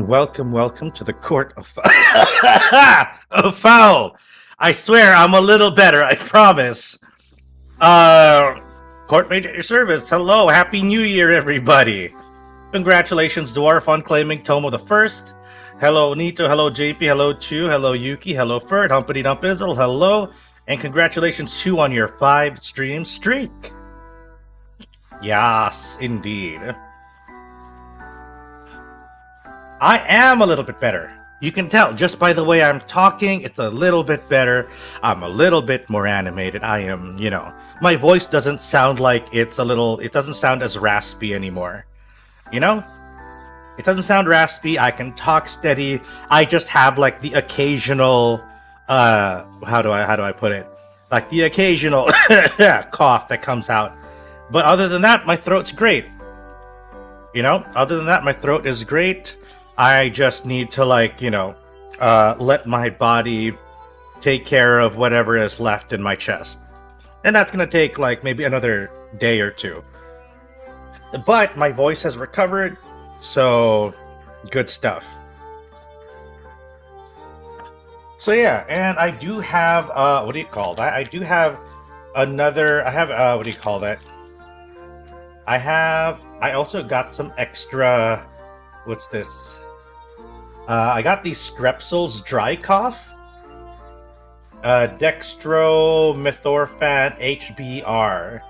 Welcome, welcome to the court of of foul. I swear I'm a little better, I promise. Court mage at your service. Hello, happy new year, everybody. Congratulations, Dwarf, on claiming Tomo the First. Hello, Nito. Hello, JP. Hello, Chu. Hello, Yuki. Hello, Ferd. Humpity Dumpizzle. Hello. And congratulations, Chu, on your 5-stream streak. Yes, indeed. I am a little bit better. You can tell just by the way I'm talking, it's a little bit better. I'm a little bit more animated. I am, my voice doesn't sound like it doesn't sound as raspy anymore. It doesn't sound raspy. I can talk steady. I just have like the occasional, how do I put it? Like the occasional cough that comes out. But other than that, my throat's great. Other than that, my throat is great. I just need to let my body take care of whatever is left in my chest. And that's going to take maybe another day or two. But my voice has recovered, so good stuff. So yeah, and I do have, what do you call that? I also got some extra, what's this? I got these Strepsils dry cough. Dextromethorphan HBR.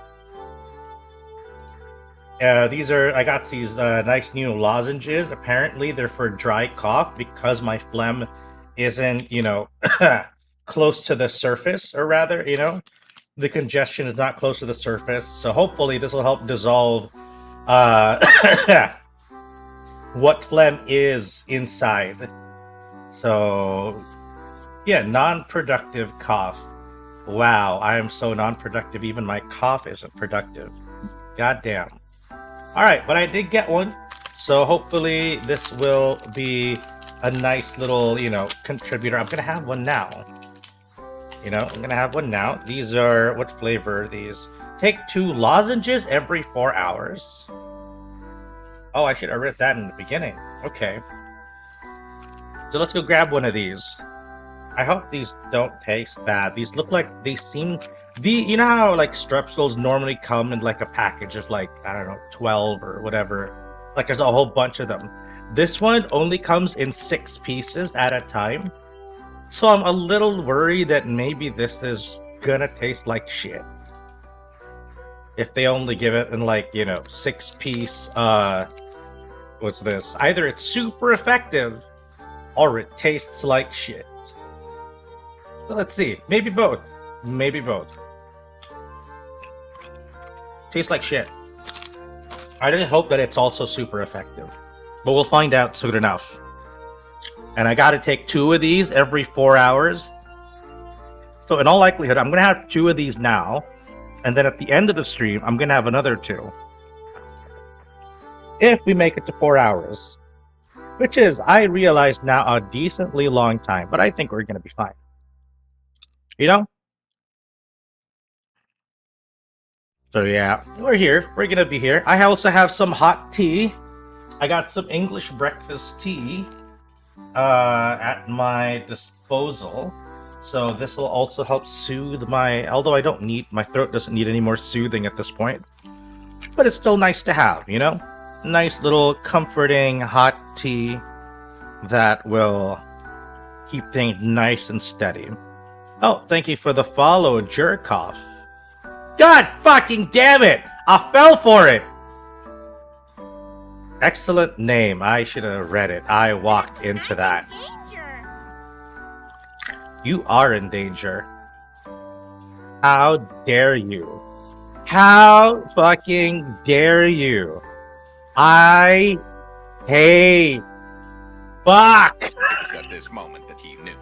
I got these nice new lozenges. Apparently they're for dry cough because my phlegm isn't, close to the surface, or rather, the congestion is not close to the surface. So hopefully this will help dissolve what phlegm is inside. So yeah, non-productive cough. Wow, I am so non-productive, even my cough isn't productive. Goddamn. Alright, but I did get one, so hopefully this will be a nice little, contributor. I'm gonna have one now. These are, what flavor are these? Take 2 lozenges every 4 hours. Oh, I should have read that in the beginning. Okay. So let's go grab one of these. I hope these don't taste bad. These look like you know how Strepsils normally come in a package of 12 or whatever. There's a whole bunch of them. This one only comes in 6 pieces at a time. So I'm a little worried that maybe this is gonna taste like shit. If they only give it in 6-piece, what's this? Either it's super effective or it tastes like shit. So let's see. Maybe both. Tastes like shit. I really hope that it's also super effective. But we'll find out soon enough. And I gotta take 2 of these every 4 hours. So in all likelihood, I'm gonna have 2 of these now. And then at the end of the stream, I'm gonna have another 2. If we make it to 4 hours. Which is, I realize now, a decently long time. But I think we're gonna be fine. So yeah, we're here. We're gonna be here. I also have some hot tea. I got some English breakfast tea at my disposal. So this will also help soothe although my throat doesn't need any more soothing at this point. But it's still nice to have, Nice little comforting hot tea that will keep things nice and steady. Oh, thank you for the follow, Jerkoff. God fucking damn it! I fell for it! Excellent name. I should have read it. I walked into that. You are in danger. How dare you? How fucking dare you? I hate. Fuck! At this moment that he knew,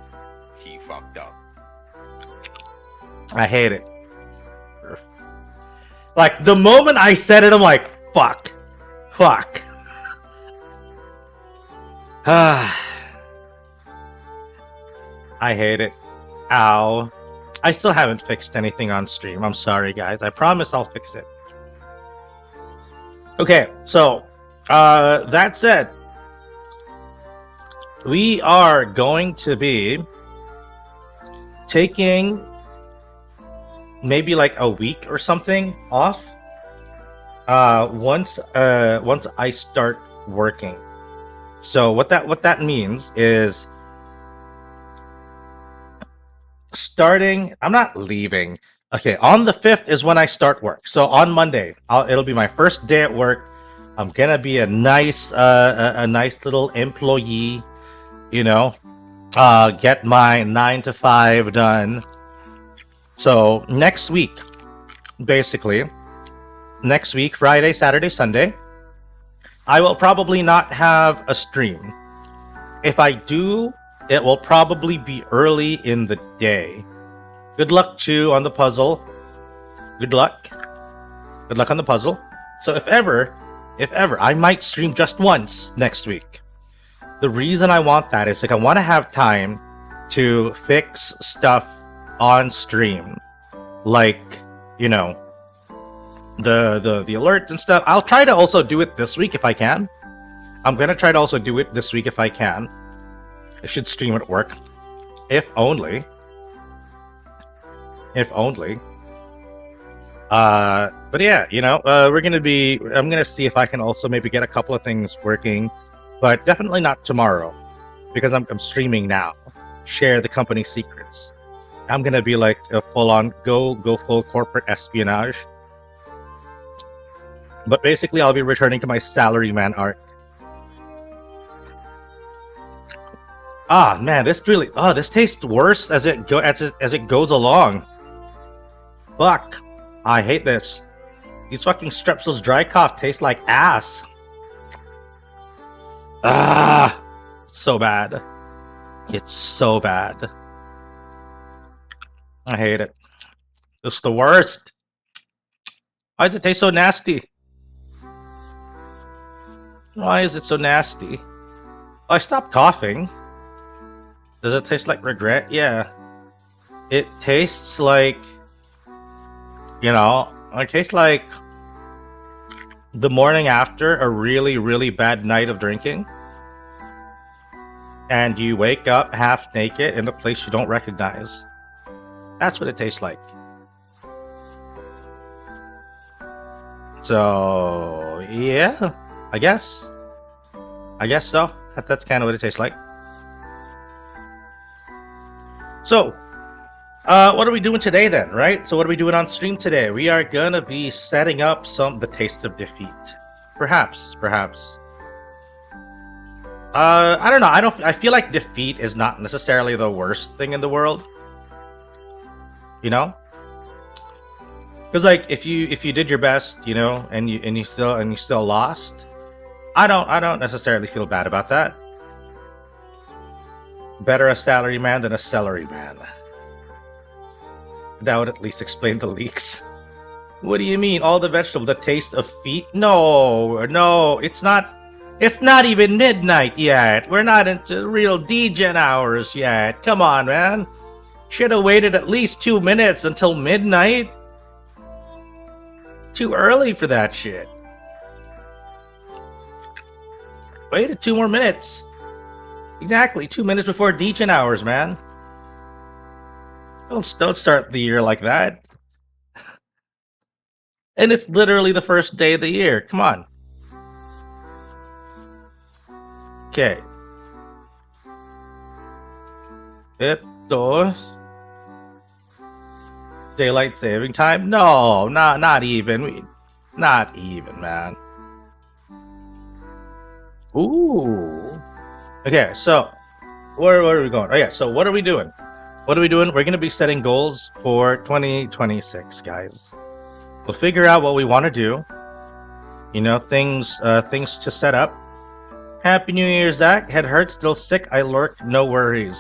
he fucked up. I hate it. The moment I said it, I'm like, fuck. I hate it. Ow. I still haven't fixed anything on stream. I'm sorry, guys. I promise I'll fix it. Okay, so, that said, we are going to be taking maybe like a week or something off once I start working. So what that means is starting, I'm not leaving. Okay, on the 5th is when I start work. So on Monday, it'll be my first day at work. I'm gonna be a nice little employee, you know, get my 9 to 5 done. So next week, basically, next week, Friday, Saturday, Sunday, I will probably not have a stream. If I do, it will probably be early in the day. Good luck, Chu, on the puzzle. Good luck. Good luck on the puzzle. So if ever, I might stream just once next week. The reason I want that is like I want to have time to fix stuff on stream, like, you know, the alerts and stuff. I'll try to also do it this week if I can. I'm gonna try to also do it this week if I can. I should stream at work, if only. If only. But yeah, you know, I'm gonna see if I can also maybe get a couple of things working, but definitely not tomorrow, because I'm streaming now. Share the company secrets. I'm gonna be like a full-on go full corporate espionage. But basically, I'll be returning to my salaryman arc. Ah man, this tastes worse as it goes along. Fuck, I hate this. These fucking Strepsils dry cough taste like ass. Ah, so bad. It's so bad. I hate it. It's the worst. Why does it taste so nasty? Why is it so nasty? I stopped coughing. Does it taste like regret? Yeah. It tastes like, you know, it tastes like the morning after a really, really bad night of drinking. And you wake up half naked in a place you don't recognize. That's what it tastes like. So, yeah, I guess so. That's kind of what it tastes like. So, what are we doing today then, right? So what are we doing on stream today? We are gonna be setting up the taste of defeat. Perhaps. I don't know. I feel like defeat is not necessarily the worst thing in the world. You know? Because like if you did your best, you know, and you still lost, I don't necessarily feel bad about that. Better a salary man than a celery man. That would at least explain the leaks. What do you mean? All the vegetables, the taste of feet? No, it's not even midnight yet. We're not into real degen hours yet. Come on, man. Should have waited at least 2 minutes until midnight. Too early for that shit. Waited 2 more minutes. Exactly, 2 minutes before degen hours, man. Don't start the year like that. And it's literally the first day of the year. Come on. Okay. Daylight saving time? No, not even. Not even, man. Ooh. Okay, so where are we going? Oh yeah, so what are we doing? We're going to be setting goals for 2026, guys. We'll figure out what we want to do. You know, things to set up. Happy New Year, Zach. Head hurts, still sick. I lurk, no worries.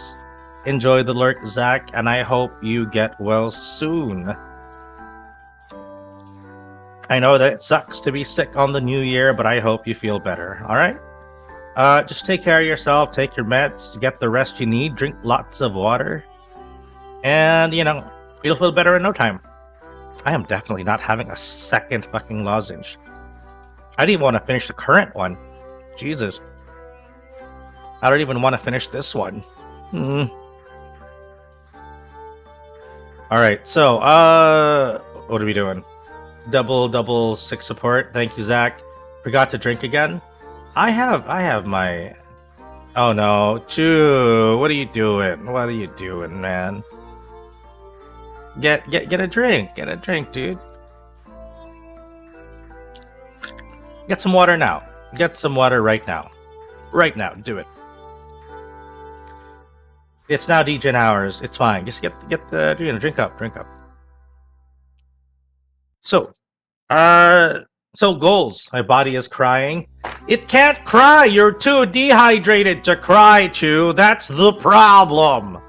Enjoy the lurk, Zach, and I hope you get well soon. I know that it sucks to be sick on the new year, but I hope you feel better, alright? Just take care of yourself, take your meds, get the rest you need, drink lots of water, and, you know, you'll feel better in no time. I am definitely not having a second fucking lozenge. I didn't even want to finish the current one. Jesus. I don't even want to finish this one. Alright, so, what are we doing? Double 6 support. Thank you, Zach. Forgot to drink again. I have my... Oh no, Chew, what are you doing? What are you doing, man? Get a drink. Get a drink, dude. Get some water now. Get some water right now. Right now, do it. It's now degen hours. It's fine. Just get the drink up. So goals. My body is crying. It can't cry. You're too dehydrated to cry, Chew. That's the problem.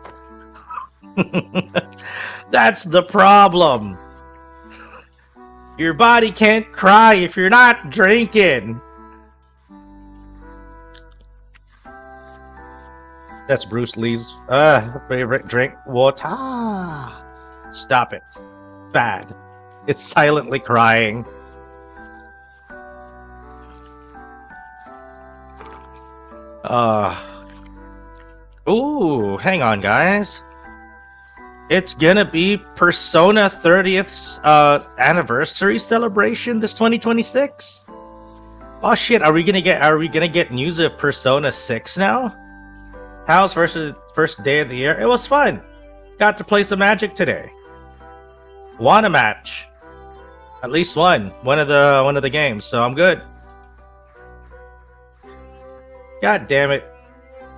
That's the problem. Your body can't cry if you're not drinking. That's Bruce Lee's favorite drink. Water. Stop it. Bad. It's silently crying. Ooh, hang on, guys. It's gonna be Persona 30th anniversary celebration this 2026. Oh shit, are we gonna get news of Persona 6 now? How's first day of the year? It was fun. Got to play some Magic today. Won a match. At least one of the games, so I'm good. God damn it,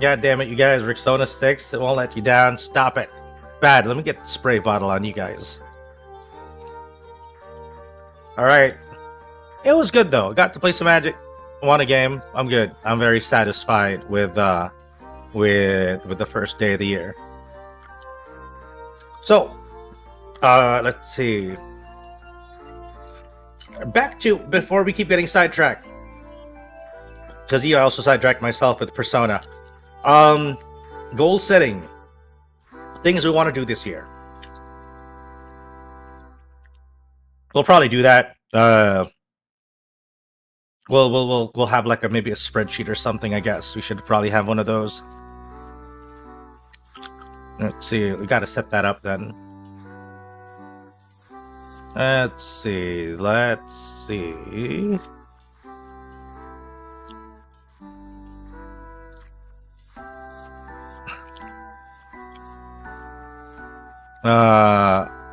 you guys. Persona 6, it won't let you down. Stop it. Bad. Let me get the spray bottle on you guys. Alright. It was good though. Got to play some Magic. Won a game. I'm good. I'm very satisfied with the first day of the year. So, let's see. Back to, before we keep getting sidetracked, because I also sidetracked myself with Persona. Goal setting. Things we want to do this year. We'll probably do that. We'll have like maybe a spreadsheet or something. I guess we should probably have one of those. Let's see. We got to set that up then. Let's see.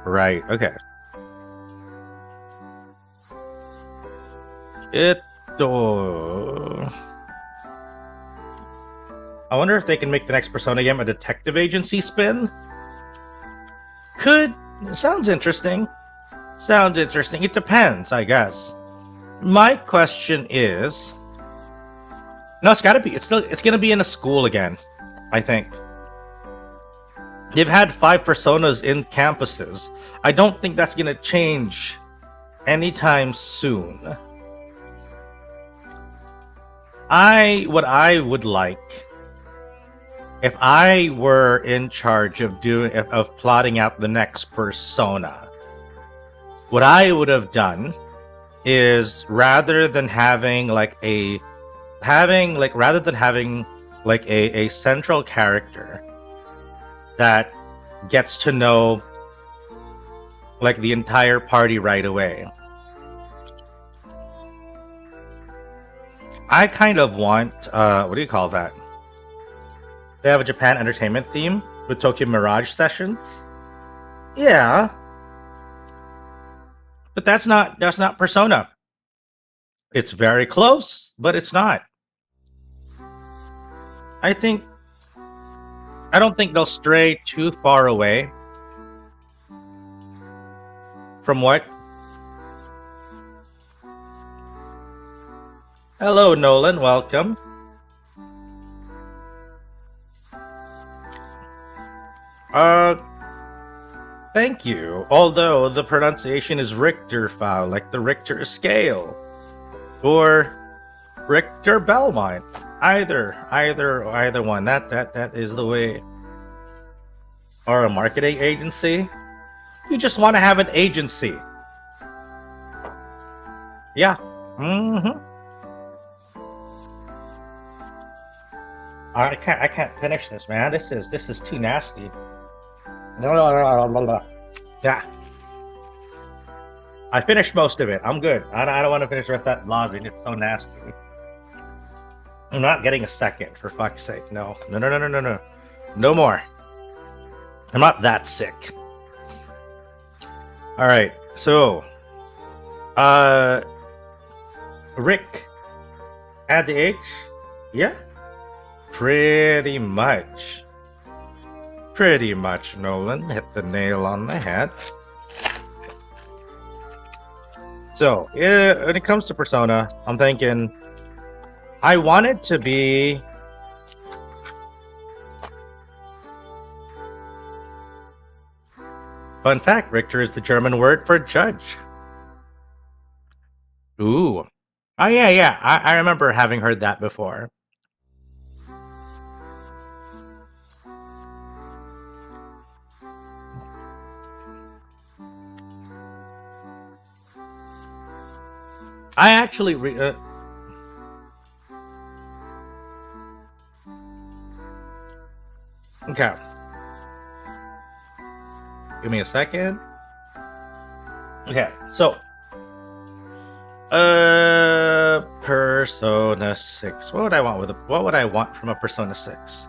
Right, okay. I wonder if they can make the next Persona game a detective agency spin? Sounds interesting. It depends, I guess. My question is... No, it's gonna be in a school again, I think. They've had 5 Personas in campuses. I don't think that's gonna change anytime soon. What I would like, if I were in charge of plotting out the next Persona, what I would have done is rather than having a central character that gets to know like the entire party right away, I kind of want what do you call that? They have a Japan entertainment theme with Tokyo Mirage sessions. Yeah. But that's not Persona. It's very close, but it's not. I don't think they'll stray too far away from what? Hello, Nolan. Welcome. Thank you. Although the pronunciation is Richter Fowl, like the Richter scale, or Richter Belmont. Either one. That is the way. Or a marketing agency. You just want to have an agency. Yeah. I can't finish this, man. This is too nasty. Yeah. I finished most of it. I'm good. I don't want to finish the rest of that lobby. It's so nasty. I'm not getting a second, for fuck's sake. No. No more. I'm not that sick. Alright, so Rick, add the H? Yeah? Pretty much, Nolan. Hit the nail on the head. So, when it comes to Persona, I'm thinking I want it to be fun fact, Richter is the German word for judge. Ooh. Oh, yeah. I remember having heard that before. I actually okay. Give me a second. Okay, so Persona 6. What would I want from a Persona 6?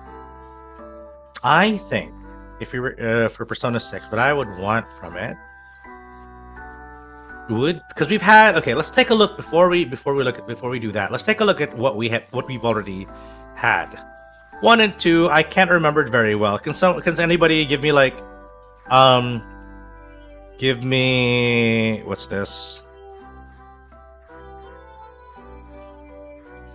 I think if you were for Persona 6, what I would want from it would, because we've had, okay, let's take a look before we do that. Let's take a look at what we've already had. 1 and 2, I can't remember it very well. Can anybody give me like give me what's this?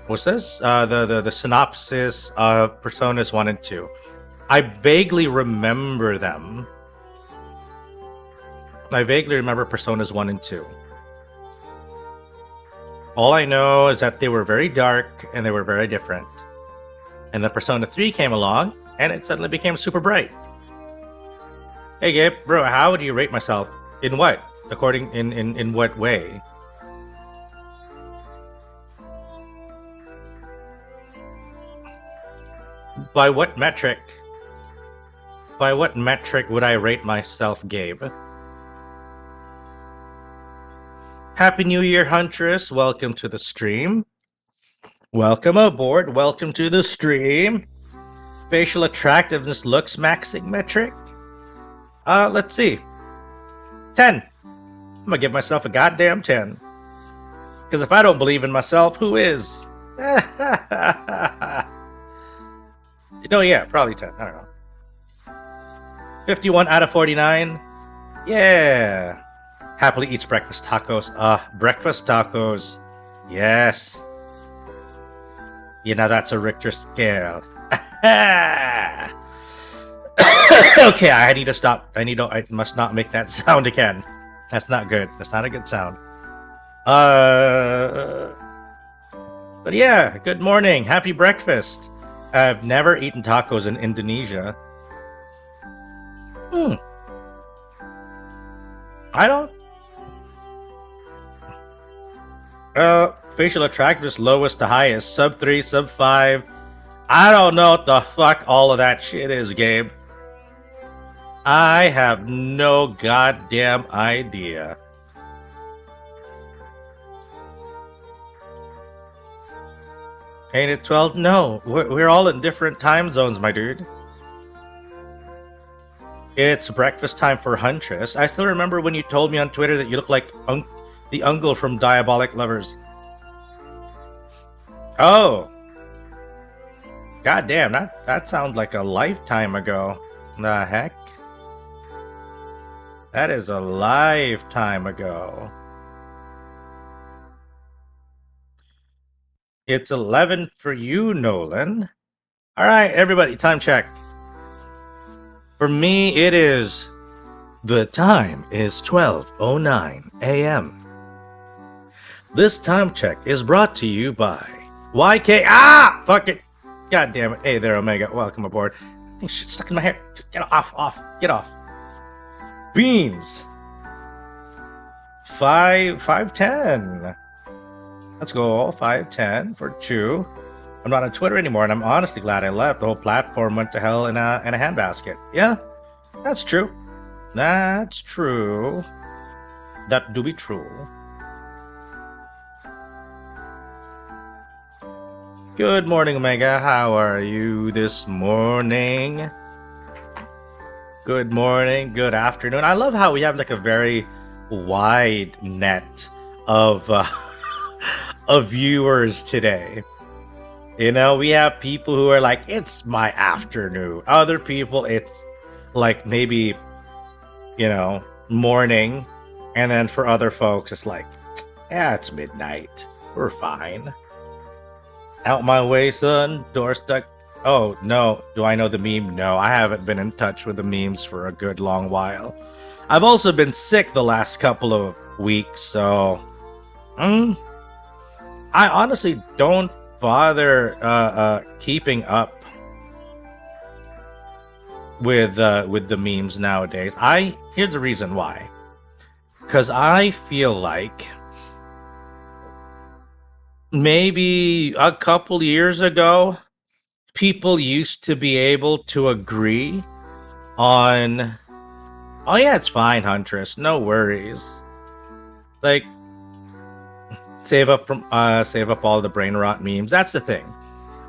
The synopsis of Personas 1 and 2. I vaguely remember them. I vaguely remember Personas 1 and 2. All I know is that they were very dark and they were very different. And then Persona 3 came along and it suddenly became super bright. Hey Gabe, bro, how would you rate myself? In what? In what way? By what metric? By what metric would I rate myself, Gabe? Happy New Year, Huntress. Welcome to the stream. Welcome aboard. Welcome to the stream. Facial attractiveness looks maxing metric. Let's see. 10. I'm gonna give myself a goddamn 10. Because if I don't believe in myself, who is? No, yeah, probably 10. I don't know. 51 out of 49. Yeah. Happily eats breakfast tacos. Breakfast tacos. Yes. You know, that's a Richter scale. Okay, I need to stop. I must not make that sound again. That's not good. That's not a good sound. But yeah, good morning. Happy breakfast. I've never eaten tacos in Indonesia. I don't. Facial attractiveness lowest to highest. Sub 3, sub 5. I don't know what the fuck all of that shit is, Gabe. I have no goddamn idea. Ain't it 12? No, we're all in different time zones, my dude. It's breakfast time for Huntress. I still remember when you told me on Twitter that you look like the uncle from Diabolic Lovers. Oh. God damn, that sounds like a lifetime ago. The heck? That is a lifetime ago. It's 11 for you, Nolan. Alright, everybody, time check. For me, it is... The time is 12:09 a.m. This time check is brought to you by YK... Ah! Fuck it! God damn it. Hey there, Omega. Welcome aboard. I think shit's stuck in my hair. Get off. Get off. Beans. 510. Let's go. 510 for Chew. I'm not on Twitter anymore, and I'm honestly glad I left. The whole platform went to hell in a handbasket. Yeah, that's true. That's true. That do be true. Good morning, Omega. How are you this morning? Good morning, good afternoon. I love how we have like a very wide net of of viewers today. You know, we have people who are like, it's my afternoon. Other people, it's like maybe, you know, morning. And then for other folks, it's like, yeah, it's midnight. We're fine. Out my way, son. Door stuck. Oh, no. Do I know the meme? No, I haven't been in touch with the memes for a good long while. I've also been sick the last couple of weeks, so... I honestly don't bother keeping up with the memes nowadays. Here's the reason why. Because I feel like maybe a couple years ago, people used to be able to agree on, oh yeah, it's fine, Huntress, no worries. Like, save up all the brain rot memes. That's the thing.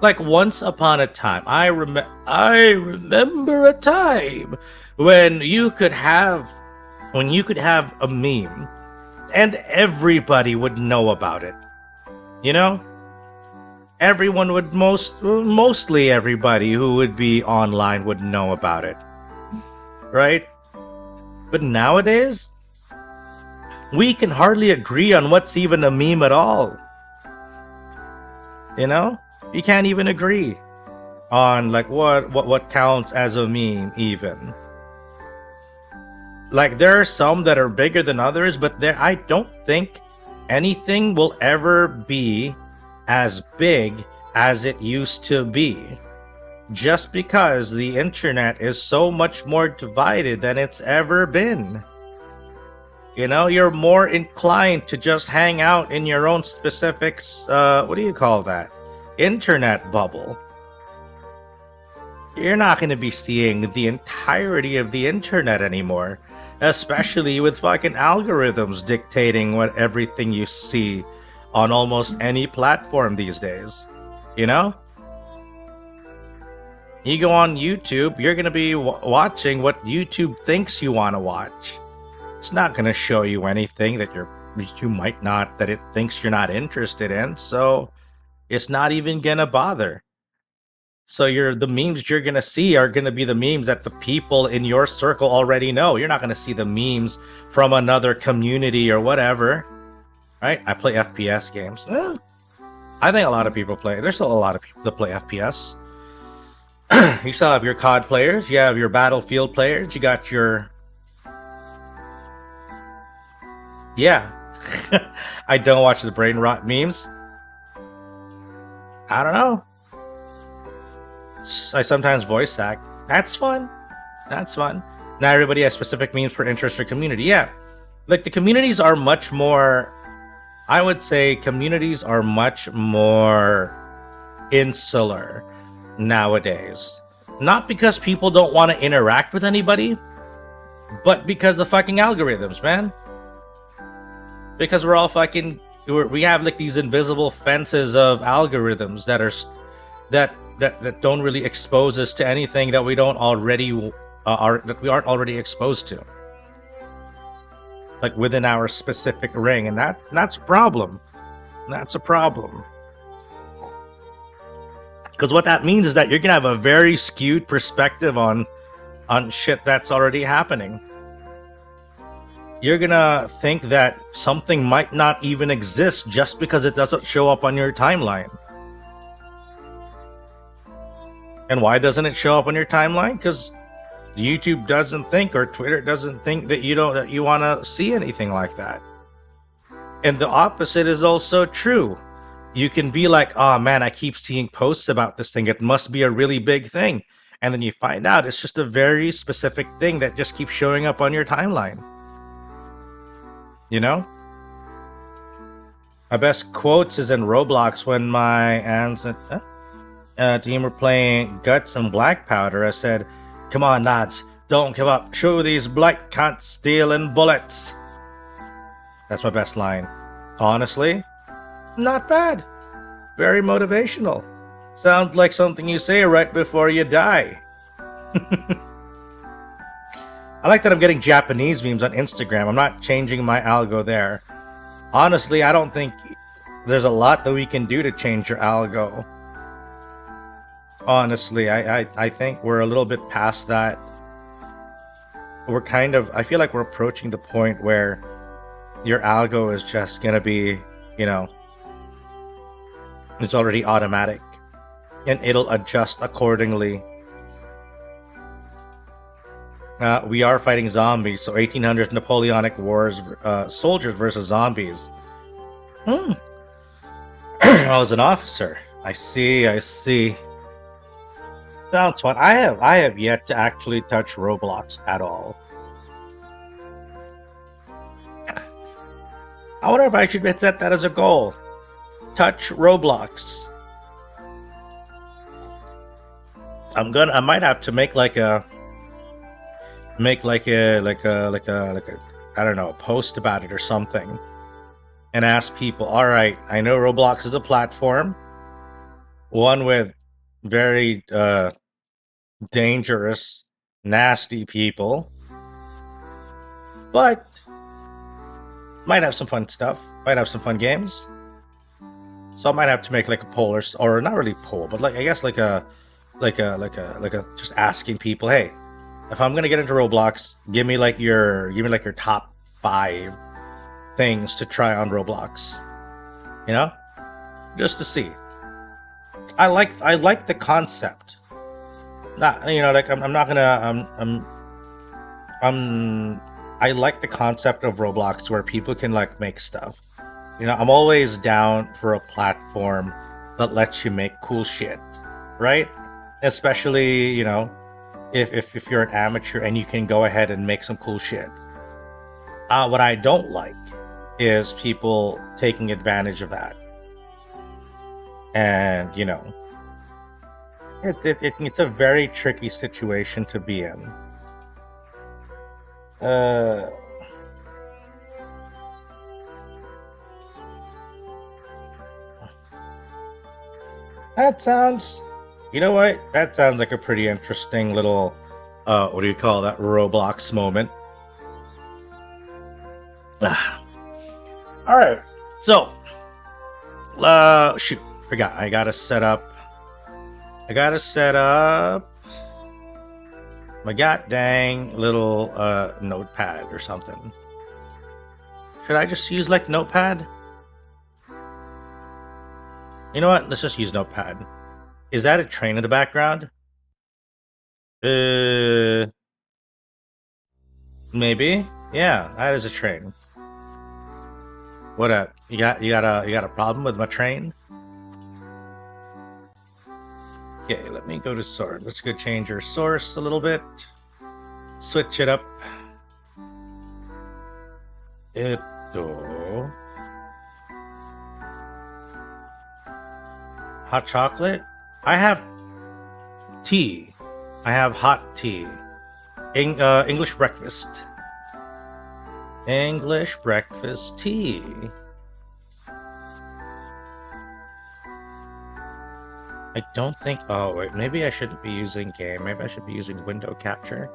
Like, once upon a time, I remember a time when you could have a meme and everybody would know about it. You know? Everyone would mostly everybody who would be online would know about it. Right? But nowadays, we can hardly agree on what's even a meme at all. You know? You can't even agree on like what counts as a meme even. Like, there are some that are bigger than others, but I don't think anything will ever be as big as it used to be. Just because the internet is so much more divided than it's ever been. You know, you're more inclined to just hang out in your own specific, what do you call that? Internet bubble. You're not going to be seeing the entirety of the internet anymore. Especially with fucking algorithms dictating what everything you see on almost any platform these days. You know? You go on YouTube, you're going to be watching what YouTube thinks you want to watch. It's not going to show you anything that that it thinks you're not interested in, so it's not even going to bother. So the memes you're going to see are going to be the memes that the people in your circle already know. You're not going to see the memes from another community or whatever. Right? I play FPS games. I think a lot of people play. There's still a lot of people that play FPS. You still have your COD players. You have your Battlefield players. You got your... Yeah. I don't watch the brain rot memes. I don't know. I sometimes voice act. That's fun. That's fun. Not everybody has specific memes for interest or community. Yeah. Like, the communities are much more... I would say communities are much more insular nowadays. Not because people don't want to interact with anybody, but because the fucking algorithms, man. Because we're all fucking... We have, like, these invisible fences of algorithms that don't really expose us to anything that we don't already that we aren't already exposed to, like within our specific ring, and that's a problem. That's a problem, because what that means is that you're gonna have a very skewed perspective on shit that's already happening. You're gonna think that something might not even exist just because it doesn't show up on your timeline. And why doesn't it show up on your timeline? Because YouTube doesn't think, or Twitter doesn't think that you want to see anything like that. And the opposite is also true. You can be like, oh man, I keep seeing posts about this thing. It must be a really big thing. And then you find out it's just a very specific thing that just keeps showing up on your timeline. You know? My best quotes is in Roblox when my ancestor... team were playing Guts and Black Powder, I said, "Come on, lads, don't give up. Show these black cunts stealing bullets." That's my best line. Honestly, not bad. Very motivational. Sounds like something you say right before you die. I like that I'm getting Japanese memes on Instagram. I'm not changing my algo there. Honestly, I don't think there's a lot that we can do to change your algo. Honestly, I think we're a little bit past that. I feel like we're approaching the point where your algo is just gonna be, it's already automatic. And it'll adjust accordingly. We are fighting zombies, so 1800s Napoleonic Wars, soldiers versus zombies. I was an officer. I see. Sounds fun. I have yet to actually touch Roblox at all. I wonder if I should set that as a goal. Touch Roblox. I might have to make like a I don't know, a post about it or something, and ask people, all right, I know Roblox is a platform, one with very dangerous, nasty people, but might have some fun stuff, might have some fun games. So I might have to make like a poll or not really poll, but like I guess like a just asking people, hey, if I'm gonna get into Roblox, give me like your top 5 things to try on Roblox. Just to see. I like the concept. Not like I'm not gonna I like the concept of Roblox where people can like make stuff. I'm always down for a platform that lets you make cool shit, right? Especially, if you're an amateur and you can go ahead and make some cool shit. What I don't like is people taking advantage of that. And, it's a very tricky situation to be in. That sounds like a pretty interesting little, what do you call that, Roblox moment. Alright, so, shoot, forgot, I gotta set up my god dang little, notepad or something. Should I just use, like, notepad? You know what? Let's just use notepad. Is that a train in the background? Maybe. Yeah, that is a train. What up? You got a problem with my train? Okay, let me go to source. Let's go change your source a little bit. Switch it up. Hot chocolate? I have tea. I have hot tea. English breakfast. English breakfast tea. I don't think... Oh, wait. Maybe I shouldn't be using game. Maybe I should be using window capture.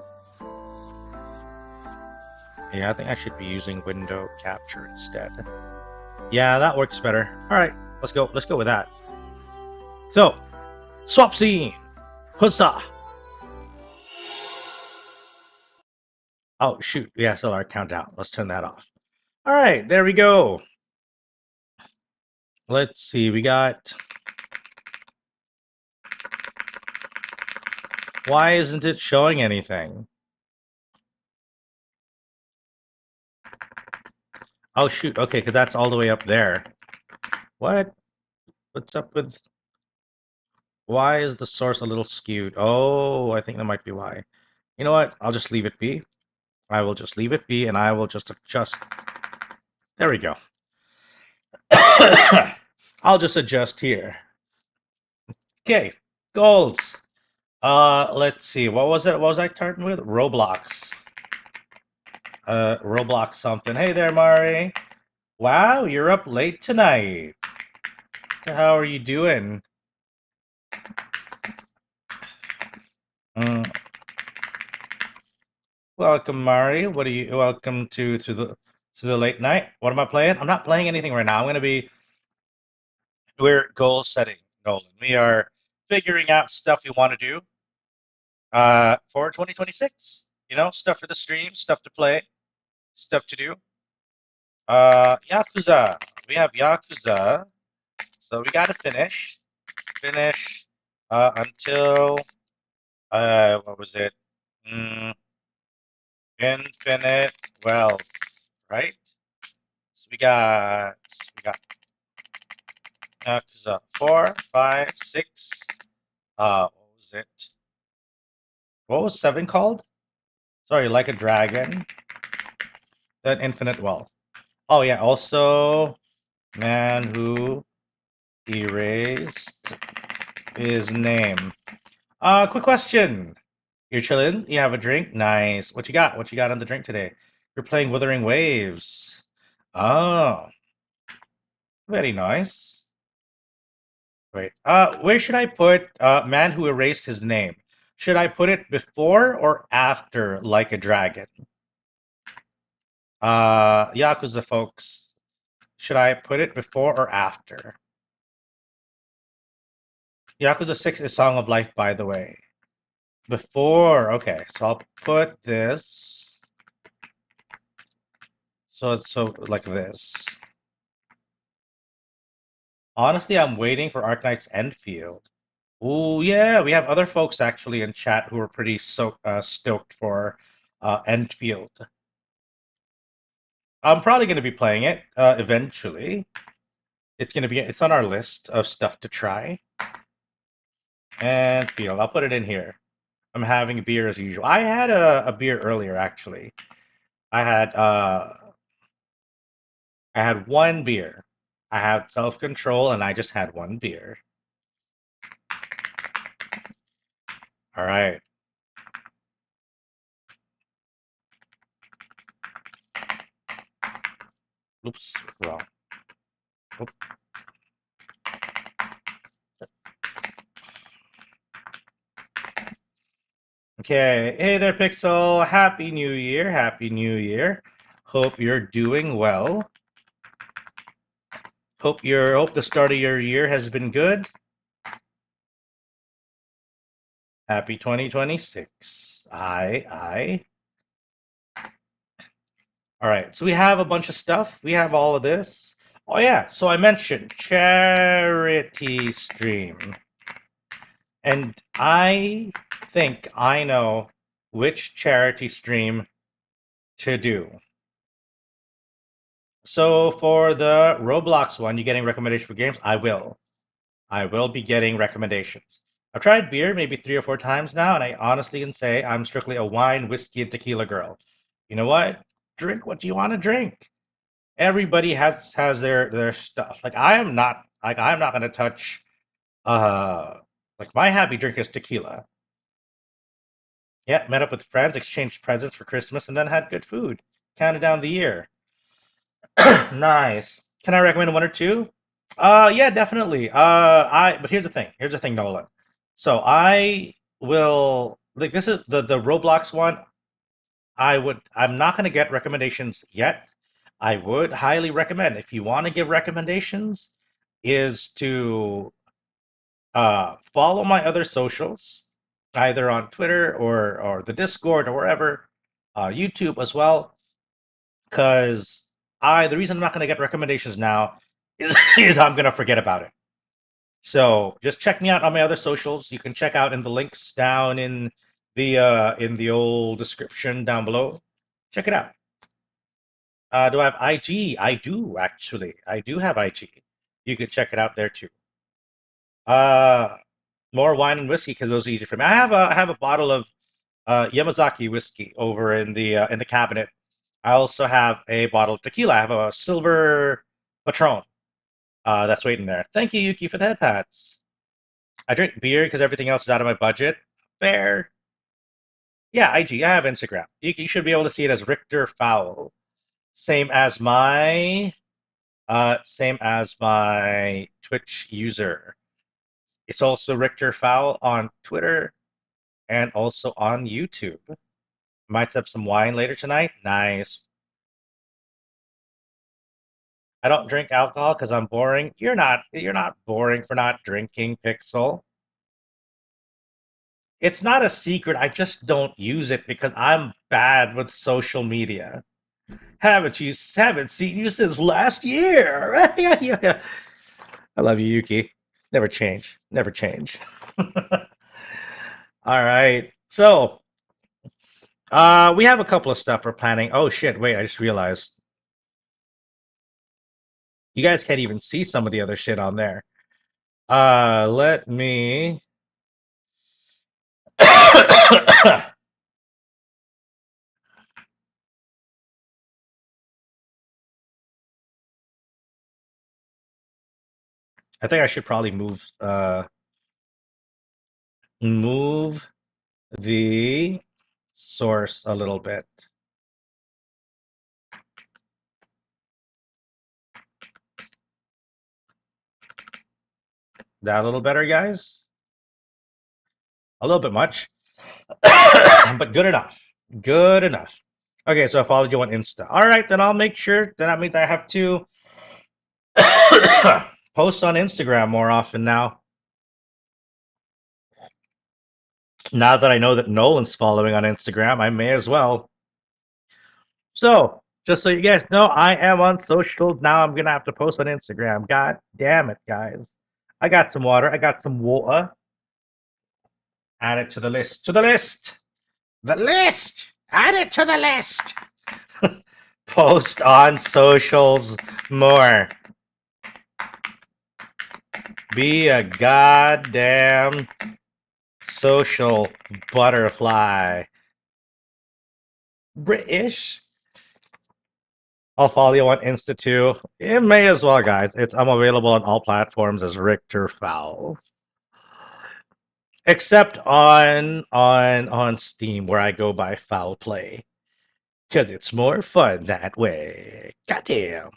Yeah, I think I should be using window capture instead. Yeah, that works better. Alright, let's go. Let's go with that. So, swap scene! Hussa! Oh, shoot. Yeah, still our countdown. Let's turn that off. Alright, there we go. Let's see, we got... Why isn't it showing anything? Oh, shoot. Okay, because that's all the way up there. What? What's up with... Why is the source a little skewed? Oh, I think that might be why. You know what? I'll just leave it be. I will just leave it be, and I will just adjust. There we go. I'll just adjust here. Okay. Goals. Let's see. What was it? What was I starting with? Roblox. Roblox something. Hey there, Mari. Wow, you're up late tonight. How are you doing? Welcome, Mari. What are you? Welcome to the late night. What am I playing? I'm not playing anything right now. We're goal setting, Nolan. We are figuring out stuff we want to do for 2026. You know, stuff for the stream, stuff to play, stuff to do. Yakuza. We have Yakuza. So we gotta finish until what was it? Infinite wealth, right? So we got Yakuza 4, 5, 6. What was it? What was 7 called? Sorry, Like a Dragon. Then Infinite Wealth. Oh yeah, also Man Who Erased His Name. Quick question. You're chilling? You have a drink? Nice. What you got? What you got on the drink today? You're playing Wuthering Waves. Oh. Very nice. Wait. Where should I put Man Who Erased His Name? Should I put it before or after Like a Dragon? Yakuza folks. Should I put it before or after? Yakuza 6 is Song of Life, by the way. Before. Okay, so I'll put this. So like this. Honestly, I'm waiting for Arknight's Enfield. Ooh, yeah, we have other folks actually in chat who are pretty stoked for Enfield. I'm probably going to be playing it eventually. It's on our list of stuff to try. Enfield, I'll put it in here. I'm having a beer as usual. I had a beer earlier actually. I had one beer. I had self-control and I just had one beer. All right. Oops, wrong. Oop. Okay, hey there, Pixel. Happy New Year. Happy New Year. Hope you're doing well. Hope the start of your year has been good. Happy 2026. Aye. All right, so we have a bunch of stuff. We have all of this. Oh yeah, so I mentioned charity stream. And I think I know which charity stream to do. So for the Roblox one, you getting recommendation for games? I will be getting recommendations. I've tried beer maybe 3 or 4 times now, and I honestly can say I'm strictly a wine, whiskey, and tequila girl. You know what? Drink what you want to drink. Everybody has their stuff. Like I'm not gonna touch like my happy drink is tequila. Yeah, met up with friends, exchanged presents for Christmas, and then had good food. Counted down the year. Nice. Can I recommend one or two? Yeah, definitely. But here's the thing. Here's the thing, Nolan. So I will like this is the Roblox one. I'm not gonna get recommendations yet. I would highly recommend if you want to give recommendations, is to follow my other socials, either on Twitter or the Discord or wherever, YouTube as well, because the reason I'm not going to get recommendations now is I'm going to forget about it. So just check me out on my other socials. You can check out in the links down in the old description down below. Check it out. Do I have IG? I do actually. I do have IG. You can check it out there too. More wine and whiskey because those are easy for me. I have a bottle of Yamazaki whiskey over in the cabinet. I also have a bottle of tequila. I have a silver Patron that's waiting there. Thank you, Yuki, for the head pats. I drink beer because everything else is out of my budget. Fair. Yeah, IG. I have Instagram. You should be able to see it as Richter Fowl. Same as my Twitch user. It's also Richter Fowl on Twitter and also on YouTube. Might have some wine later tonight. Nice. I don't drink alcohol because I'm boring. You're not boring for not drinking, Pixel. It's not a secret. I just don't use it because I'm bad with social media. Haven't seen you since last year. Yeah, yeah, yeah. I love you, Yuki. Never change. Never change. All right. So, we have a couple of stuff we're planning. Oh shit, wait, I just realized. You guys can't even see some of the other shit on there. Let me I think I should probably move the source a little bit. That a little better, guys? A little bit much. But good enough. Good enough. Okay, so I followed you on Insta. All right, then I'll make sure. Then that means I have to post on Instagram more often now. Now that I know that Nolan's following on Instagram, I may as well. So, just so you guys know, I am on socials. Now I'm going to have to post on Instagram. God damn it, guys. I got some water. I got some water. Add it to the list. To the list! The list! Add it to the list! Post on socials more. Be a goddamn social butterfly. British. I'll follow you on Insta too. It may as well, guys. I'm available on all platforms as Richter Fowl. Except on Steam, where I go by Foul Play. Because it's more fun that way. Goddamn.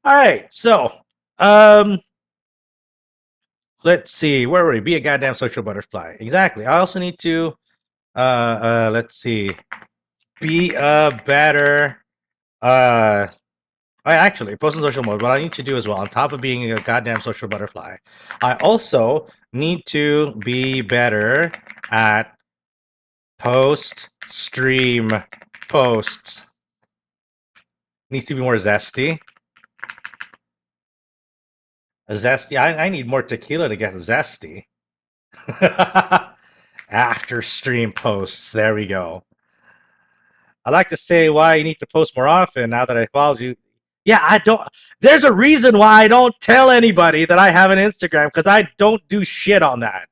Alright, so let's see. Where were we? Be a goddamn social butterfly. Exactly. I also need to let's see. Be a better I actually post in social mode. What I need to do as well, on top of being a goddamn social butterfly, I also need to be better at stream posts. Needs to be more zesty. Zesty. I need more tequila to get zesty. After stream posts. There we go. I like to say why you need to post more often now that I followed you. Yeah, I don't. There's a reason why I don't tell anybody that I have an Instagram, because I don't do shit on that.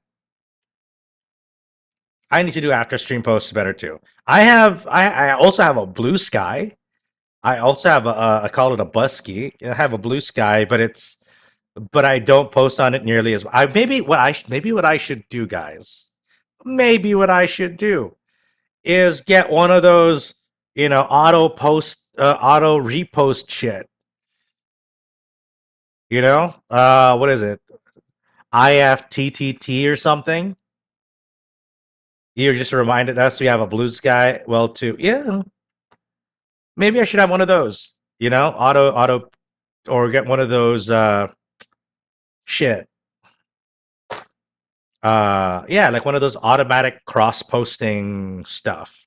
I need to do after stream posts better too. I also have a Blue Sky. I also have I call it a Busky. I have a Blue Sky, but I don't post on it nearly as well. Maybe what I should do, guys. Maybe what I should do is get one of those, auto repost shit. What is it? IFTTT or something. You're just reminded us we have a Blue Sky. Well, too. Yeah. Maybe I should have one of those. Auto, or get one of those. Shit. Yeah, like one of those automatic cross-posting stuff.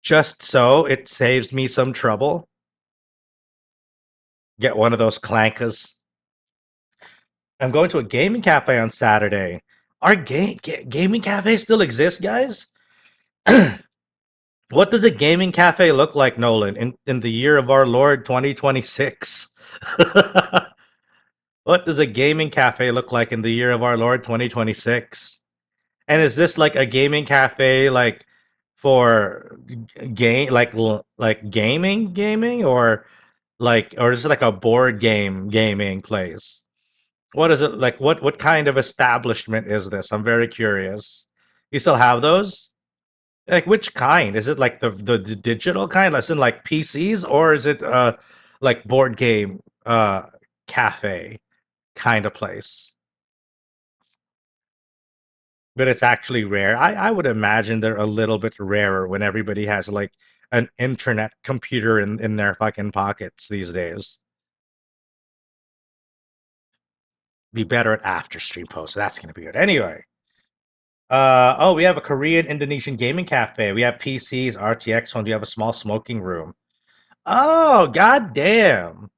Just so it saves me some trouble. Get one of those clankers. I'm going to a gaming cafe on Saturday. Our gaming cafe still exists, guys? What does a gaming cafe look like, Nolan, in the year of our Lord 2026? What does a gaming cafe look like in the year of our Lord 2026? And is this like a gaming cafe like for gaming, or is it like a board gaming place? What is it like? What kind of establishment is this? I'm very curious. You still have those? Like which kind? Is it like the digital kind, as in like PCs, or is it like board game cafe kind of place? But it's actually rare. I would imagine they're a little bit rarer when everybody has like an internet computer in their fucking pockets these days. Be better at after stream posts. That's gonna be good. Anyway. Oh, we have a Korean Indonesian gaming cafe. We have PCs, RTX ones. We have a small smoking room. Oh, goddamn.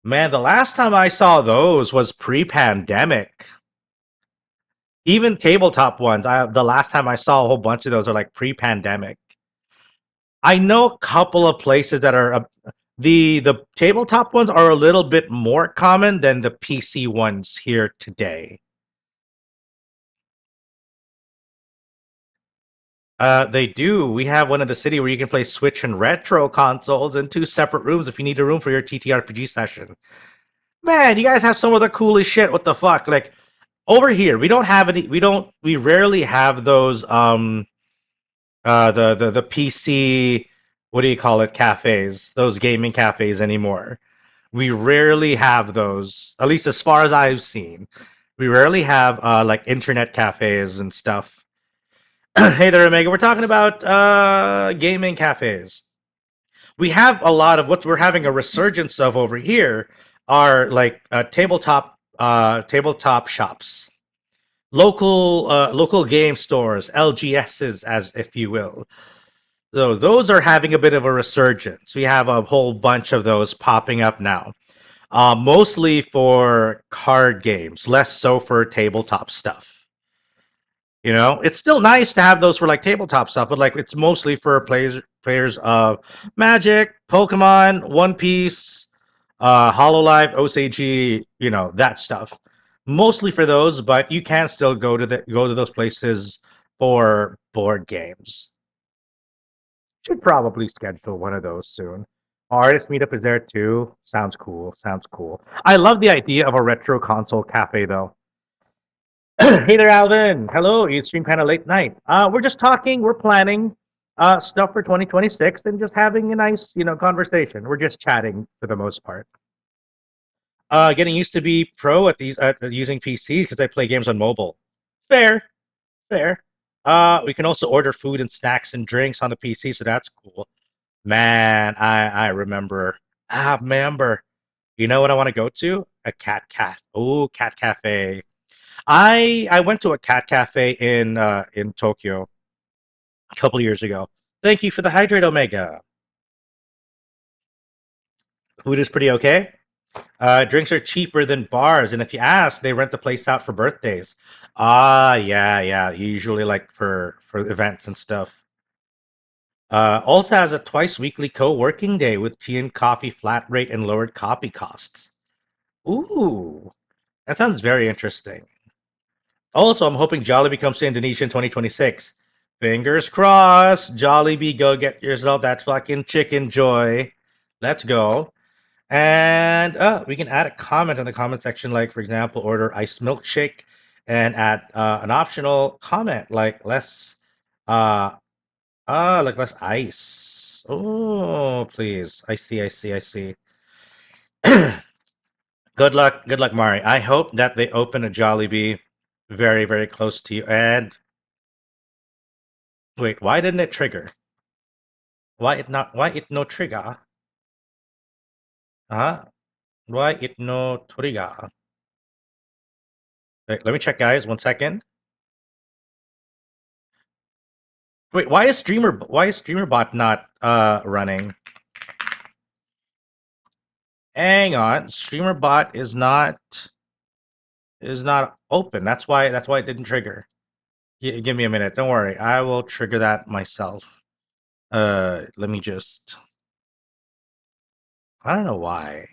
Man, the last time I saw those was pre-pandemic. Even tabletop ones. The last time I saw a whole bunch of those are like pre-pandemic. I know a couple of places that are the tabletop ones are a little bit more common than the PC ones here today. They do. We have one in the city where you can play Switch and retro consoles in two separate rooms if you need a room for your TTRPG session. Man, you guys have some of the coolest shit. What the fuck? Like over here, we don't have any. We rarely have those. The PC. What do you call it? Cafes. Those gaming cafes anymore. We rarely have those. At least as far as I've seen, we rarely have like internet cafes and stuff. Hey there, Omega. We're talking about gaming cafes. We have a lot of what we're having a resurgence of over here are like tabletop shops, local game stores, LGSs, as if you will. So those are having a bit of a resurgence. We have a whole bunch of those popping up now, mostly for card games, less so for tabletop stuff. You know, it's still nice to have those for like tabletop stuff, but like it's mostly for players of Magic, Pokemon, One Piece, Hololive, OCG, you know, that stuff. Mostly for those, but you can still go to those places for board games. Should probably schedule one of those soon. Artist meetup is there too. Sounds cool. Sounds cool. I love the idea of a retro console cafe though. Hey there, Alvin. Hello. You stream kind of late night. We're just talking. We're planning stuff for 2026 and just having a nice, conversation. We're just chatting for the most part. Getting used to be pro at these at using PCs because I play games on mobile. Fair, fair. We can also order food and snacks and drinks on the PC, so that's cool. Man, I remember. Remember. You know what I want to go to? A cat. Oh, cat cafe. I went to a cat cafe in Tokyo a couple years ago. Thank you for the hydrate, Omega. Food is pretty okay. Drinks are cheaper than bars, and if you ask, they rent the place out for birthdays. Yeah. Usually like for events and stuff. Also has a twice weekly co-working day with tea and coffee flat rate and lowered copy costs. Ooh, that sounds very interesting. Also, I'm hoping Jollibee comes to Indonesia in 2026. Fingers crossed. Jollibee, go get yourself that fucking chicken joy. Let's go. And we can add a comment in the comment section, like, for example, order iced milkshake and add an optional comment uh, like less ice. Oh, please. I see. Good luck, Mari. I hope that they open a Jollibee very, very close to you. And wait, why didn't it trigger? Why it not? Why it no trigger? Huh? Why it no trigger? Wait, let me check, guys. 1 second. Wait, why is StreamerBot not running? Hang on, StreamerBot is not open. That's why it didn't trigger. Give me a minute. Don't worry. I will trigger that myself. Let me just. I don't know why.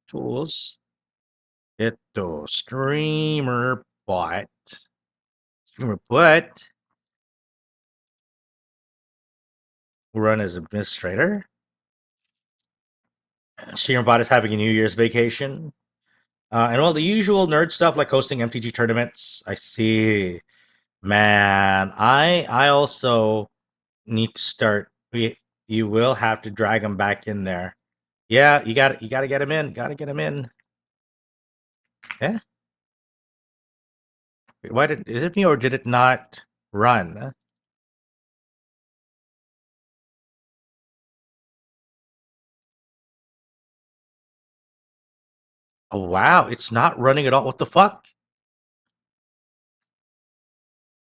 Tools. StreamerBot. StreamerBot. Run as administrator. StreamerBot is having a New Year's vacation. And all the usual nerd stuff like hosting MTG tournaments. I see. Man, I also need to start. You will have to drag him back in there. Yeah, you got to get him in. Got to get him in. Yeah. Why is it me or did it not run? Oh wow, it's not running at all. What the fuck?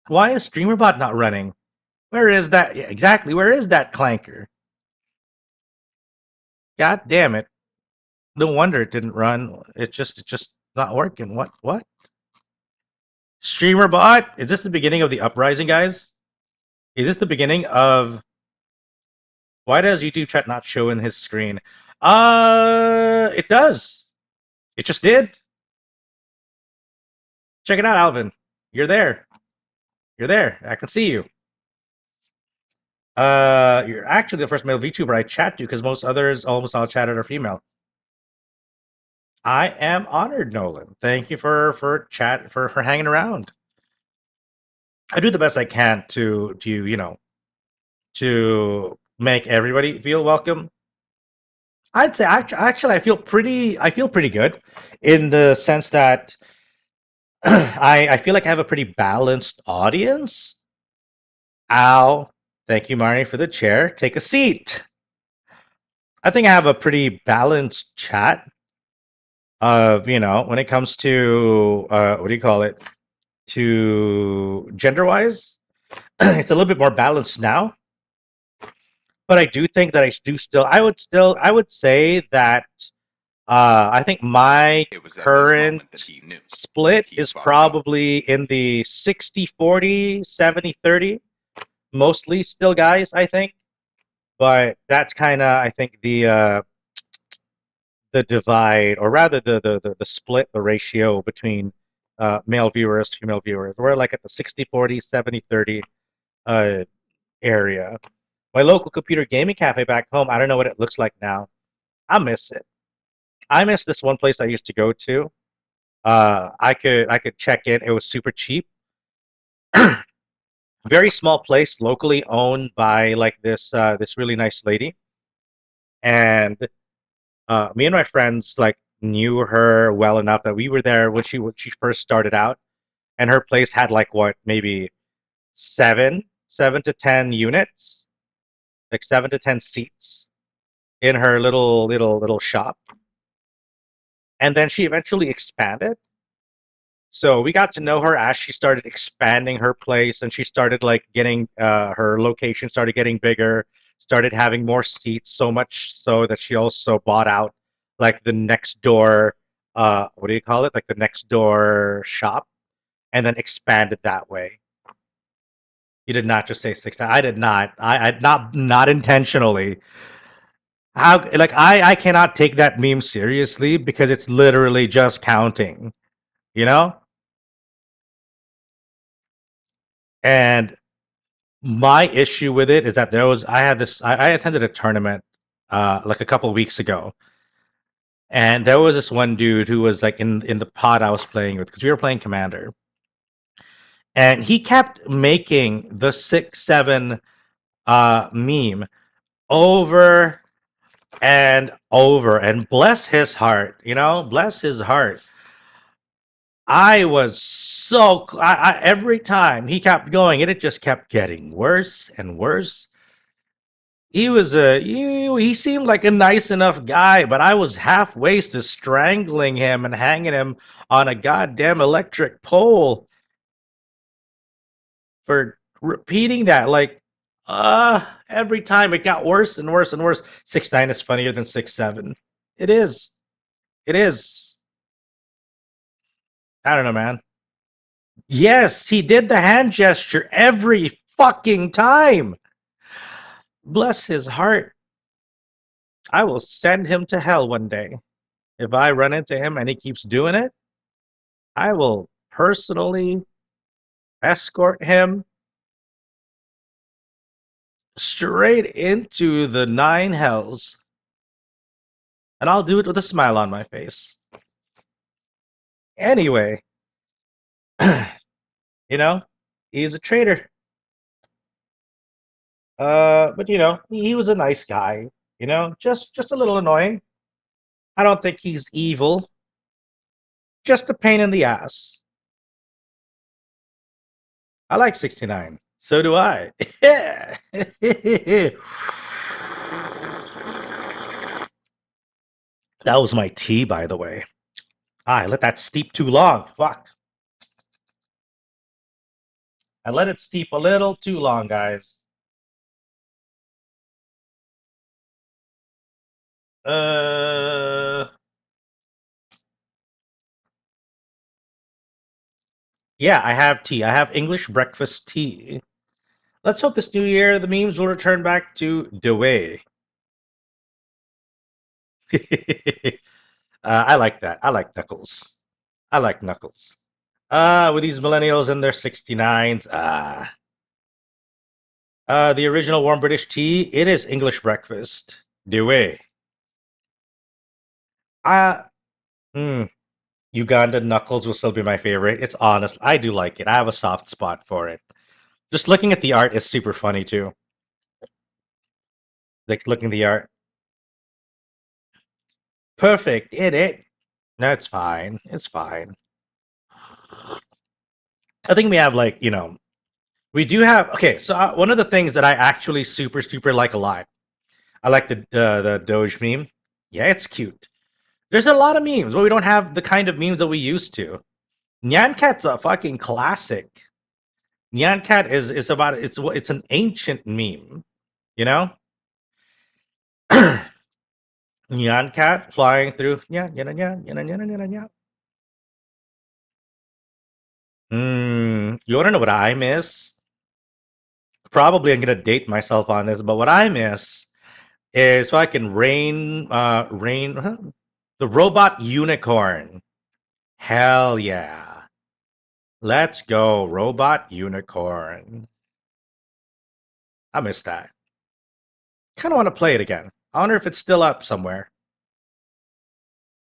Why is StreamerBot not running? Where is that? Yeah, exactly. Where is that clanker? God damn it. No wonder it didn't run. It's just not working. What? StreamerBot? Is this the beginning of the uprising, guys? Is this the beginning of why does YouTube chat not show in his screen? It does. It just did. Check it out, Alvin. You're there. You're there. I can see you. You're actually the first male VTuber I chat to because most others, almost all chatted are female. I am honored, Nolan. Thank you for hanging around. I do the best I can to make everybody feel welcome. I'd say actually I feel pretty good in the sense that I feel like I have a pretty balanced audience. Ow. Thank you, Mari, for the chair. Take a seat. I think I have a pretty balanced chat of, when it comes to, what do you call it? To gender wise, it's a little bit more balanced now. But I do think that I would say that I think my It was at this current moment that he knew. split He is fucked up. probably in the 60-40, 70-30. Mostly still guys, I think. But that's kind of, I think, the divide, or rather the split, the ratio between male viewers, female viewers. We're like at the 60-40, 70-30 area. My local computer gaming cafe back home, I don't know what it looks like now. I miss it. I miss this one place I used to go to. I could check in. It was super cheap. Very small place, locally owned by like this really nice lady. And me and my friends like knew her well enough that we were there when she first started out, and her place had like what, maybe seven to 10 units, like 7 to 10 seats in her little shop. And then she eventually expanded. So we got to know her as she started expanding her place, and she started like getting her location started getting bigger, started having more seats, so much so that she also bought out like the next door, what do you call it? Like the next door shop, and then expanded that way. You did not just say six. I did not. I not intentionally. How like I cannot take that meme seriously because it's literally just counting, you know? And my issue with it is that I attended a tournament like a couple weeks ago, and there was this one dude who was like in the pod I was playing with because we were playing Commander, and he kept making the 6-7 meme over and over, and bless his heart, bless his heart. I was every time he kept going, it just kept getting worse and worse. He seemed like a nice enough guy, but I was halfway to strangling him and hanging him on a goddamn electric pole for repeating that. Like, every time it got worse and worse and worse. 6-9 is funnier than 6-7. It is. It is. I don't know, man. Yes, he did the hand gesture every fucking time. Bless his heart. I will send him to hell one day. If I run into him and he keeps doing it, I will personally escort him straight into the 9 hells. And I'll do it with a smile on my face. Anyway, you know, he's a traitor. But he was a nice guy. Just a little annoying. I don't think he's evil. Just a pain in the ass. I like 69. So do I. Yeah. That was my tea, by the way. I let that steep too long. Fuck. I let it steep a little too long, guys. Yeah, I have tea. I have English breakfast tea. Let's hope this new year the memes will return back to the way. I like that. I like Knuckles. I like Knuckles. With these millennials and their 69s, the original warm British tea, it is English breakfast. The way. Uh, hmm. Uganda Knuckles will still be my favorite. It's honest. I do like it. I have a soft spot for it. Just looking at the art is super funny too. Like looking at the art. Perfect. It. No, it's fine. It's fine. I think we have we do have so one of the things that I actually super like a lot. I like the Doge meme. Yeah, it's cute. There's a lot of memes, but we don't have the kind of memes that we used to. Nyan Cat's a fucking classic. Nyan Cat is about it's an ancient meme, you know. Nyan Cat flying through. Yeah. You want to know what I miss? Probably I'm gonna date myself on this, but what I miss is fucking the robot unicorn. Hell yeah. Let's go, robot unicorn. I miss that. Kind of want to play it again. I wonder if it's still up somewhere.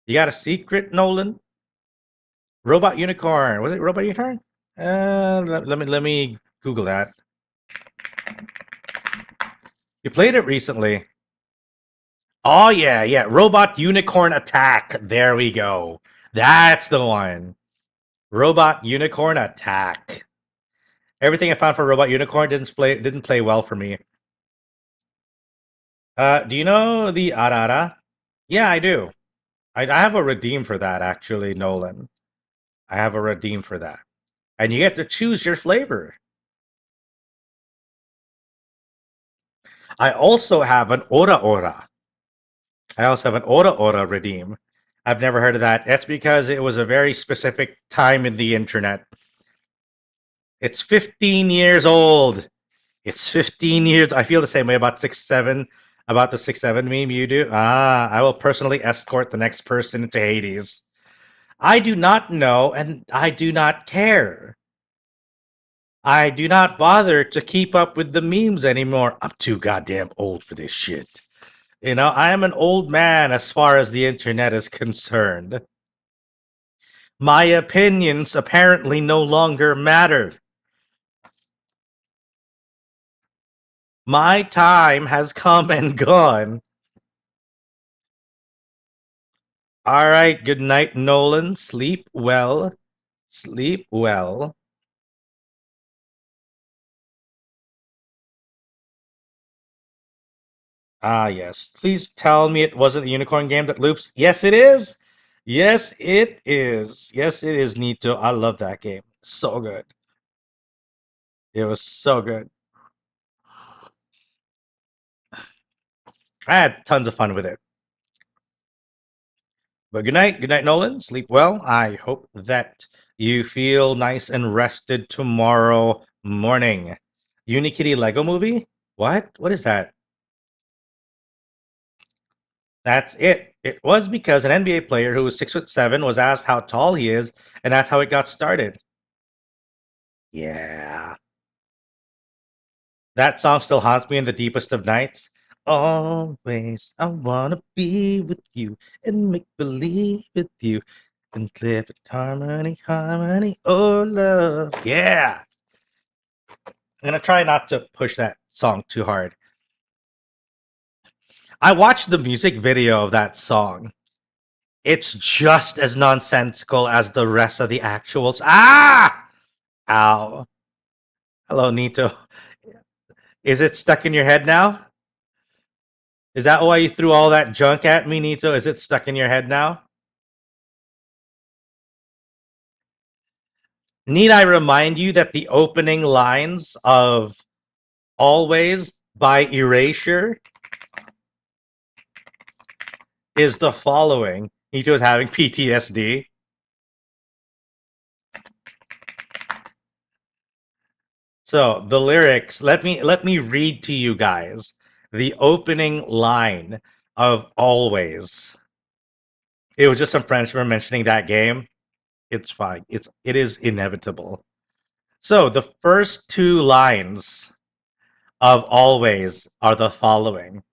You got a secret, Nolan? Robot unicorn. Was it robot unicorn? Let me Google that. You played it recently. Oh yeah. Robot unicorn attack. There we go. That's the one. Robot unicorn attack. Everything I found for robot unicorn didn't play well for me. Do you know the Arara? Yeah, I do. I have a redeem for that actually, Nolan. I have a redeem for that, and you get to choose your flavor. I also have an Ora Ora. I also have an Ora Ora redeem. I've never heard of that. That's because it was a very specific time in the internet. It's 15 years old. It's 15 years. I feel the same way about 6-7, about the 6-7 meme you do. I will personally escort the next person into Hades. I do not know, and I do not care. I do not bother to keep up with the memes anymore. I'm too goddamn old for this shit. I am an old man as far as the internet is concerned. My opinions apparently no longer matter. My time has come and gone. All right, good night, Nolan. Sleep well. Sleep well. Ah, yes. Please tell me it wasn't the unicorn game that loops. Yes, it is. Yes, it is. Yes, it is, Nito. I love that game. So good. It was so good. I had tons of fun with it. But good night, Nolan. Sleep well. I hope that you feel nice and rested tomorrow morning. Unikitty Lego movie? What? What is that? That's it. It was because an NBA player who was 6'7" was asked how tall he is, and that's how it got started. Yeah. That song still haunts me in the deepest of nights. Always, I wanna be with you and make believe with you. And live in harmony, harmony, oh love. Yeah. I'm gonna try not to push that song too hard. I watched the music video of that song. It's just as nonsensical as the rest of the actuals. Ah! Ow. Hello, Nito. Is it stuck in your head now? Is that why you threw all that junk at me, Nito? Is it stuck in your head now? Need I remind you that the opening lines of Always by Erasure is the following. Nito is having PTSD. So the lyrics, let me read to you guys the opening line of Always. It was just some friends who were mentioning that game. It's fine. It is inevitable. So the first two lines of Always are the following.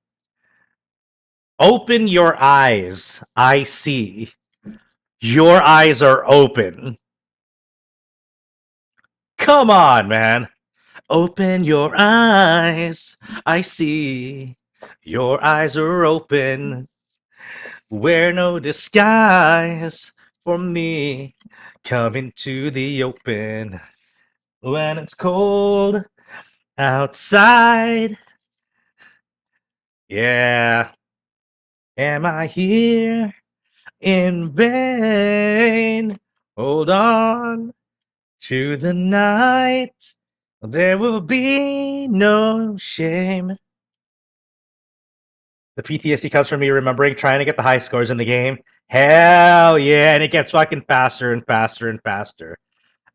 Open your eyes, I see. Your eyes are open. Come on, man. Open your eyes, I see. Your eyes are open. Wear no disguise for me. Come into the open when it's cold outside. Yeah. Am I here in vain? Hold on to the night. There will be no shame. The PTSD comes from me remembering trying to get the high scores in the game. Hell yeah, and it gets fucking faster and faster and faster.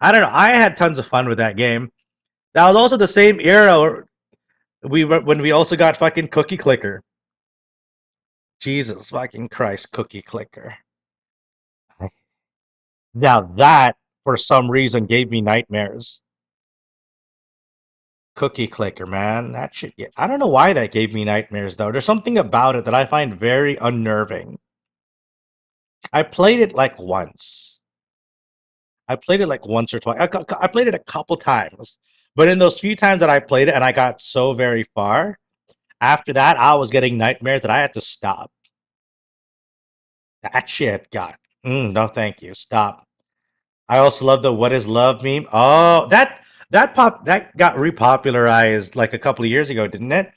I don't know. I had tons of fun with that game. That was also the same era when we also got fucking Cookie Clicker. Jesus fucking Christ, Cookie Clicker. Now that, for some reason, gave me nightmares. Cookie Clicker, man. That shit. I don't know why that gave me nightmares, though. There's something about it that I find very unnerving. I played it like once. I played it like once or twice. I played it a couple times. But in those few times that I played it and I got so very far, after that, I was getting nightmares that I had to stop. That shit got. No, thank you. Stop. I also love the "What is love" meme. Oh, that got repopularized like a couple of years ago, didn't it?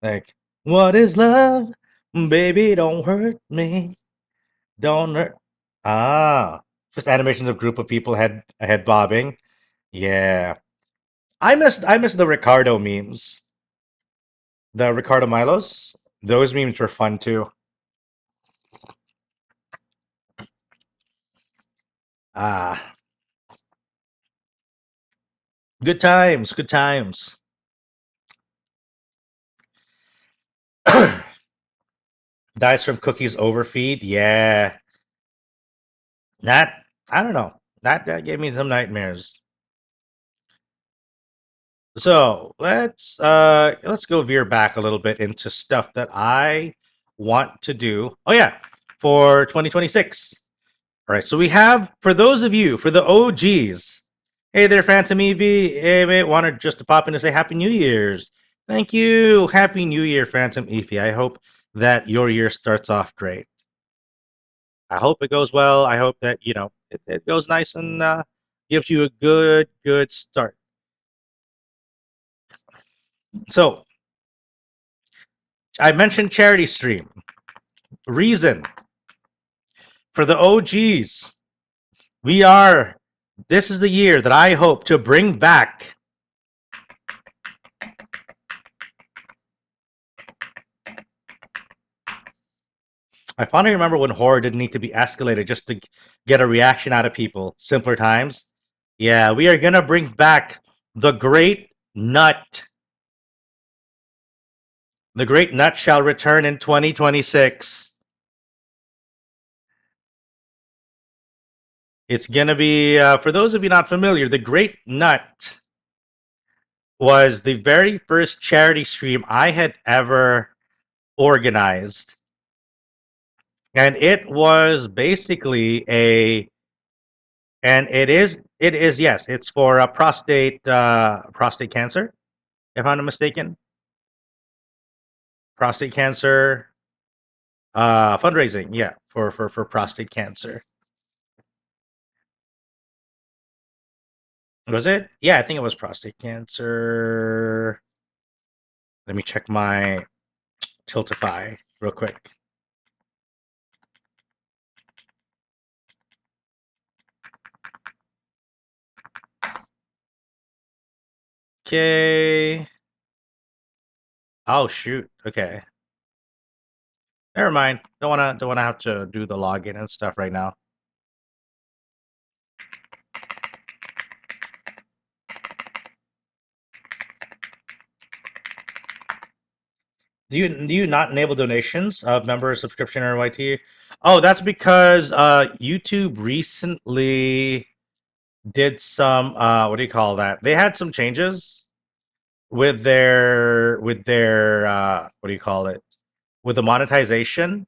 Like, what is love? Baby, don't hurt me. Don't hurt. Ah, just animations of group of people head bobbing. Yeah, I miss the Ricardo memes. The Ricardo Milos. Those memes were fun too. Ah, good times, good times. Dies from cookies overfeed. Yeah, that I don't know. That gave me some nightmares. So let's go veer back a little bit into stuff that I want to do. Oh yeah, for 2026. All right, so we have for those of you, for the OGs. Hey there, Phantom Evie. Hey mate, wanted just to pop in to say Happy New Year's. Thank you. Happy New Year, Phantom Evie. I hope that your year starts off great. I hope it goes well. I hope that it goes nice and gives you a good start. So I mentioned charity stream. Reason for the OGs. This is the year that I hope to bring back I finally remember when horror didn't need to be escalated just to get a reaction out of people. Simpler times. Yeah, we are going to bring back the Great Nut. The Great Nut shall return in 2026. It's going to be, for those of you not familiar, the Great Nut was the very first charity stream I had ever organized. and it was basically and it is yes, it's for prostate cancer, if I'm not mistaken. Prostate cancer fundraising, yeah, for prostate cancer. Was it? Yeah, I think it was prostate cancer. Let me check my Tiltify real quick. Okay. Oh shoot. Okay. Never mind. Don't wanna have to do the login and stuff right now. Do you not enable donations of member subscription or YT? Oh, that's because YouTube recently did some what do you call that? They had some changes with their what do you call it? With the monetization,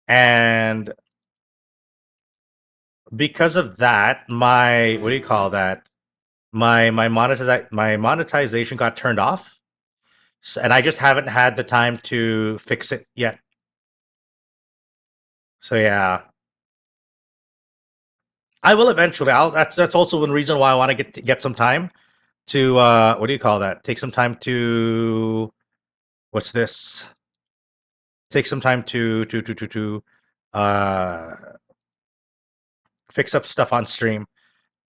and because of that, my what do you call that? My monetization got turned off, and I just haven't had the time to fix it yet. So yeah, I will eventually. That's also one reason why I want to get some time to what do you call that? Take some time to what's this? Take some time to uh fix up stuff on stream.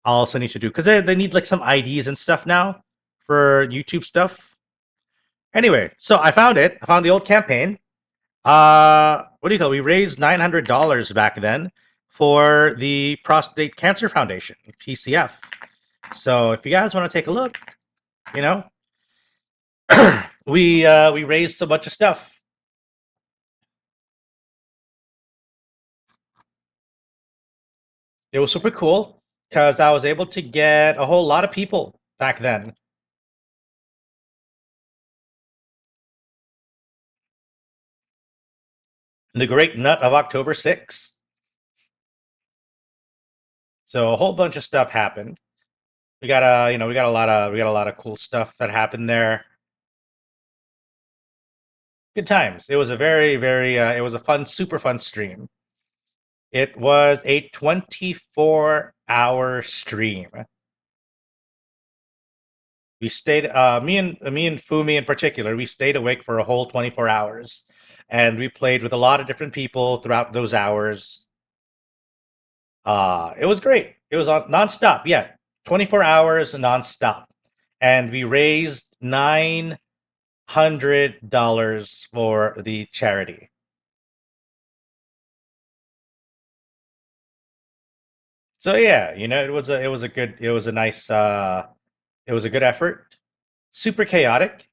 I'll also need to do because they need like some IDs and stuff now for YouTube stuff. Anyway, so I found it. I found the old campaign. What do you call it? We raised $900 back then for the Prostate Cancer Foundation, PCF. So if you guys want to take a look, you know, we raised a bunch of stuff. It was super cool because I was able to get a whole lot of people back then. The great nut of October 6th. So a whole bunch of stuff happened. We got a lot of cool stuff that happened there. Good times. It was a it was a fun, super fun stream. It was a 24-hour stream. We stayed, me and Fumi in particular, we stayed awake for a whole 24 hours, and we played with a lot of different people throughout those hours. It was great. It was on nonstop. Yeah, 24 hours nonstop, and we raised $900 for the charity. So yeah, it was a good effort. Super chaotic.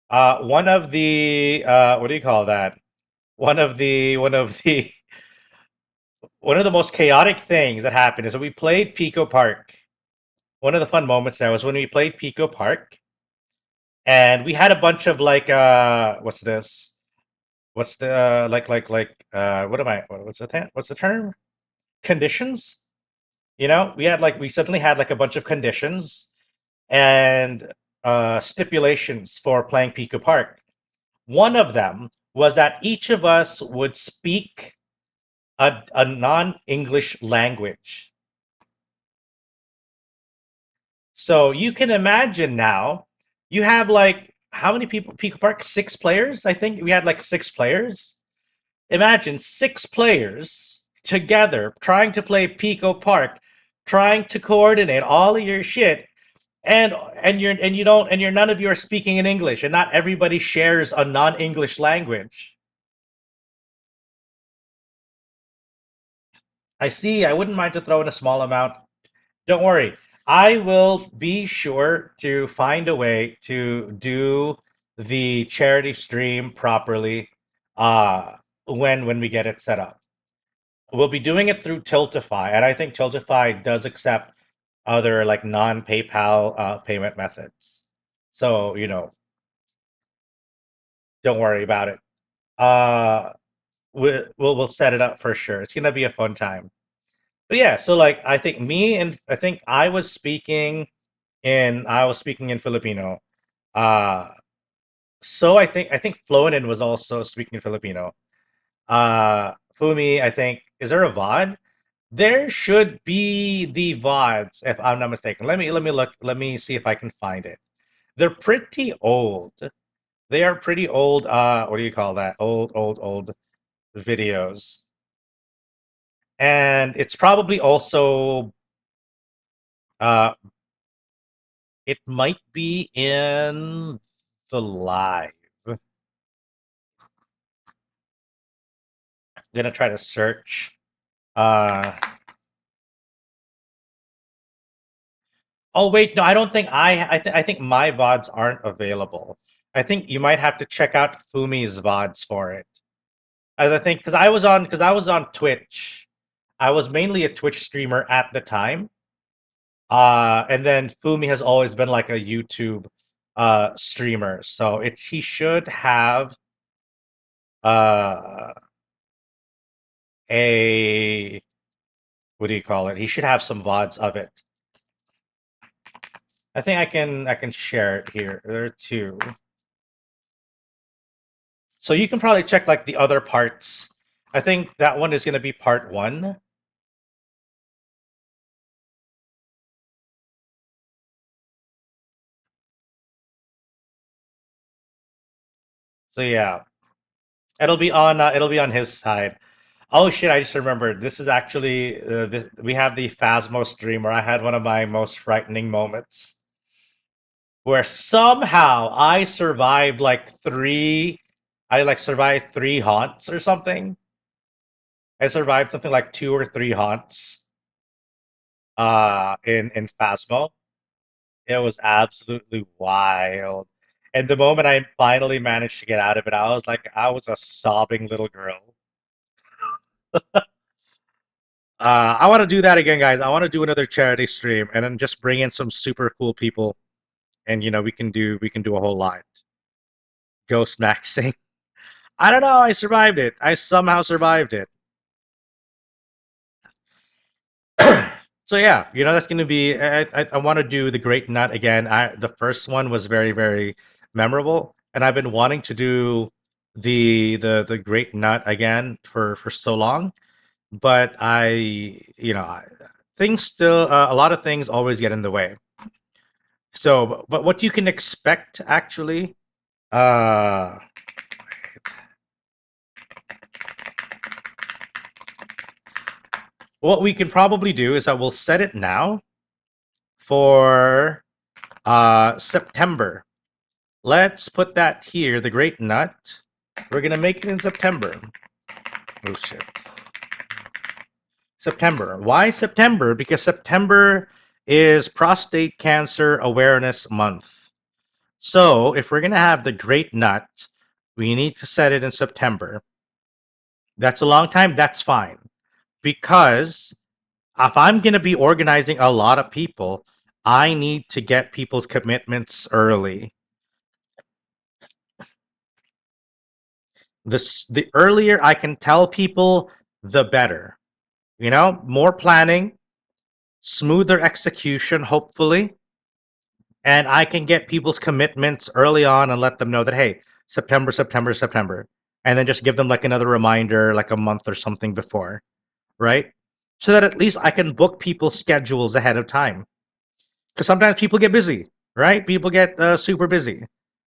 One of the what do you call that? One of the one of the most chaotic things that happened is when we played Pico Park. One of the fun moments there was when we played Pico Park, and we had a bunch of like what's this? What's the what am I? What's the term? Conditions. We suddenly had like a bunch of conditions and stipulations for playing Pico Park. One of them was that each of us would speak a non-English language. So you can imagine now, you have like how many people? Pico Park, 6 players. I think we had like 6 players. Imagine 6 players together trying to play Pico Park, trying to coordinate all of your shit, and none of you are speaking in English, and not everybody shares a non-English language. I see. I wouldn't mind to throw in a small amount. Don't worry. I will be sure to find a way to do the charity stream properly when we get it set up. We'll be doing it through Tiltify, and I think Tiltify does accept other like non-PayPal payment methods. So, don't worry about it. Uh, we'll set it up for sure. It's gonna be a fun time. But yeah, so like I think me and I think I was speaking in Filipino. Uh, so I think Floanin was also speaking Filipino. Fumi, I think, is there a VOD? There should be the VODs, if I'm not mistaken. Let me look. Let me see if I can find it. They're pretty old. They are pretty old. What do you call that? Old videos, and it's probably also it might be in the live. I'm gonna try to search. Uh, oh wait, no, I don't think I think my VODs aren't available. I think you might have to check out Fumi's VODs for it. I think because I was on Twitch. I was mainly a Twitch streamer at the time. And then Fumi has always been like a YouTube streamer. So he should have uh a what do you call it? He should have some VODs of it. I think I can share it here. There are two. So you can probably check like the other parts. I think that one is gonna be part one. So yeah, it'll be on his side. Oh shit! I just remembered. This is actually we have the Phasmo stream where I had one of my most frightening moments, where somehow I survived like three. I like survived three haunts or something. I survived something like two or three haunts. In Phasmo, it was absolutely wild. And the moment I finally managed to get out of it, I was a sobbing little girl. I want to do that again, guys. I want to do another charity stream and then just bring in some super cool people, and we can do a whole lot. Ghost maxing. I don't know. I survived it. I somehow survived it. So yeah, that's gonna be. I want to do the Great Nut again. The first one was very very memorable, and I've been wanting to do the Great Nut again for so long. But things still a lot of things always get in the way. So, but what you can expect actually, uh, what we can probably do is that we'll set it now for September. Let's put that here, the Great Nut. We're gonna make it in September. Oh shit. September. Why September? Because September is Prostate Cancer Awareness Month. So if we're gonna have the Great Nut, we need to set it in September. That's a long time. That's fine. Because if I'm gonna be organizing a lot of people, I need to get people's commitments early. The earlier I can tell people, the better. More planning, smoother execution, hopefully, and I can get people's commitments early on and let them know that, hey, September, September, September, and then just give them like another reminder, like a month or something before, right? So that at least I can book people's schedules ahead of time. Because sometimes people get busy, right? People get super busy.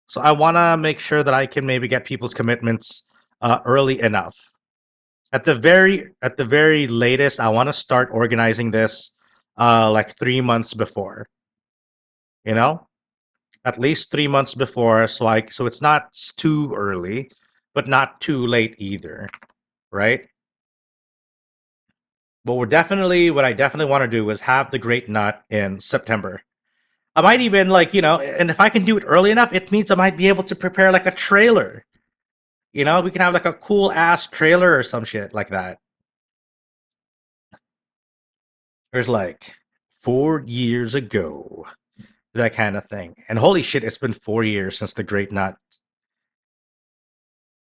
So I want to make sure that I can maybe get people's commitments early enough. At the very latest, I want to start organizing this like 3 months before. You know, at least 3 months before, so it's not too early, but not too late either, right? But what I definitely want to do is have the Great Nut in September. I might even and if I can do it early enough, it means I might be able to prepare like a trailer. We can have like a cool ass trailer or some shit like that. There's like 4 years ago, that kind of thing. And holy shit, it's been 4 years since the Great Nut.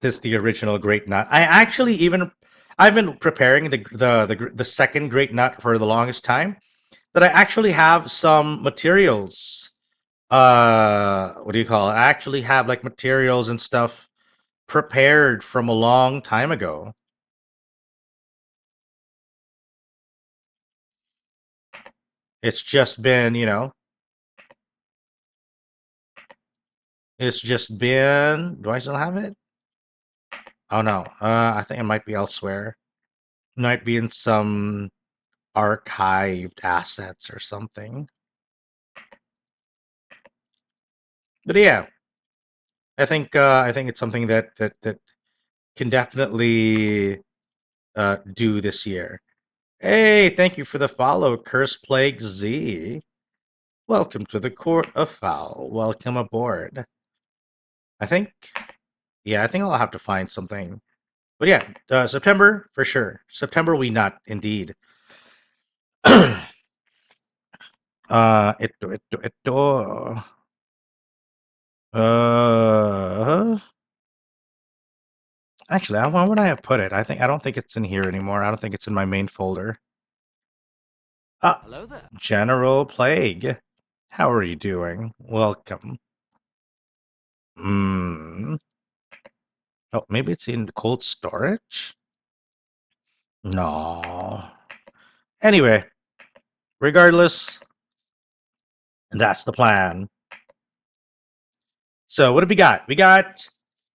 this the original Great Nut. I've been preparing the second Great Nut for the longest time. That I actually have some materials. What do you call it? I actually have like materials and stuff prepared from a long time ago. It's just been, it's just been. Do I still have it? Oh no. I think it might be elsewhere. It might be in some archived assets or something. But yeah, I think it's something that can definitely do this year. Hey, thank you for the follow, Curse Plague Z. Welcome to the Court of Fowl. Welcome aboard. I think, yeah, I think I'll have to find something. But yeah, September for sure. September we not indeed. Ito. Uh, Actually, where would I have put it? I don't think it's in here anymore. I don't think it's in my main folder. Hello there. General Plague. How are you doing? Welcome. Hmm. Oh, maybe it's in cold storage? No. Anyway, regardless, that's the plan. So what do we got? We got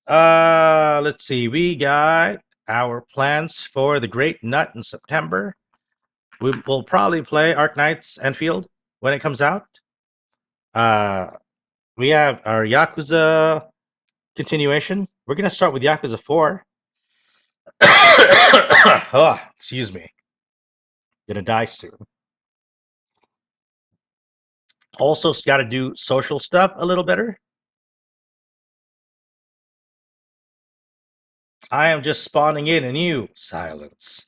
let's see, we got our plans for the Great Nut in September. We'll probably play Arknights Enfield when it comes out. We have our Yakuza continuation. We're gonna start with Yakuza 4. Oh, excuse me. Gonna die soon. Also, got to do social stuff a little better. I am just spawning in, and you silence.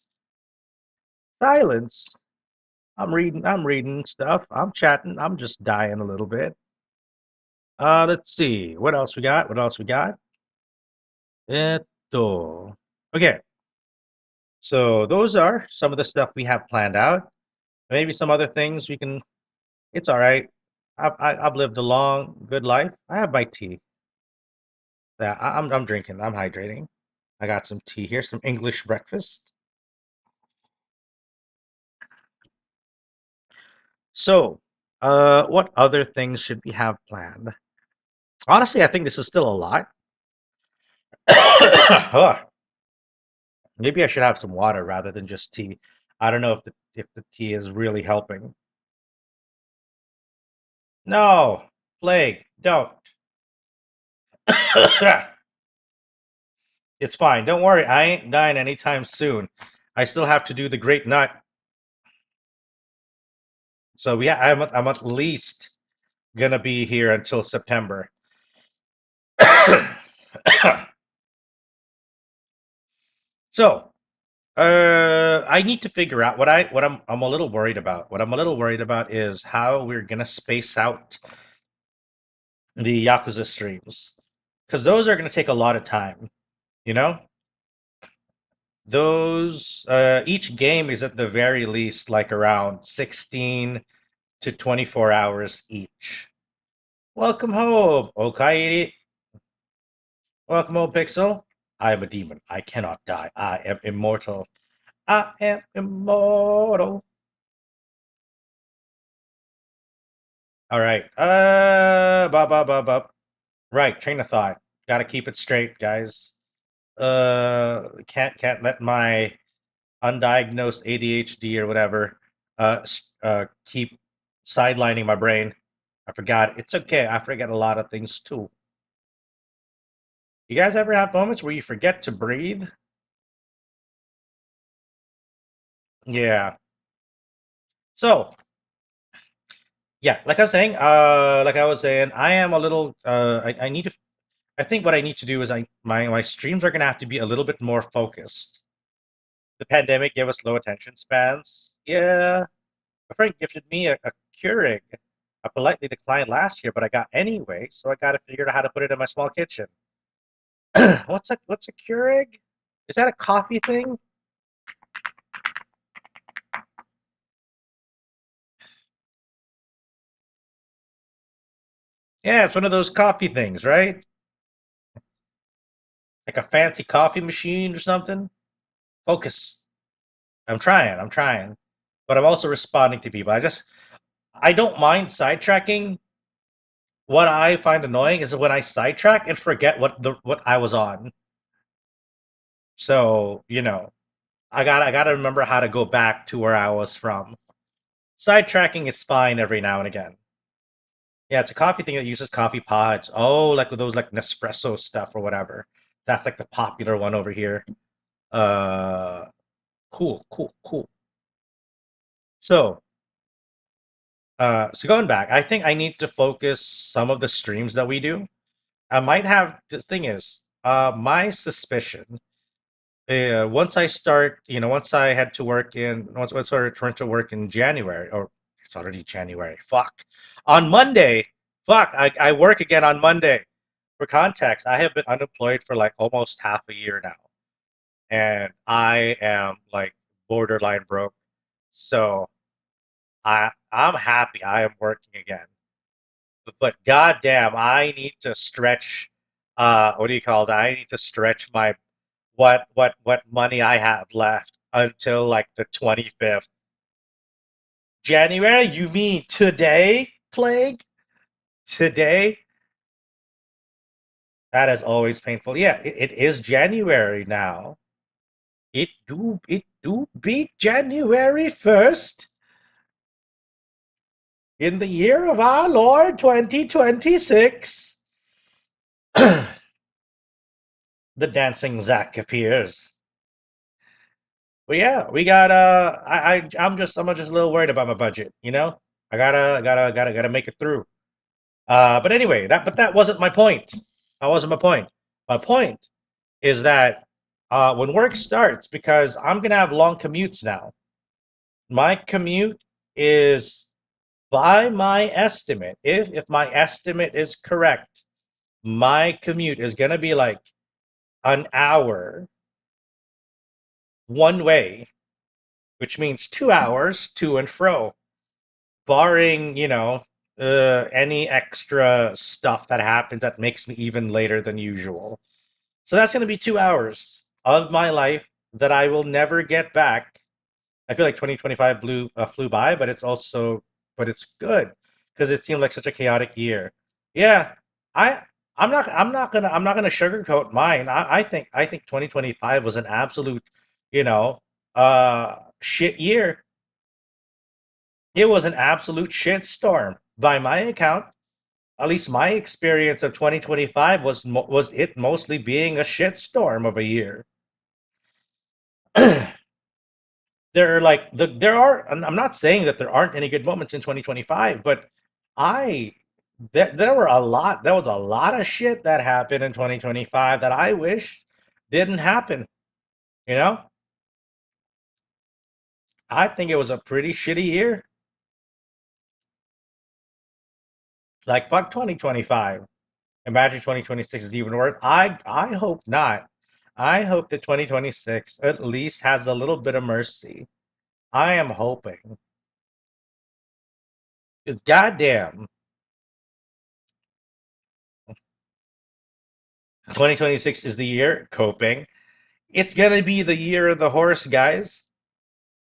Silence. I'm reading stuff. I'm chatting. I'm just dying a little bit. Let's see. What else we got? What else we got? Esto. Okay. So those are some of the stuff we have planned out. Maybe some other things we can. It's all right. I've lived a long, good life. I have my tea. Yeah, I'm drinking. I'm hydrating. I got some tea here, some English breakfast. So, what other things should we have planned? Honestly, I think this is still a lot. Ugh. Maybe I should have some water rather than just tea. I don't know if the tea is really helping. No, plague, don't. It's fine. Don't worry. I ain't dying anytime soon. I still have to do the Great Nut. So yeah, I'm at least gonna be here until September. So, I need to figure out what I'm a little worried about. What I'm a little worried about is how we're gonna space out the Yakuza streams, because those are gonna take a lot of time. You know, those each game is at the very least like around 16 to 24 hours each. Welcome home, Okairi. Welcome home, Pixel. I am a demon. I cannot die. I am immortal. I am immortal. All right. Right, train of thought. Got to keep it straight, guys. Can't let my undiagnosed ADHD or whatever keep sidelining my brain. I forgot. It's okay. I forget a lot of things too. You guys ever have moments where you forget to breathe? Yeah. So, yeah, like I was saying, I am a little I need to I think what I need to do is my streams are gonna have to be a little bit more focused. The pandemic gave us low attention spans. Yeah. A friend gifted me a Keurig. I politely declined last year, but I got anyway, so I gotta figure out how to put it in my small kitchen. What's a Keurig? Is that a coffee thing? Yeah, it's one of those coffee things, right? Like a fancy coffee machine or something. Focus. I'm trying. But I'm also responding to people. I don't mind sidetracking. What I find annoying is when I sidetrack and forget what I was on. So, I gotta remember how to go back to where I was from. Sidetracking is fine every now and again. Yeah, it's a coffee thing that uses coffee pods. Oh, like with those like Nespresso stuff or whatever. That's like the popular one over here. Uh, cool, cool, cool. So, so going back, I think I need to focus some of the streams that we do. I might have, the thing is, my suspicion, once I start, once I head to work once I return to work in January, or it's already January, fuck. On Monday, fuck, I work again on Monday. For context, I have been unemployed for like almost half a year now, and I am like borderline broke. So I'm happy I am working again. But goddamn, I need to stretch. What do you call that? I need to stretch my what money I have left until like the 25th. January? You mean today, Plague? Today? That is always painful. Yeah, it is January now. It do be January 1st in the year of our Lord 2026. The dancing Zack appears. But yeah, we got I'm just a little worried about my budget, you know? I gotta make it through. But anyway, that wasn't my point. That wasn't my point. My point is that when work starts, because I'm gonna have long commutes now. My commute is, by my estimate, if my estimate is correct, my commute is gonna be like an hour one way, which means 2 hours to and fro, barring, any extra stuff that happens that makes me even later than usual. So that's going to be 2 hours of my life that I will never get back. I feel like 2025 flew by, but it's good because it seemed like such a chaotic year. Yeah, I I'm not gonna sugarcoat mine. I think 2025 was an absolute, shit year. It was an absolute shit storm by my account. At least my experience of 2025 was it mostly being a shit storm of a year. There are like there are, and I'm not saying that there aren't any good moments in 2025, but I there was a lot of shit that happened in 2025 that I wish didn't happen, you know? I think it was a pretty shitty year. Like fuck 2025. Imagine 2026 is even worse. I hope not. I hope that 2026 at least has a little bit of mercy. I am hoping. Because goddamn, 2026 is the year coping. It's gonna be the year of the horse, guys.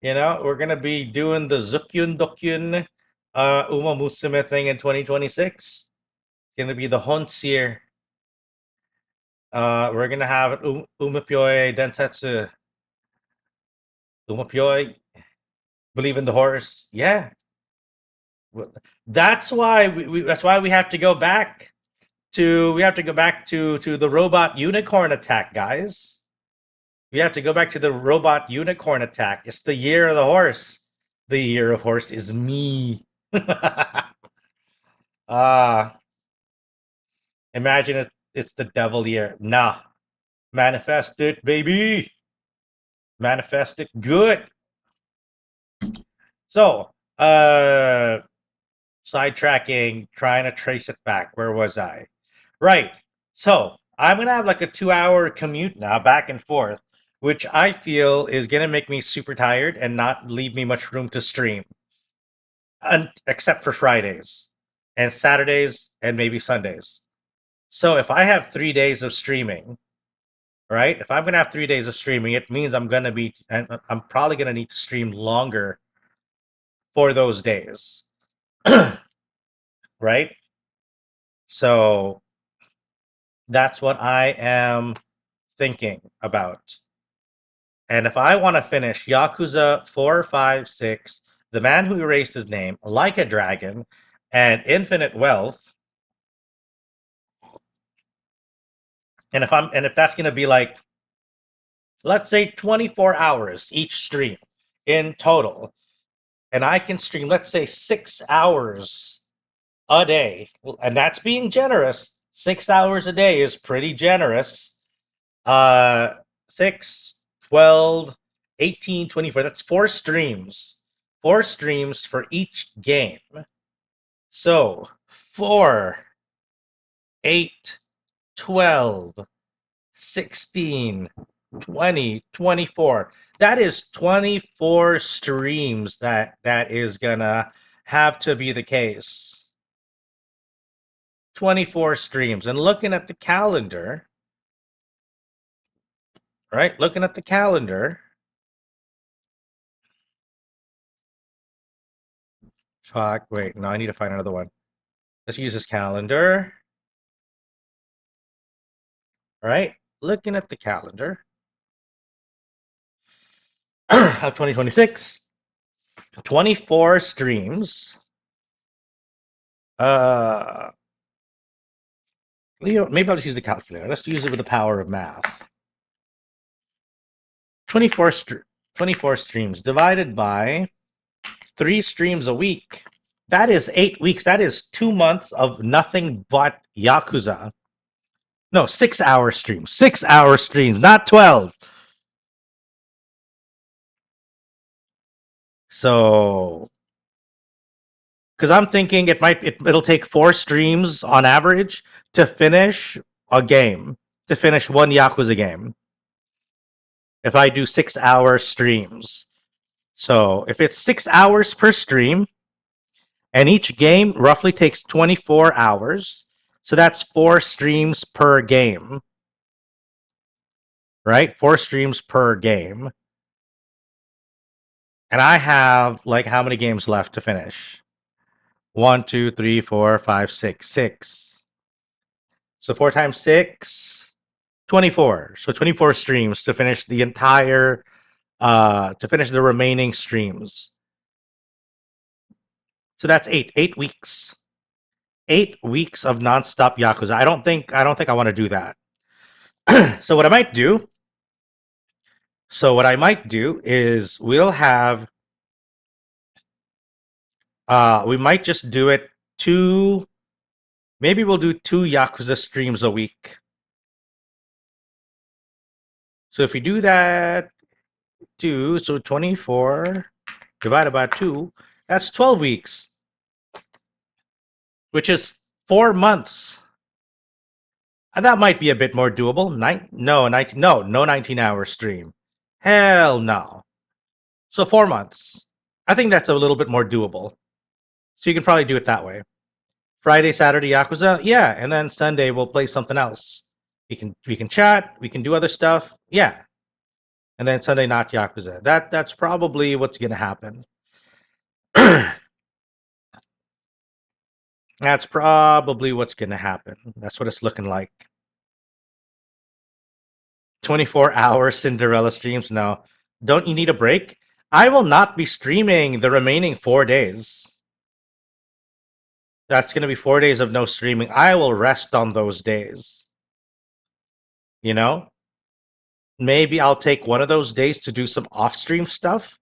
We're gonna be doing the Zukyun Dokyun Uma Musume thing in 2026. It's gonna be the Hon's year. We're gonna have Umapyoi Densetsu. Umapyoi, believe in the horse. Yeah. That's why we have to go back to the robot unicorn attack, guys. We have to go back to the robot unicorn attack. It's the year of the horse. The year of horse is me. Ah, imagine it's the devil year. Nah, manifest it, baby. Manifest it good. So, sidetracking, trying to trace it back. Where was I? Right. So, I'm gonna have like a 2-hour commute now, back and forth, which I feel is gonna make me super tired and not leave me much room to stream, except for Fridays and Saturdays and maybe Sundays. So if I have 3 days of streaming, right? If I'm gonna have 3 days of streaming, it means I'm probably gonna need to stream longer for those days, right? So that's what I am thinking about. And if I want to finish Yakuza 4, 5, 6, The Man Who Erased His Name, Like a Dragon, and Infinite Wealth, and if that's gonna be like, let's say 24 hours each stream in total, and I can stream, let's say 6 hours a day, and that's being generous. 6 hours a day is pretty generous. 6, 12, 18, 24. That's 4 streams. 4 streams for each game. So 4, 8, 12, 16, 20, 24. That is 24 streams that is gonna have to be the case. 24 streams. And looking at the calendar, right? Looking at the calendar. Fuck, wait, no, I need to find another one. Let's use this calendar. All right, looking at the calendar of 2026, 24 streams. Leo, maybe I'll just use the calculator. Let's use it with the power of math. 24 streams divided by 3 streams a week. That is 8 weeks. That is 2 months of nothing but Yakuza. No, 6-hour streams. 6-hour streams, not 12. So, because I'm thinking it'll take 4 streams on average to finish a game, to finish one Yakuza game. If I do 6-hour streams. So if it's 6 hours per stream, and each game roughly takes 24 hours, so that's 4 streams per game. Right? 4 streams per game. And I have, like, how many games left to finish? 1, 2, 3, 4, 5, 6. 6. So 4 times 6, 24. So 24 streams to finish the entire, to finish the remaining streams. So that's 8 weeks. 8 weeks of nonstop Yakuza. I don't think I want to do that. So what I might do is we'll have, we might just do it maybe we'll do 2 Yakuza streams a week. So if we do that, so 24 divided by 2, that's 12 weeks, which is 4 months. And that might be a bit more doable. No 19-hour stream. Hell no. So 4 months. I think that's a little bit more doable. So you can probably do it that way. Friday, Saturday, Yakuza, yeah, and then Sunday we'll play something else. We can chat, we can do other stuff, yeah. And then Sunday, not Yakuza. That's probably what's gonna happen. That's probably what's gonna happen. That's what it's looking like. 24-hour Cinderella streams? No. Don't you need a break? I will not be streaming the remaining 4 days. That's going to be 4 days of no streaming. I will rest on those days. You know? Maybe I'll take one of those days to do some off-stream stuff.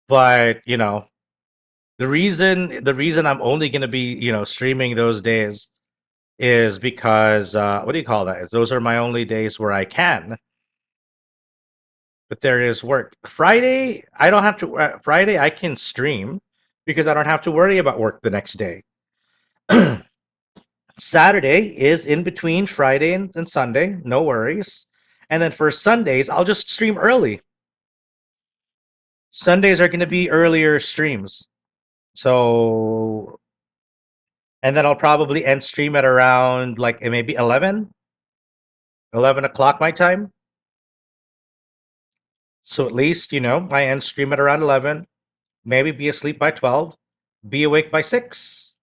But, you know, the reason I'm only going to be, you know, streaming those days is because, what do you call that? Those are my only days where I can. But there is work. Friday, I don't have to, Friday I can stream because I don't have to worry about work the next day. Saturday is in between Friday and Sunday, no worries. And then for Sundays, I'll just stream early. Sundays are going to be earlier streams. So, and then I'll probably end stream at around like maybe 11 o'clock my time. So at least, I end stream at around 11, maybe be asleep by 12, be awake by 6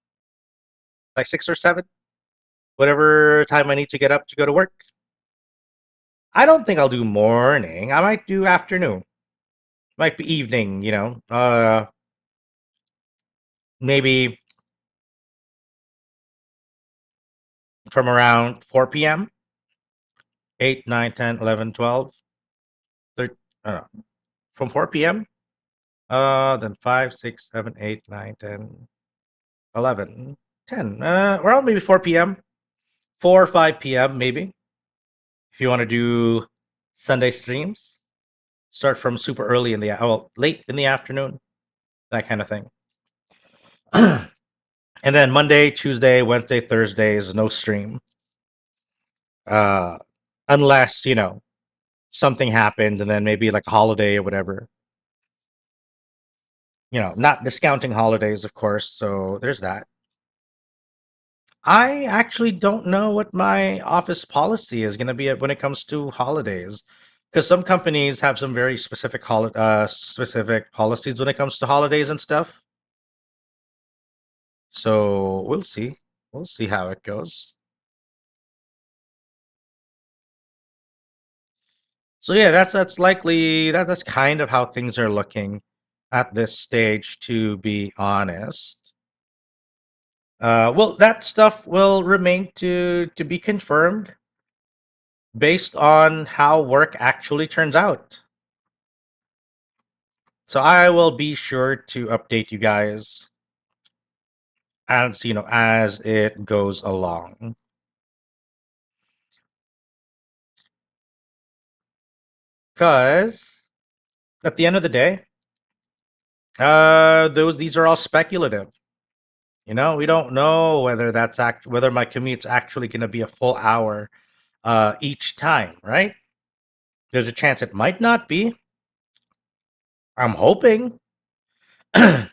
or 7, whatever time I need to get up to go to work. I don't think I'll do morning. I might do afternoon. Might be evening, maybe from around 4 p.m., 8, 9, 10, 11, 12, 13, from 4 p.m., then 5, 6, 7, 8, 9, 10, 11, 10, around maybe 4 p.m., 4 or 5 p.m. maybe. If you want to do Sunday streams, start from super early late in the afternoon, that kind of thing. And then Monday, Tuesday, Wednesday, Thursday is no stream. Unless, something happened and then maybe like a holiday or whatever. Not discounting holidays, of course, so there's that. I actually don't know what my office policy is going to be when it comes to holidays, because some companies have some very specific specific policies when it comes to holidays and stuff. So we'll see. We'll see how it goes. So yeah, that's likely that's kind of how things are looking at this stage, to be honest. Well, that stuff will remain to be confirmed based on how work actually turns out. So I will be sure to update you guys as it goes along. Because at the end of the day, these are all speculative. We don't know whether whether my commute's actually going to be a full hour each time, right? There's a chance it might not be. I'm hoping. I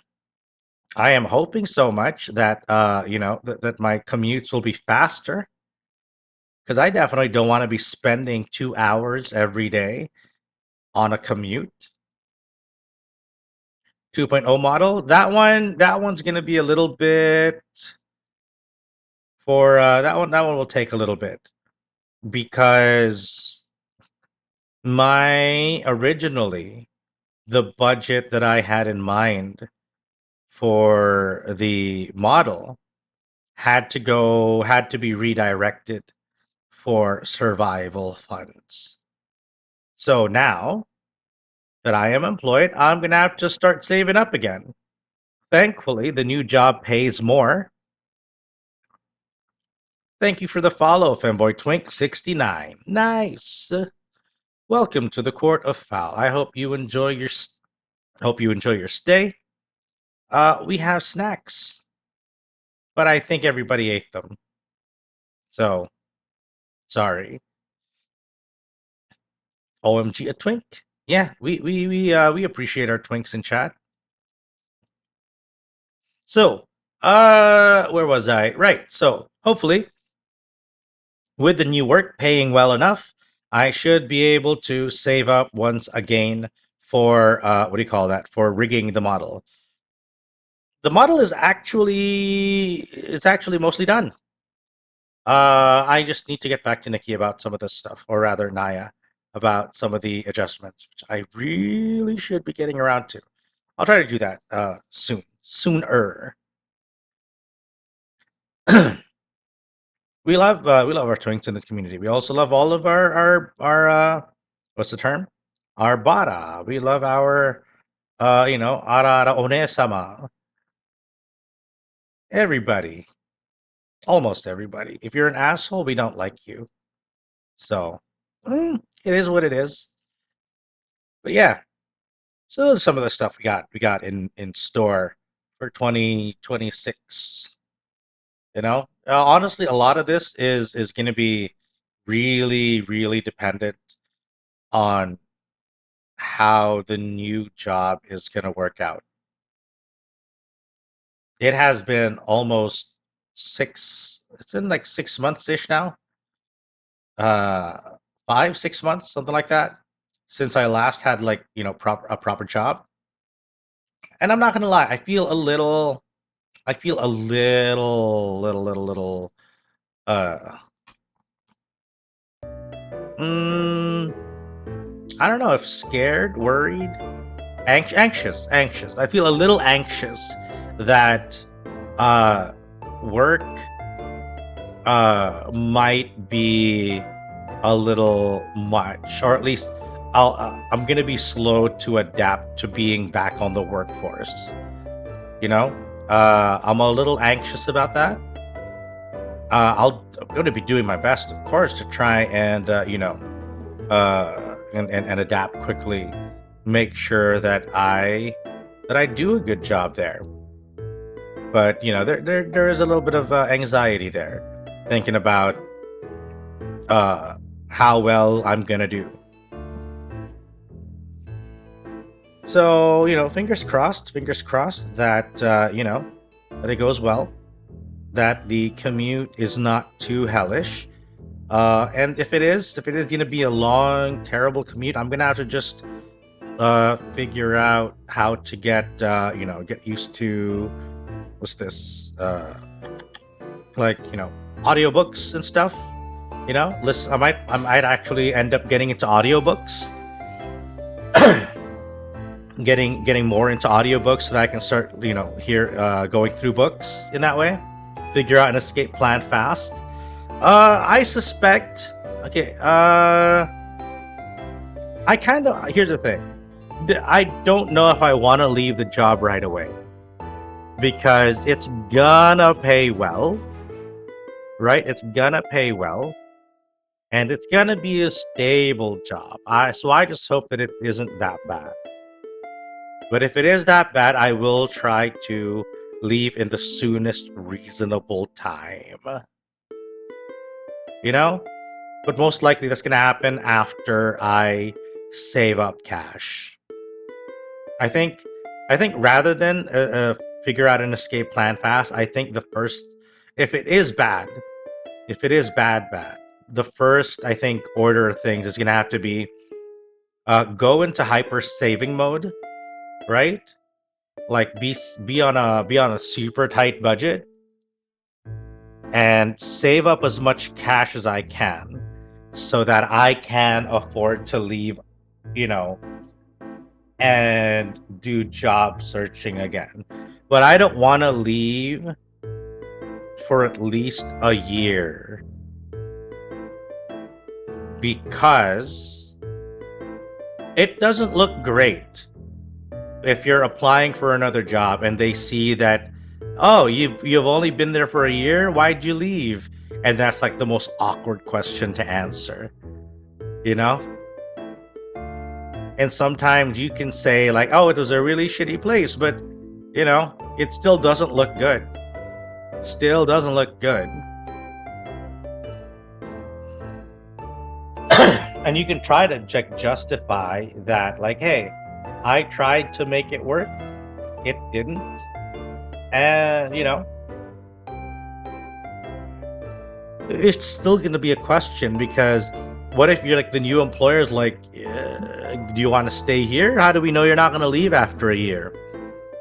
am hoping so much that that my commutes will be faster, because I definitely don't want to be spending 2 hours every day on a commute. 2.0 model, that one's gonna be a little bit for that one will take a little bit, because originally the budget that I had in mind for the model had to be redirected for survival funds. So now that I am employed, I'm gonna have to start saving up again. Thankfully, the new job pays more. Thank you for the follow, Femboy Twink 69. Nice. Welcome to the Court of Fowl. I hope you enjoy your stay. We have snacks, but I think everybody ate them. So, sorry. OMG, a twink. Yeah, we appreciate our twinks in chat. So, where was I? Right. So, hopefully, with the new work paying well enough, I should be able to save up once again for what do you call that? For rigging the model. The model is actually mostly done. I just need to get back to Nikki about some of this stuff, or rather Naya, about some of the adjustments, which I really should be getting around to. I'll try to do that sooner. We love our twinks in the community. We also love all of our what's the term? Our bara. We love our arara one-sama. Everybody, almost everybody. If you're an asshole, we don't like you. So it is what it is. But yeah, so those are some of the stuff we got in store for 2026. Honestly, a lot of this is going to be really, really dependent on how the new job is going to work out. It has been almost it's been like 6 months ish now. Uh, 5, 6 months, something like that, since I last had like, a proper job. And I'm not gonna lie, I feel a little, uh, mm, I don't know if scared, worried, anxious. I feel a little anxious that uh, work might be a little much, or at least I'm gonna be slow to adapt to being back on the workforce. You know, I'm a little anxious about that. I'm going to be doing my best, of course, to try and and adapt quickly, make sure that I do a good job there. But there is a little bit of anxiety there, thinking about how well I'm gonna do. So fingers crossed that that it goes well, that the commute is not too hellish. And if it is going to be a long, terrible commute, I'm going to have to just figure out how to get used to what's this audiobooks and stuff. Listen, I might actually end up getting into audiobooks. getting more into audiobooks so that I can start going through books in that way, figure out an escape plan fast. I suspect. Okay. Here's the thing. I don't know if I want to leave the job right away, because it's gonna pay well, right? It's gonna pay well, and it's gonna be a stable job. So I just hope that it isn't that bad. But if it is that bad, I will try to leave in the soonest reasonable time. But most likely that's gonna happen after I save up cash. I think rather than figure out an escape plan fast, I think if it is bad, the first, I think, order of things is gonna have to be go into hyper saving mode, right? Like be on a super tight budget and save up as much cash as I can so that I can afford to leave, and do job searching again. But I don't want to leave for at least a year, because it doesn't look great if you're applying for another job and they see that, oh, you've only been there for a year, why'd you leave? And that's like the most awkward question to answer, and sometimes you can say like, oh, it was a really shitty place, but it still doesn't look good. And you can try to justify that, like, hey, I tried to make it work, it didn't. And it's still going to be a question, because what if you're like the new employer's like, do you want to stay here? How do we know you're not going to leave after a year?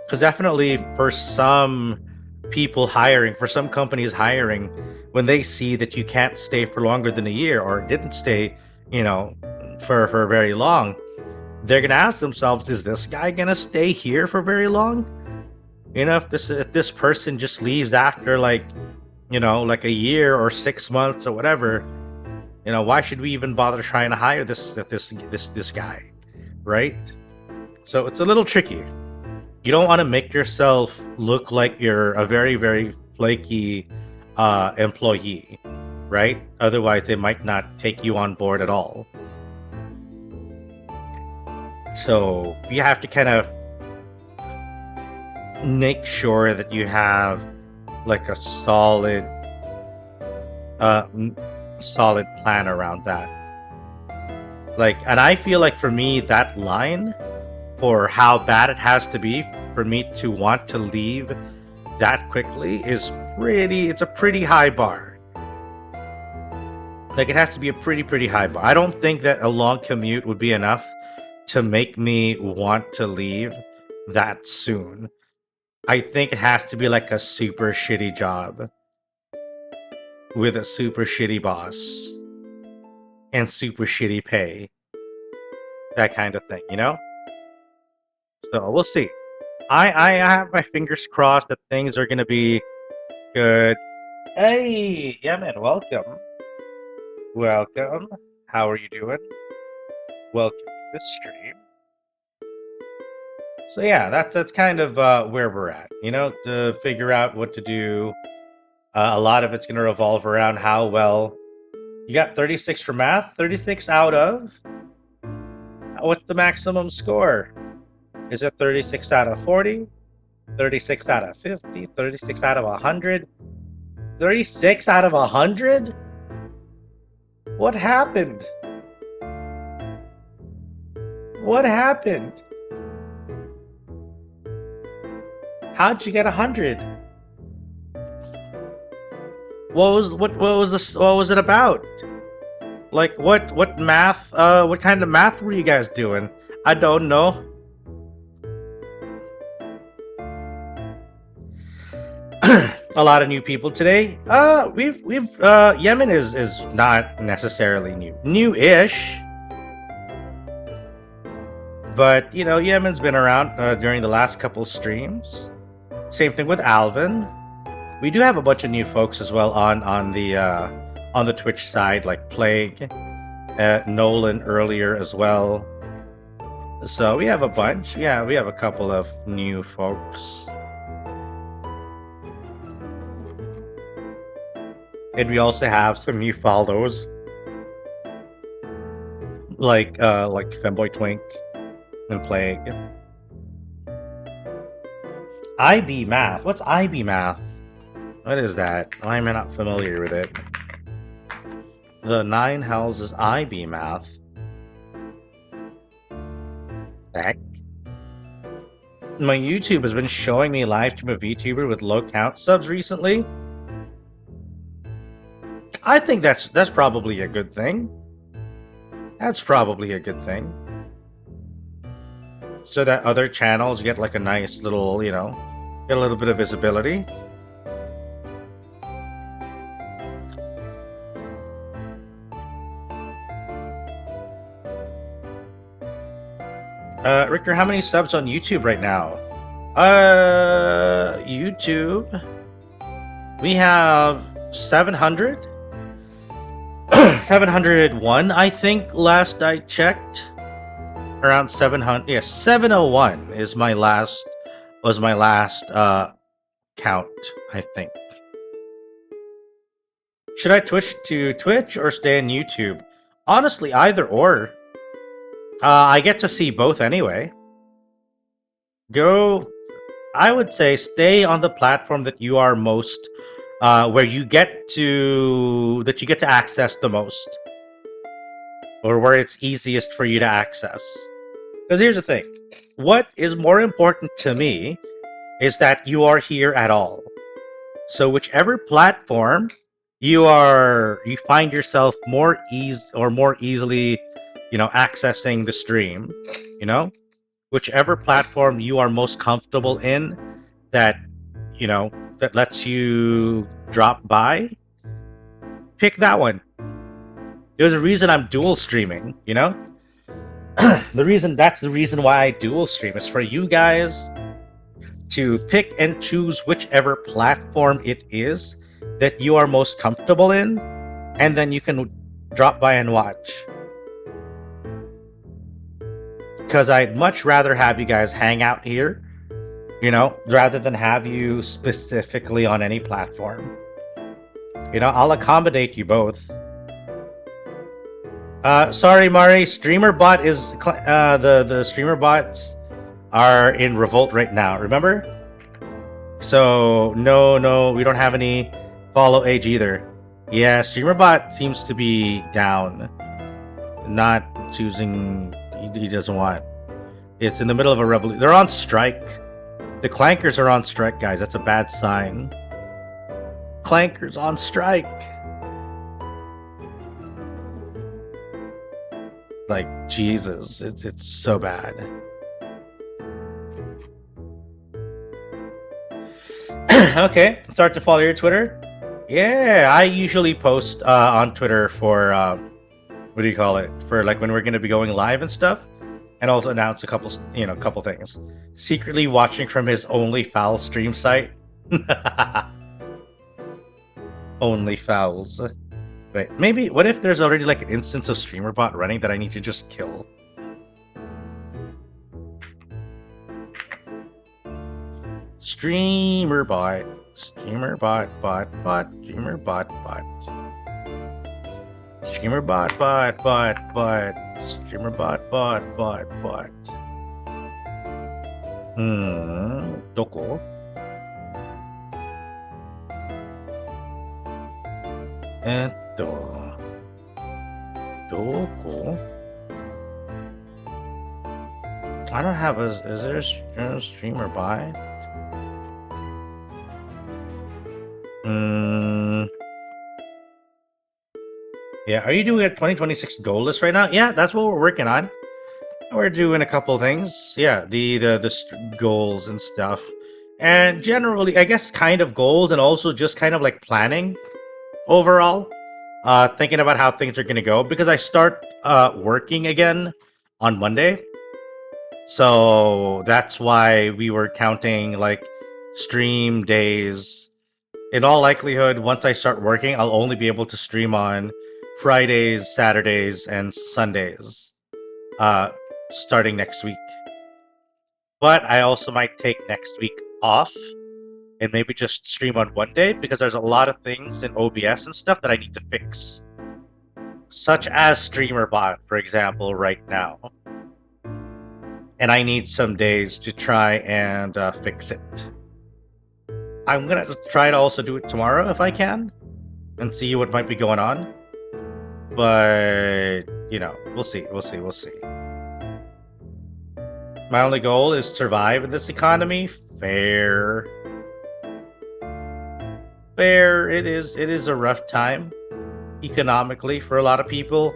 Because definitely for some companies hiring, when they see that you can't stay for longer than a year, or didn't stay for very long, they're gonna ask themselves, is this guy gonna stay here for very long? If this person just leaves after like a year or 6 months or whatever, why should we even bother trying to hire this guy, right? So it's a little tricky. You don't want to make yourself look like you're a very, very flaky employee, right? Otherwise they might not take you on board at all. So you have to kind of make sure that you have like a solid solid plan around that. Like, and I feel like for me, that line for how bad it has to be for me to want to leave that quickly is it's a pretty high bar. Like, it has to be a pretty high bar. I don't think that a long commute would be enough to make me want to leave that soon. I think it has to be like a super shitty job with a super shitty boss and super shitty pay. That kind of thing, you know? So we'll see. I have my fingers crossed that things are gonna be good. Hey, yeah, man, welcome. Welcome. How are you doing? Welcome to the stream. So yeah, that's kind of where we're at, you know, to figure out what to do. A lot of it's going to revolve around how well you got 36 for math. 36 out of what's the maximum score? Is it 36 out of 40? 36 out of 50? 36 out of 100? 36 out of 100? What happened? What happened? How'd you get 100? What was it about? Like what math? What kind of math were you guys doing? I don't know. A lot of new people today. We've Yemen is not necessarily new-ish. But you know, Yemen's been around during the last couple streams. Same thing with Alvin. We do have a bunch of new folks as well on the Twitch side, like Plague, Nolan earlier as well. So we have a bunch. Yeah, we have a couple of new folks. And we also have some new follows, like Femboy Twink and Plague. IB Math. What's IB Math? What is that? Why am I not familiar with it? The 9 hells is IB Math. Heck. My YouTube has been showing me live stream of VTuber with low count subs recently. I think that's probably a good thing. That's probably a good thing. So that other channels get like a nice little, you know, get a little bit of visibility. Richter, how many subs on YouTube right now? YouTube. We have 700. 701, I think, last I checked. Around 700. Yeah, 701 is my last count, I think. Should I switch to Twitch or stay on YouTube? Honestly, either or. I get to see both anyway. I would say stay on the platform that you are most, where you get to access the most, or where it's easiest for you to access. Because here's the thing, what is more important to me is that you are here at all. So whichever platform you find yourself more easily, you know, accessing the stream, you know, whichever platform you are most comfortable in, that, you know, that lets you drop by, pick that one. There's a reason I'm dual streaming, you know? That's the reason why I dual stream, is for you guys to pick and choose whichever platform it is that you are most comfortable in, and then you can drop by and watch. Because I'd much rather have you guys hang out here, you know, rather than have you specifically on any platform. You know, I'll accommodate you both. Sorry, Mari, streamer bot is the streamer bots are in revolt right now, remember? So no, we don't have any follow age either. Yeah, StreamerBot seems to be down. Not choosing... He doesn't want. It's in the middle of a revolution. They're on strike. The Clankers are on strike, guys. That's a bad sign. Clankers on strike. Like, Jesus. It's so bad. Okay, start to follow your Twitter. Yeah, I usually post on Twitter for what do you call it? For like when we're gonna be going live and stuff, and also announce a couple things. Secretly watching from his Only Fowl stream site. Only Fowls. Wait, maybe what if there's already like an instance of StreamerBot running that I need to just kill? StreamerBot, StreamerBot, bot, StreamerBot, bot, StreamerBot, bot, StreamerBot, bot. どこ？どこ？ I don't have a. Is there a StreamerBot? Yeah, are you doing a 2026 goal list right now? Yeah, that's what we're working on. We're doing a couple things. Yeah, the goals and stuff. And generally, I guess kind of goals and also just kind of like planning overall. Thinking about how things are going to go. Because I start working again on Monday. So that's why we were counting like stream days. In all likelihood, once I start working, I'll only be able to stream on Fridays, Saturdays, and Sundays, starting next week. But I also might take next week off and maybe just stream on one day because there's a lot of things in OBS and stuff that I need to fix. Such as StreamerBot, for example, right now. And I need some days to try and fix it. I'm gonna try to also do it tomorrow if I can and see what might be going on. But, you know, we'll see. My only goal is to survive in this economy. Fair. It is a rough time economically for a lot of people.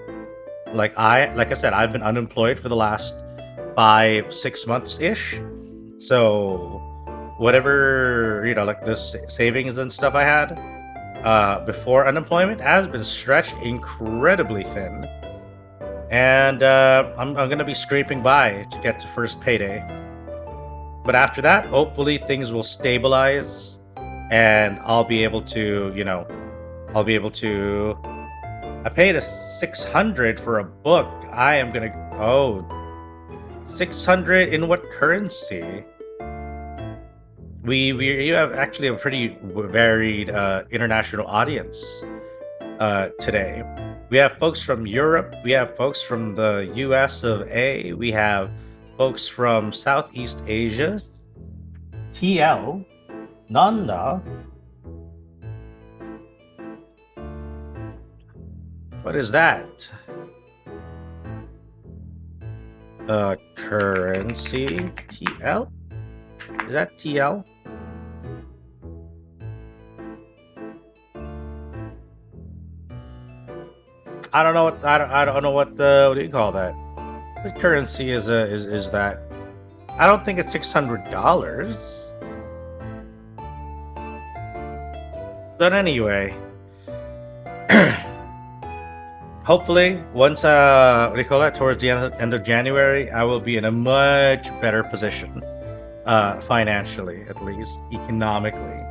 Like I said, I've been unemployed for the last 5-6 months-ish. So whatever, you know, like this savings and stuff I had before unemployment has been stretched incredibly thin. And I'm going to be scraping by to get to first payday. But after that, hopefully things will stabilize and I'll be able to, you know, I paid a $600 for a book. I am going to, $600 in what currency? We have actually a pretty varied international audience today. We have folks from Europe. We have folks from the US of A. We have folks from Southeast Asia. TL. Nanda. What is that? Currency. TL? Is that TL? I don't know what what do you call that? What currency is that? I don't think it's $600. But anyway, hopefully once what do you call that? Towards the end of January, I will be in a much better position, financially, at least economically.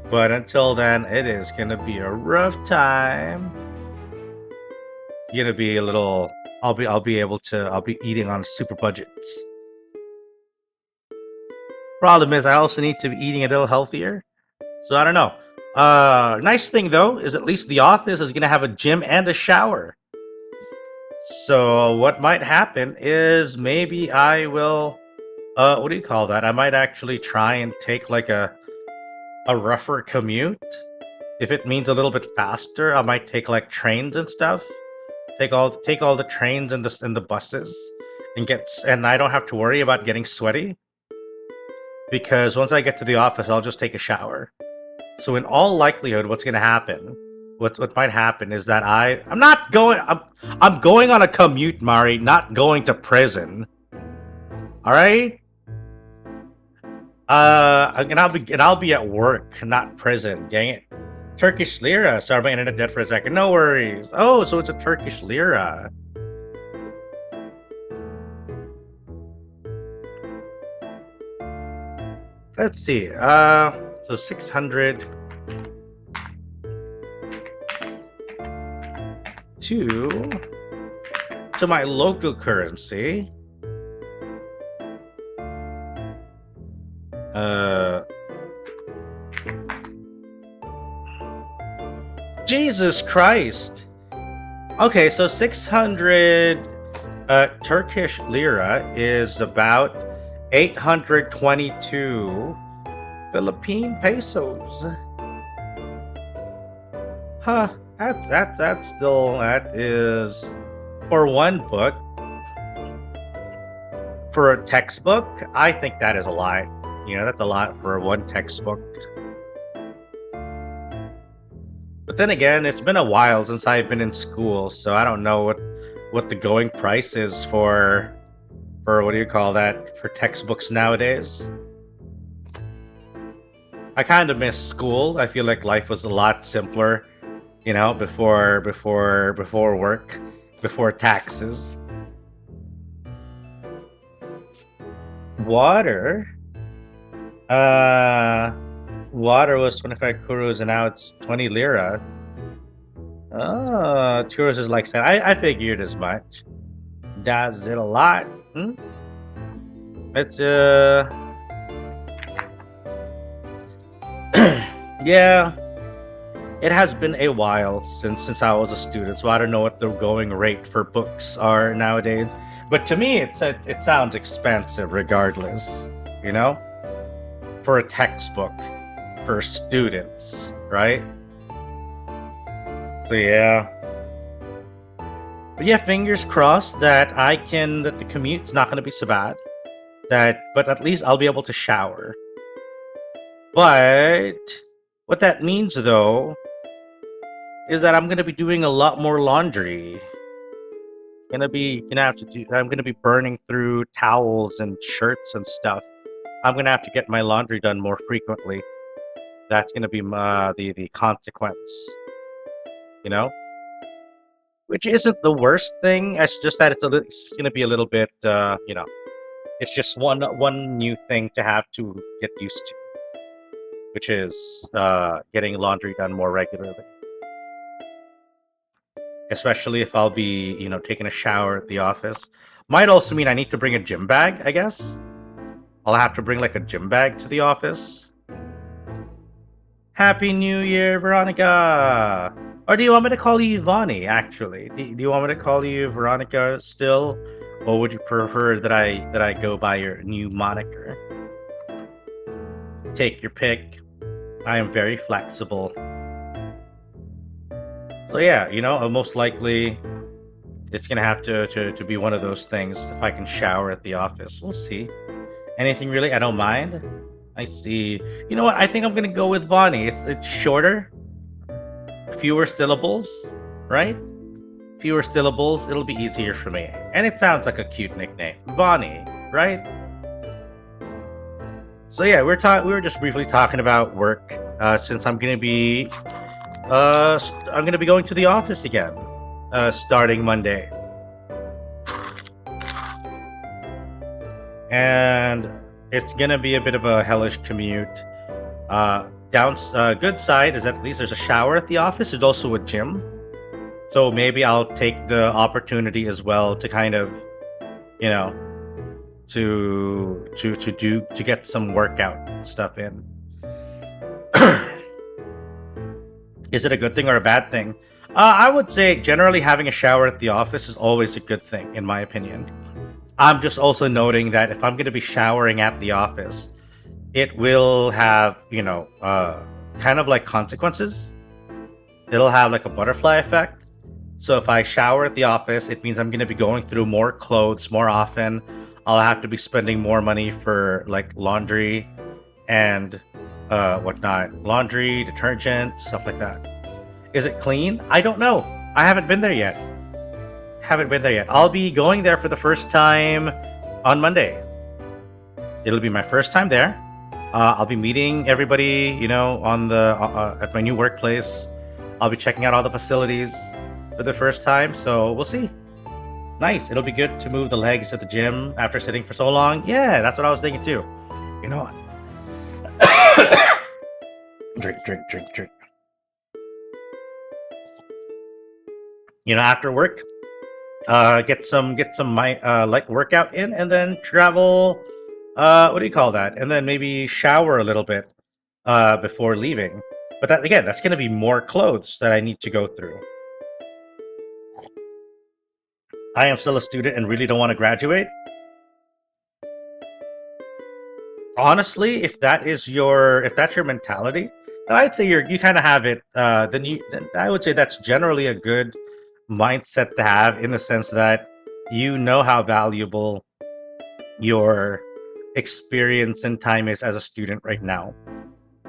But until then, it is gonna be a rough time. Gonna be a little. I'll be eating on super budgets. Problem is, I also need to be eating a little healthier. So I don't know. Nice thing though is at least the office is gonna have a gym and a shower. So what might happen is maybe I will. What do you call that? I might actually try and take like a rougher commute If it means a little bit faster, I might take like trains and stuff. Take all the trains and the buses, and I don't have to worry about getting sweaty. Because once I get to the office, I'll just take a shower. So in all likelihood, what's gonna happen? What might happen is that I'm going on a commute, Mari, not going to prison. All right. And I'll be at work, not prison. Dang it. Turkish lira. Sorry, my internet dead for a second. No worries. Oh, so it's a Turkish lira. Let's see. So 600 to my local currency. Jesus Christ. Okay, so 600 Turkish lira is about 822 Philippine pesos. Huh, that is for one book. For a textbook, I think that is a lot. You know, that's a lot for one textbook. But then again, it's been a while since I've been in school, so I don't know what the going price is for what do you call that, for textbooks nowadays. I kind of miss school. I feel like life was a lot simpler, you know, before work, before taxes. Water. Water was 25 kurus and now it's 20 lira. Oh, tours is like that. I figured as much. Does it a lot? It's yeah. It has been a while since I was a student, so I don't know what the going rate for books are nowadays. But to me, it sounds expensive regardless, you know, for a textbook for students, right? So yeah. But yeah, fingers crossed that the commute's not going to be so bad. But at least I'll be able to shower. But what that means though is that I'm going to be doing a lot more laundry. I'm going to be burning through towels and shirts and stuff. I'm going to have to get my laundry done more frequently. That's going to be the consequence. You know? Which isn't the worst thing. It's just that it's going to be a little bit, you know, it's just one new thing to have to get used to, which is getting laundry done more regularly. Especially if I'll be, you know, taking a shower at the office. Might also mean I need to bring a gym bag, I guess. I'll have to bring like a gym bag to the office. Happy New Year, Veronica! Or do you want me to call you Vani, actually? Do you want me to call you Veronica still? Or would you prefer that I go by your new moniker? Take your pick. I am very flexible. So yeah, you know, most likely it's gonna have to be one of those things if I can shower at the office. We'll see. Anything really? I don't mind. I see. You know what? I think I'm gonna go with Vani. It's shorter. Fewer syllables, right? Fewer syllables, it'll be easier for me. And it sounds like a cute nickname. Vani, right? So yeah, we were just briefly talking about work, since I'm gonna be going to the office again, starting Monday. And it's gonna be a bit of a hellish commute. Good side is that at least there's a shower at the office. There's also a gym, so maybe I'll take the opportunity as well to kind of, you know, to get some workout stuff in. Is it a good thing or a bad thing? I would say generally having a shower at the office is always a good thing, in my opinion. I'm just also noting that if I'm going to be showering at the office, it will have, you know, kind of like consequences. it'll have like a butterfly effect. So if I shower at the office, it means I'm going to be going through more clothes more often. I'll have to be spending more money for like laundry and whatnot. Laundry, detergent, stuff like that. Is it clean? I don't know. I haven't been there yet. I'll be going there for the first time on Monday. It'll be my first time there. I'll be meeting everybody, you know, on the at my new workplace. I'll be checking out all the facilities for the first time, so we'll see. Nice. It'll be good to move the legs at the gym after sitting for so long. Yeah, that's what I was thinking too. You know what? Drink. You know, after work, get some light workout in, and then travel. What do you call that? And then maybe shower a little bit before leaving. But that again, that's going to be more clothes that I need to go through. I am still a student and really don't want to graduate. Honestly, if that's your mentality, then I'd say you kind of have it. Then I would say that's generally a good mindset to have, in the sense that you know how valuable your experience and time is as a student right now.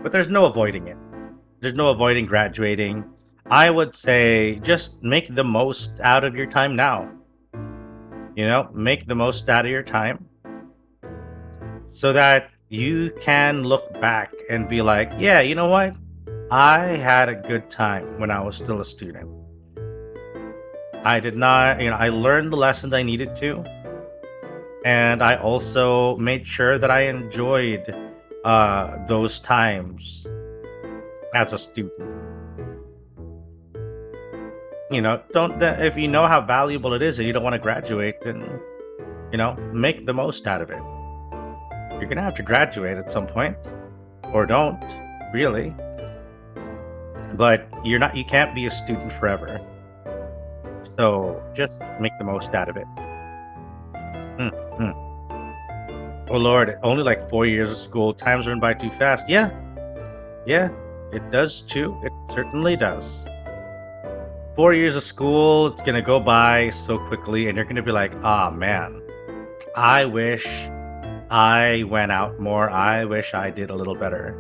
But there's no avoiding it. There's no avoiding graduating. I would say just make the most out of your time now. You know, make the most out of your time so that you can look back and be like, yeah, you know what? I had a good time when I was still a student. I did not, you know, I learned the lessons I needed to. And I also made sure that I enjoyed those times as a student. You know, if you know how valuable it is and you don't want to graduate, then, you know, make the most out of it. You're gonna have to graduate at some point, or don't, really. But you can't be a student forever. So just make the most out of it. Oh Lord, only like 4 years of school. Time's run by too fast. Yeah, it does too. It certainly does. 4 years of school, it's gonna go by so quickly, and you're gonna be like, ah, man, I wish I went out more. I wish I did a little better.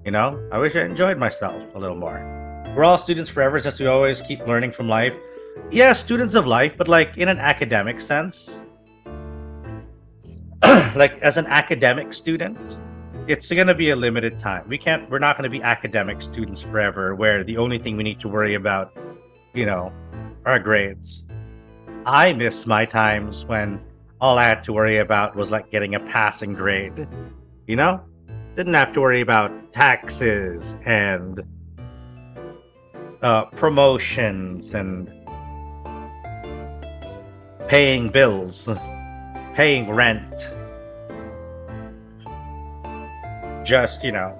You know, I wish I enjoyed myself a little more. We're all students forever, since we always keep learning from life. Yeah, students of life, but like in an academic sense. Like as an academic student, it's gonna be a limited time. We're not gonna be academic students forever, where the only thing we need to worry about, you know, are grades. I miss my times when all I had to worry about was like getting a passing grade. You know? Didn't have to worry about taxes and promotions and paying bills, paying rent. Just, you know,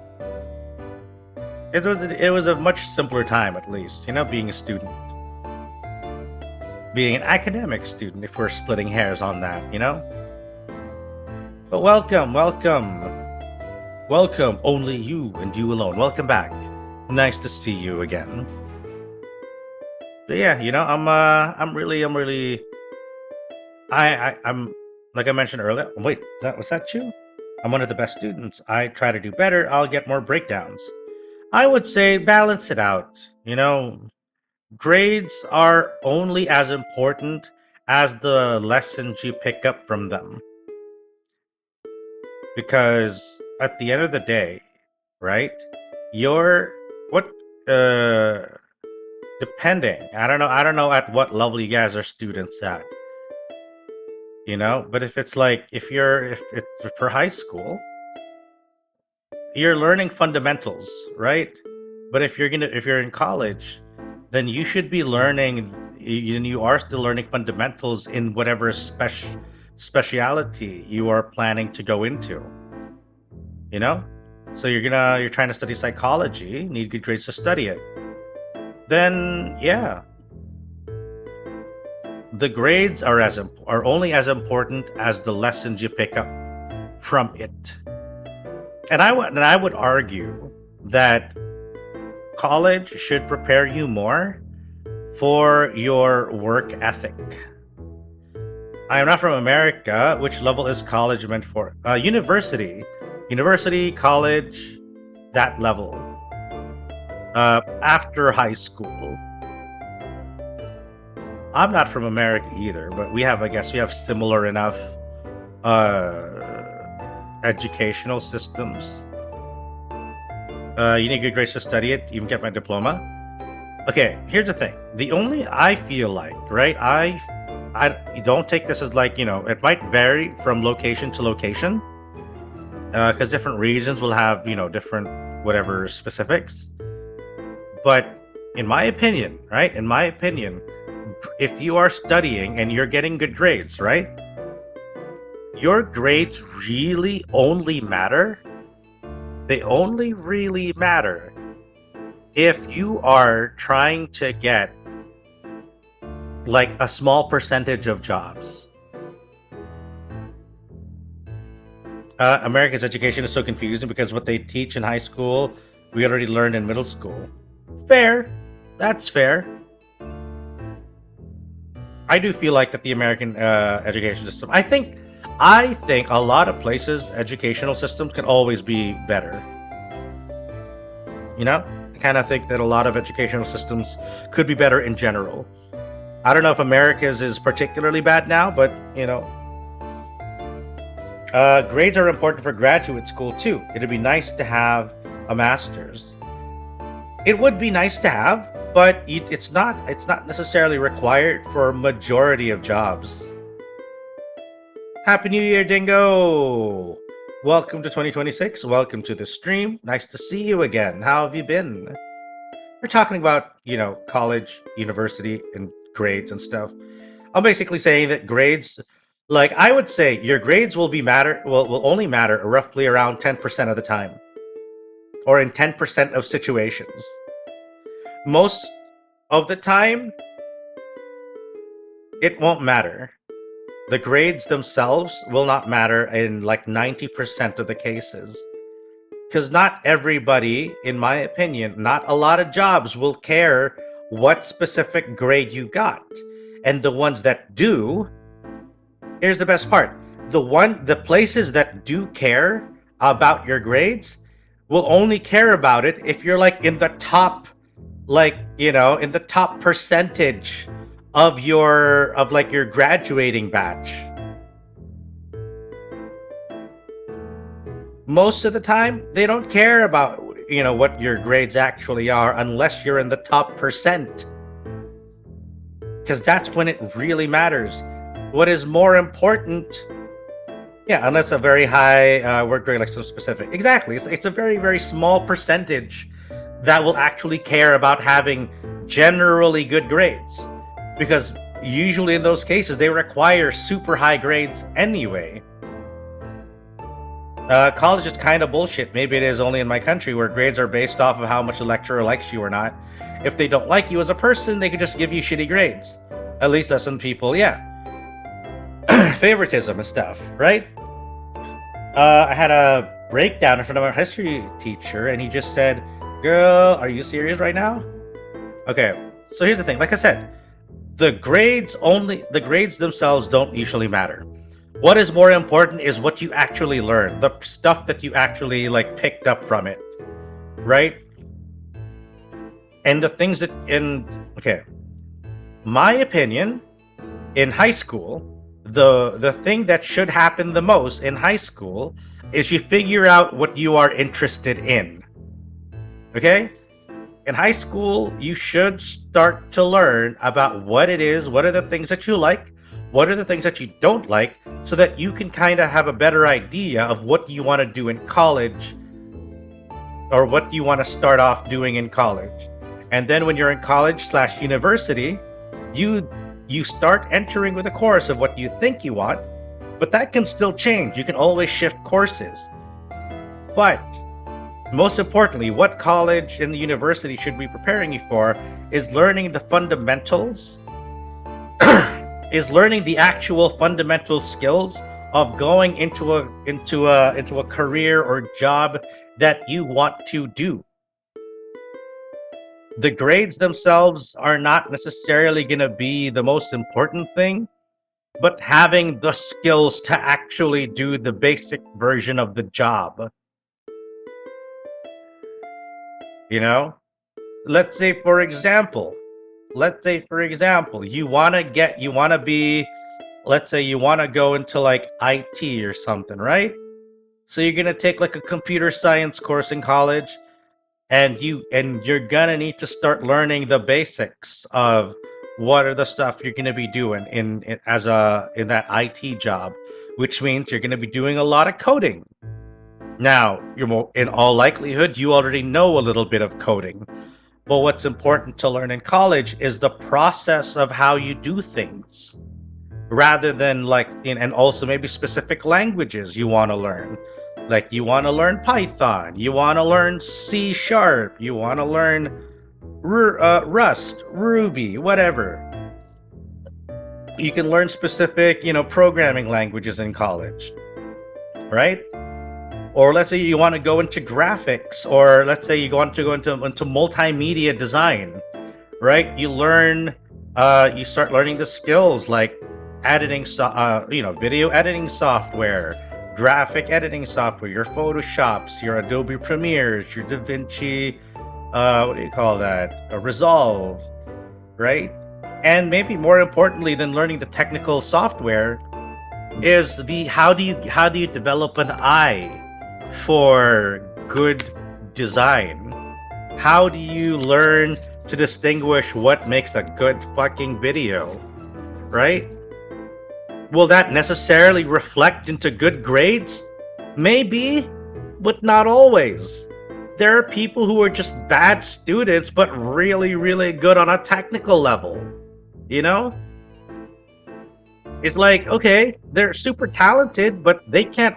it was a much simpler time, at least, you know, being a student. Being an academic student, if we're splitting hairs on that, you know? But welcome, only you and you alone. Welcome back. Nice to see you again. So yeah, you know, I'm like I mentioned earlier. Wait, was that you? I'm one of the best students. I try to do better. I'll get more breakdowns. I would say balance it out. You know, grades are only as important as the lessons you pick up from them. Because at the end of the day, right? Depending. I don't know at what level you guys are students at. You know, but if it's for high school, you're learning fundamentals, right? But if you're in college, then you should be learning. You are still learning fundamentals in whatever speciality you are planning to go into. You know, so you're trying to study psychology, need good grades to study it. Then yeah. The grades are only as important as the lessons you pick up from it. And I would argue that college should prepare you more for your work ethic. I am not from America. Which level is college meant for? University, college, that level. After high school. I'm not from America either, but I guess we have similar enough educational systems. You need good grades to study it, even get my diploma. Okay, here's the thing. I feel like, right? I don't take this as like, it might vary from location to location. Because different regions will have, different whatever specifics. But in my opinion, right? If you are studying and you're getting good grades, right? Your grades really only matter. They only really matter if you are trying to get like a small percentage of jobs. America's education is so confusing because what they teach in high school, we already learned in middle school. Fair. That's fair. I do feel like that the American education system, I think a lot of places educational systems can always be better. I kind of think that a lot of educational systems could be better in general. I don't know if America's is particularly bad now, but grades are important for graduate school too. It'd be nice to have a master's. It would be nice to have, but it's not necessarily required for a majority of jobs. Happy New Year, Dingo! Welcome to 2026. Welcome to the stream. Nice to see you again. How have you been? We're talking about, college, university, and grades and stuff. I'm basically saying that grades, like I would say, your grades will only matter roughly around 10% of the time, or in 10% of situations. Most of the time, it won't matter. The grades themselves will not matter in like 90% of the cases. Because not everybody, in my opinion, not a lot of jobs will care what specific grade you got. And the ones that do, here's the best part. The places that do care about your grades will only care about it if you're like in the top, in the top percentage of your graduating batch. Most of the time, they don't care about, what your grades actually are unless you're in the top percent. Because that's when it really matters. What is more important, unless a very high work grade, like some specific. Exactly. It's a very, very small percentage that will actually care about having generally good grades. Because usually in those cases, they require super high grades anyway. College is kind of bullshit. Maybe it is only in my country where grades are based off of how much a lecturer likes you or not. If they don't like you as a person, they could just give you shitty grades. At least that's some people, favoritism and stuff, right? I had a breakdown in front of our history teacher, and he just said, "Girl, are you serious right now?" Okay, so here's the thing. Like I said, the grades themselves don't usually matter. What is more important is what you actually learn, the stuff that you actually picked up from it, right? And the things that my opinion, in high school, the thing that should happen the most in high school is you figure out what you are interested in. Okay? In high school, you should start to learn about what it is, what are the things that you like, what are the things that you don't like, so that you can kind of have a better idea of what you want to do in college, or what you want to start off doing in college. And then when you're in college/university, you start entering with a course of what you think you want, but that can still change. You can always shift courses. But most importantly, what college and the university should be preparing you for is learning the fundamentals, is learning the actual fundamental skills of going into a career or job that you want to do. the grades themselves are not necessarily going to be the most important thing, but having the skills to actually do the basic version of the job. You know? Let's say for example, you want to go into like IT or something, right? So you're going to take like a computer science course in college, and you're going to need to start learning the basics of what are the stuff you're going to be doing in that IT job, which means you're going to be doing a lot of coding. Now, in all likelihood, you already know a little bit of coding. But what's important to learn in college is the process of how you do things, rather than and also maybe specific languages you want to learn. Like you want to learn Python, you want to learn C#, you want to learn Rust, Ruby, whatever. You can learn specific, programming languages in college, right? Or let's say you want to go into graphics, or let's say you want to go into multimedia design, right? You start learning the skills like editing, video editing software, graphic editing software, your Photoshops, your Adobe Premieres, your DaVinci, Resolve, right? And maybe more importantly than learning the technical software is how do you develop an eye for good design? How do you learn to distinguish what makes a good fucking video, right? Will that necessarily reflect into good grades? Maybe, but not always. There are people who are just bad students, but really, really good on a technical level, It's like, okay, they're super talented, but they can't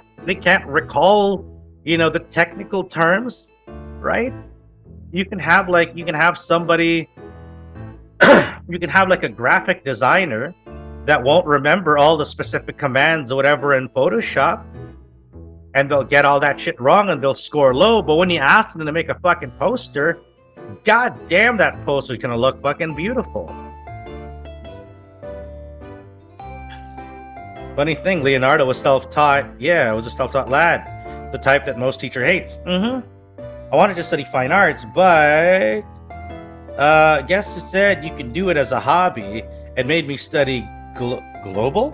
recall the technical terms, right? You can have somebody you can have like a graphic designer that won't remember all the specific commands or whatever in Photoshop, and they'll get all that shit wrong and they'll score low. But when you ask them to make a fucking poster, god damn, that poster's gonna look fucking beautiful. Funny thing, Leonardo was self-taught. Yeah, I was a self-taught lad. The type that most teacher hates. I wanted to study fine arts, but guess who said you can do it as a hobby and made me study global?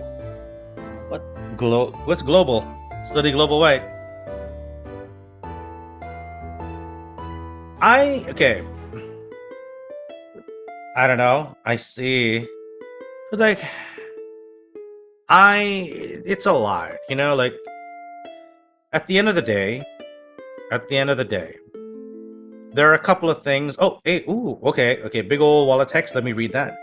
What's global? Study global what? Okay. I don't know. I see. It's like it's a lot, like at the end of the day, there are a couple of things. Oh, hey, ooh, okay, big old wall of text. Let me read that.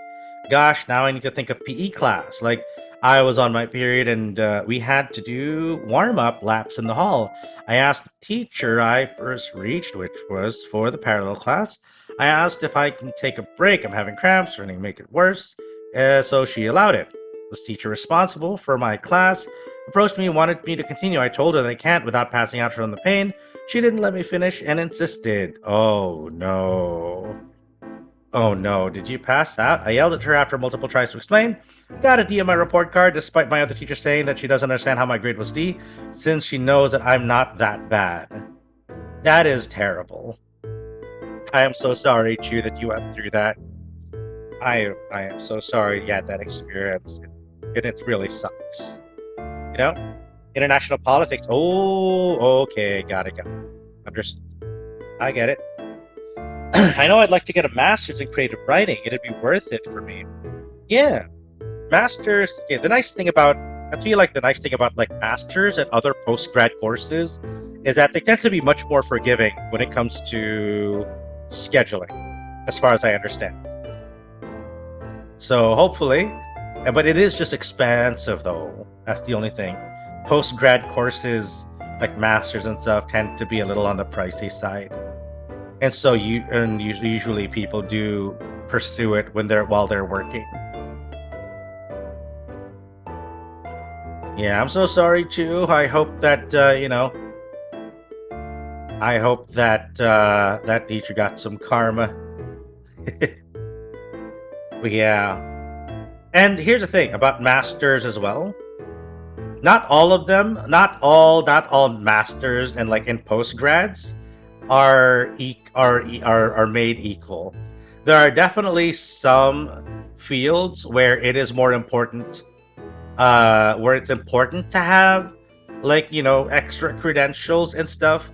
Gosh, now I need to think of PE class. Like, I was on my period and we had to do warm-up laps in the hall. I asked the teacher I first reached, which was for the parallel class. I asked if I can take a break. I'm having cramps, or anything make it worse. So she allowed it. This teacher responsible for my class approached me and wanted me to continue. I told her that I can't without passing out from the pain. She didn't let me finish and insisted. Oh no. Did you pass out? I yelled at her after multiple tries to explain. Got a D on my report card despite my other teacher saying that she doesn't understand how my grade was D, since she knows that I'm not that bad. That is terrible. I am so sorry, Chu, that you went through that. I am so sorry you had that experience. It really sucks. International politics. Oh, okay, got it. Understood. I get it. I know I'd like to get a master's in creative writing. It'd be worth it for me. Yeah, masters. Yeah, I feel like the nice thing about like masters and other post-grad courses is that they tend to be much more forgiving when it comes to scheduling, as far as I understand. So hopefully, but it is just expensive though. That's the only thing. Post-grad courses like masters and stuff tend to be a little on the pricey side, and so usually people do pursue it while they're working. Yeah, I'm so sorry, Chu. I hope that that teacher got some karma Yeah. And here's the thing about masters as well. Not all of them, not all masters and like in postgrads are made equal. There are definitely some fields where it is more important, where it's important to have like, you know, extra credentials and stuff,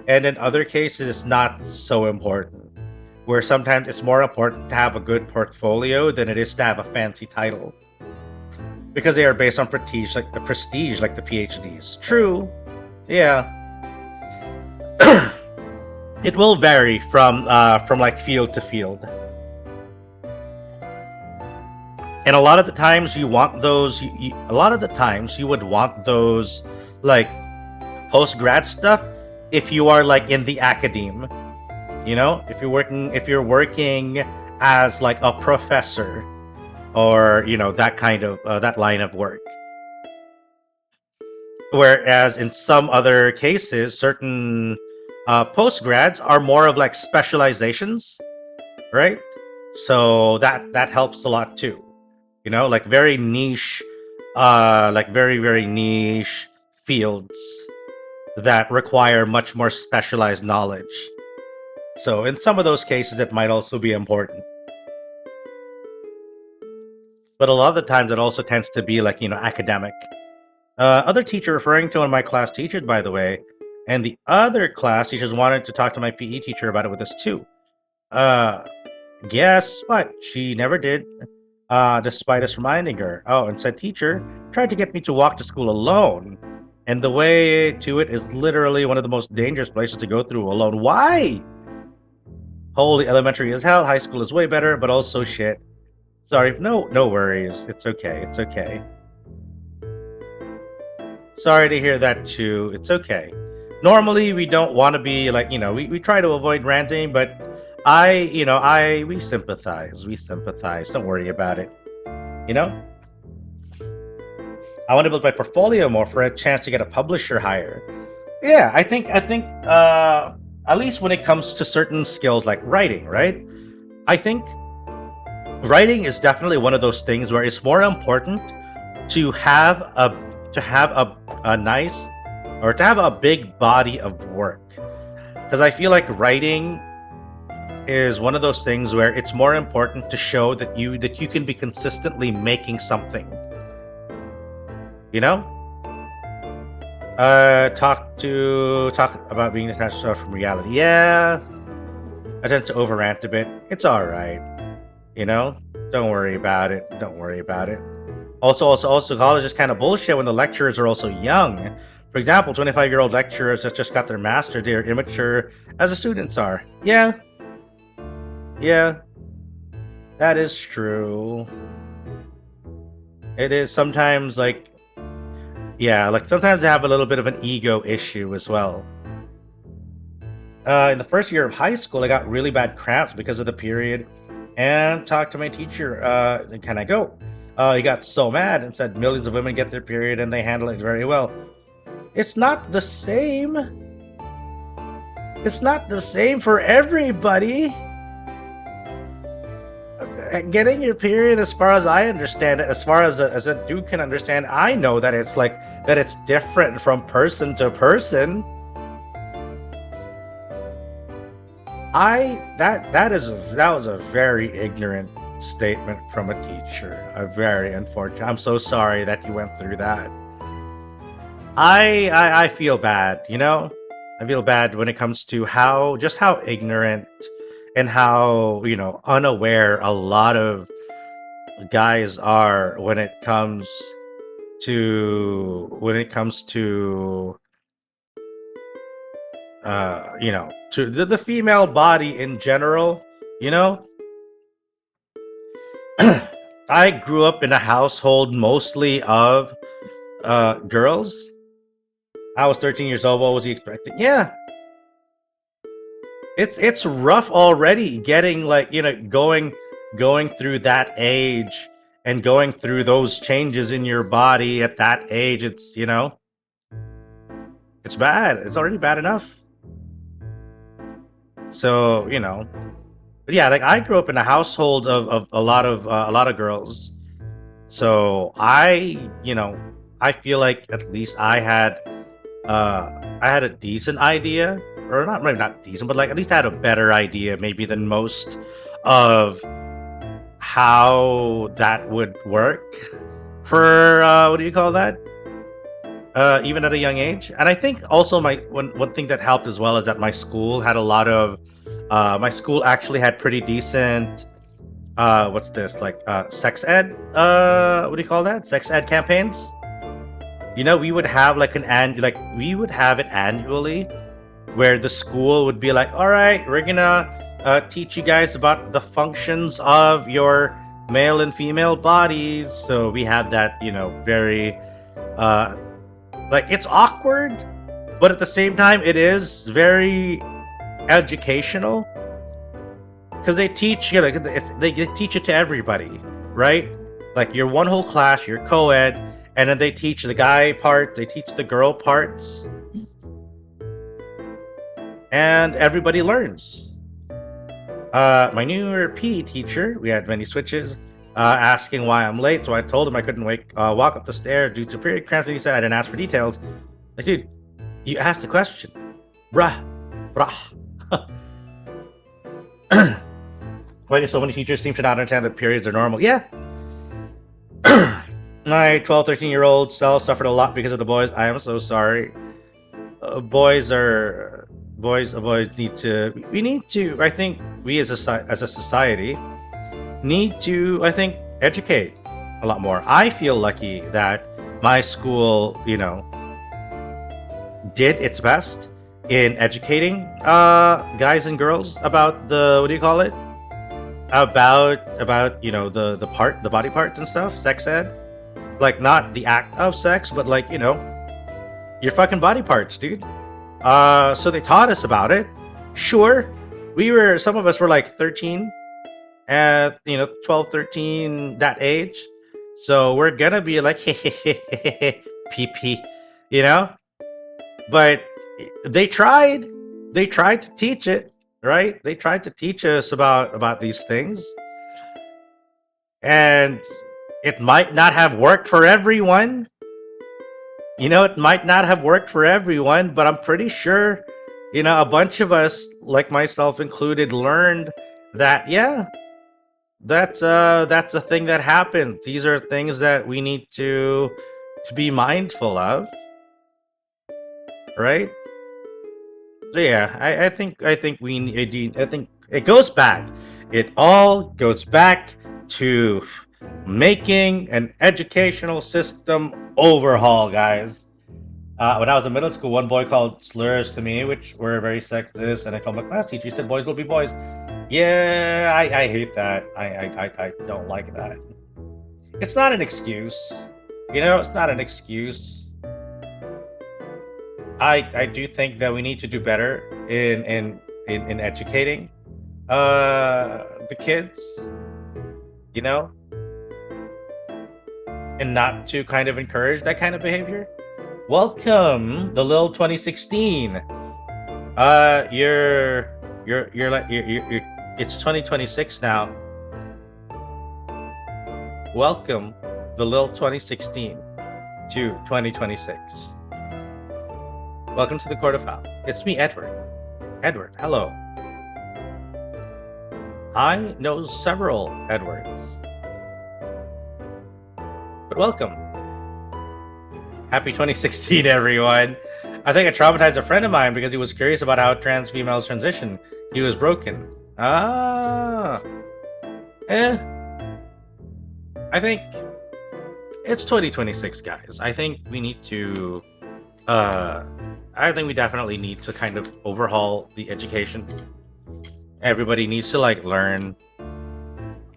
and in other cases it's not so important, where sometimes it's more important to have a good portfolio than it is to have a fancy title, because they are based on prestige like the PhDs. True. Yeah. It will vary from like field to field. And a lot of the times you want those, a lot of the times you would want those like post-grad stuff if you are like in the academe, you know, if you're working as like a professor or, you know, that kind of, that line of work. Whereas in some other cases, certain post-grads are more of like specializations, right? So that helps a lot too. You know, like very niche, like very niche fields that require much more specialized knowledge. So in some of those cases, it might also be important. But a lot of the times, it also tends to be like, you know, academic. Other teacher, referring to one of my class teachers, by the way, and the other class teachers wanted to talk to my PE teacher about it with us too. Guess what? She never did. Despite us reminding her. Oh, and said teacher tried to get me to walk to school alone. And the way to it is literally one of the most dangerous places to go through alone. Why? Holy, elementary is hell. High school is way better, but also shit. Sorry, no worries. It's okay. It's okay. Sorry to hear that too. It's okay. Normally, we don't want to be like, you know, we try to avoid ranting, but we sympathize. We sympathize. Don't worry about it. You know? I want to build my portfolio more for a chance to get a publisher hire. Yeah, I think at least when it comes to certain skills like writing, right? I think writing is definitely one of those things where it's more important to have a nice, or to have a big body of work. Because I feel like writing is one of those things where it's more important to show that you can be consistently making something. You know? Talk about being detached from reality. Yeah. I tend to overrant a bit. It's alright. You know? Don't worry about it. Don't worry about it. Also, college is kind of bullshit when the lecturers are also young. For example, 25-year-old lecturers that just got their master's, they are immature as the students are. Yeah. Yeah, that is true. It is sometimes like, yeah, like sometimes I have a little bit of an ego issue as well. In the first year of high school, I got really bad cramps because of the period, and talked to my teacher. Can I go? He got so mad and said millions of women get their period and they handle it very well. It's not the same. It's not the same for everybody. Getting your period, as far as I understand it, as far as a dude can understand, I know that it's like that it's different from person to person. That was a very ignorant statement from a teacher. A very unfortunate. I'm so sorry that you went through that. I feel bad, you know? I feel bad when it comes to how ignorant and how, you know, unaware a lot of guys are when it comes to you know, to the female body in general, you know? I grew up in a household mostly of girls. I was 13 years old. What was he expecting? Yeah. It's rough already getting, like, you know, going through that age and going through those changes in your body at that age. It's, you know, it's bad. It's already bad enough. So, you know, But yeah, like I grew up in a household of a lot of girls, so I feel like at least I had a decent idea, or not maybe not decent, but like at least I had a better idea maybe than most of how that would work for what do you call that? Even at a young age. And I think also my one thing that helped as well is that my school had a lot of my school actually had pretty decent what's this like sex ed what do you call that? Sex ed campaigns. We would have like we would have it annually where the school would be like, all right, we're gonna teach you guys about the functions of your male and female bodies. So we had that, very like it's awkward, but at the same time it is very educational because they teach they teach it to everybody, right? Like you're one whole class, you're co-ed, and then they teach the guy part, they teach the girl parts, and everybody learns. My new PE teacher, we had many switches, asking why I'm late, so I told him I couldn't walk up the stairs due to period cramps, and he said I didn't ask for details. Like, dude, you asked the question. Bruh. Why do so many teachers seem to not understand that periods are normal? Yeah. My 12, 13-year-old self suffered a lot because of the boys. I am so sorry. Boys need to, I think we as a society need to, I think, educate a lot more. I feel lucky that my school, did its best in educating guys and girls about the, what do you call it? About the body parts and stuff, sex ed. Like not the act of sex, but like, your fucking body parts, dude. So they taught us about it. Sure, some of us were like 13 at 12, 13, that age. So we're gonna be like pee, but they tried to teach it, right? They tried to teach us about these things, and it might not have worked for everyone. It might not have worked for everyone, but I'm pretty sure, a bunch of us, like myself included, learned that, yeah, that's a thing that happens. These are things that we need to be mindful of, right? So yeah, I think it goes back. It all goes back to making an educational system overhaul, guys. When I was in middle school, one boy called slurs to me, which were very sexist, and I told my class teacher, he said, boys will be boys. Yeah, I hate that. I don't like that. It's not an excuse. It's not an excuse. I do think that we need to do better in educating the kids, and not to kind of encourage that kind of behavior. Welcome, the Lil 2016. You're it's 2026 now. Welcome, the Lil 2016 to 2026. Welcome to the Court of Fowl. It's me, Edward. Edward, hello. I know several Edwards. But welcome. Happy 2016, everyone. I think I traumatized a friend of mine because he was curious about how trans females transition. He was broken. I think it's 2026, guys. I think we need to I think we definitely need to kind of overhaul the education. Everybody needs to learn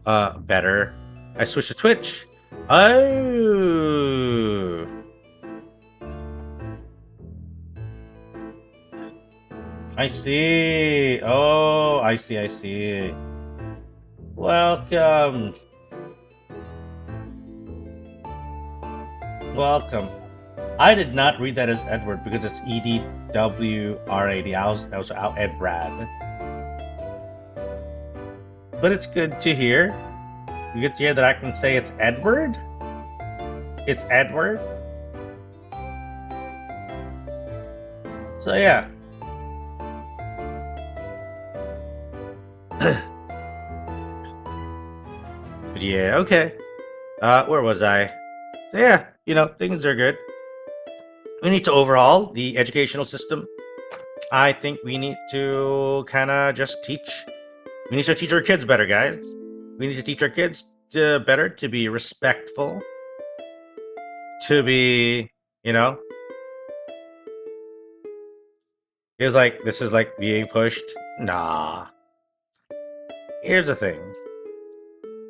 better. I switched to Twitch. Oh, I see. Oh, I see. Welcome. I did not read that as Edward because it's EDWRAD. I was out Ed Brad. but it's good to hear. Good to hear that I can say it's Edward. It's Edward. So yeah. But yeah, okay. Where was I? So yeah, things are good. We need to overhaul the educational system. I think we need to kind of just teach. We need to teach our kids better, guys. We need to teach our kids better to be respectful. To be, this is like being pushed. Nah. Here's the thing.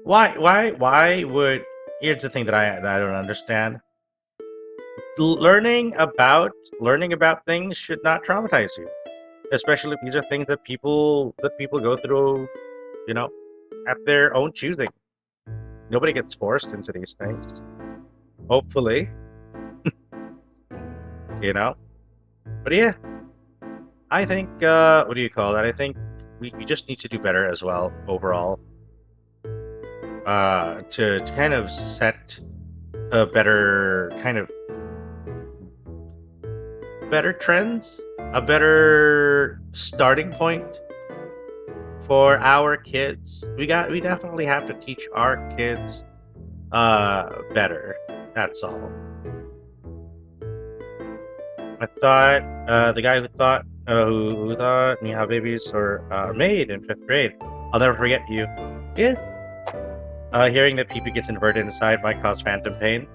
Why would? Here's the thing that I don't understand. Learning about things should not traumatize you, especially if these are things that people go through, at their own choosing. Nobody gets forced into these things. Hopefully, But yeah, I think what do you call that? I think we just need to do better as well overall. To kind of set a better trends, a better starting point for our kids. We definitely have to teach our kids better. That's all. I thought the guy who thought me how babies are made in 5th grade. I'll never forget you. Yeah. Hearing that PP gets inverted inside might cause phantom pain.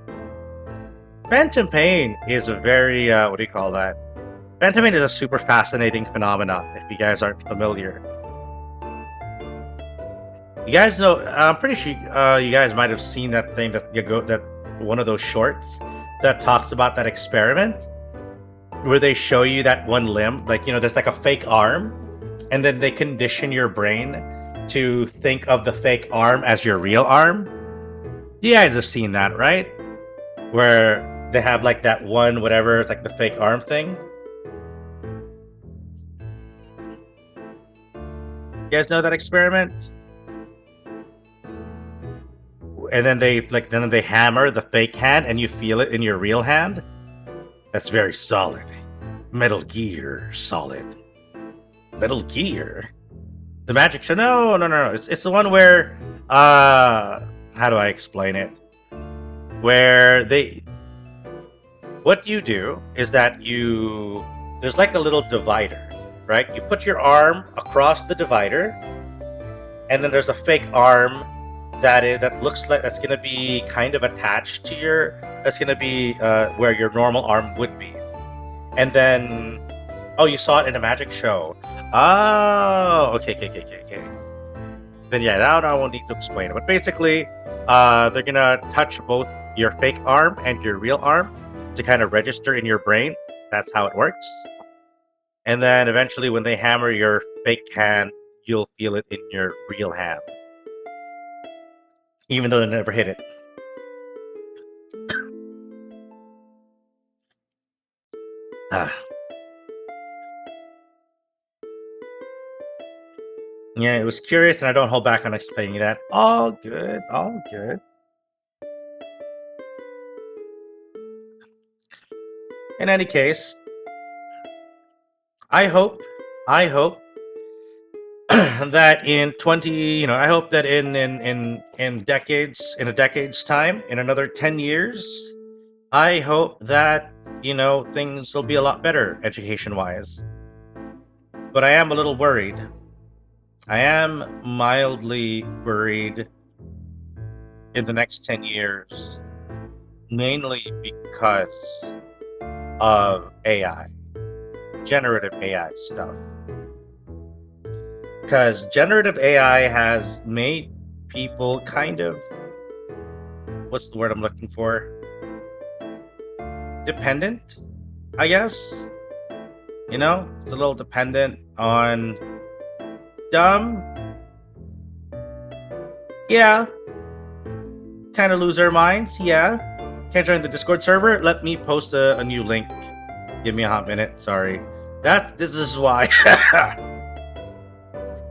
Phantom pain is a very, what do you call that? Phantom pain is a super fascinating phenomenon, if you guys aren't familiar. You guys know, I'm pretty sure you guys might have seen that thing that one of those shorts that talks about that experiment where they show you that one limb, there's like a fake arm, and then they condition your brain to think of the fake arm as your real arm. You guys have seen that, right? Where they have like that one, whatever, it's like the fake arm thing. You guys know that experiment? And then they hammer the fake hand and you feel it in your real hand. That's very solid. Metal Gear solid. Metal Gear? The magic show? No. It's the one where, how do I explain it? Where what you do is that there's like a little divider, right? You put your arm across the divider, and then there's a fake arm that looks like that's gonna be kind of attached to that's gonna be where your normal arm would be. And then, you saw it in a magic show. Oh, okay. Then yeah, now I won't need to explain it. But basically, they're gonna touch both your fake arm and your real arm to kind of register in your brain. That's how it works. And then eventually, when they hammer your fake hand, you'll feel it in your real hand, even though they never hit it. Yeah, it was curious, and I don't hold back on explaining that. All good. In any case, I hope that in I hope that in a decade's time, in another 10 years, I hope that, things will be a lot better education-wise. But I am a little worried. I am mildly worried in the next 10 years, mainly because of AI, generative AI stuff. Because generative AI has made people kind of, what's the word I'm looking for? Dependent, I guess. It's a little dependent on dumb. Yeah. Kind of lose their minds. Yeah. Can't join the Discord server? Let me post a new link. Give me a hot minute. Sorry. This is why.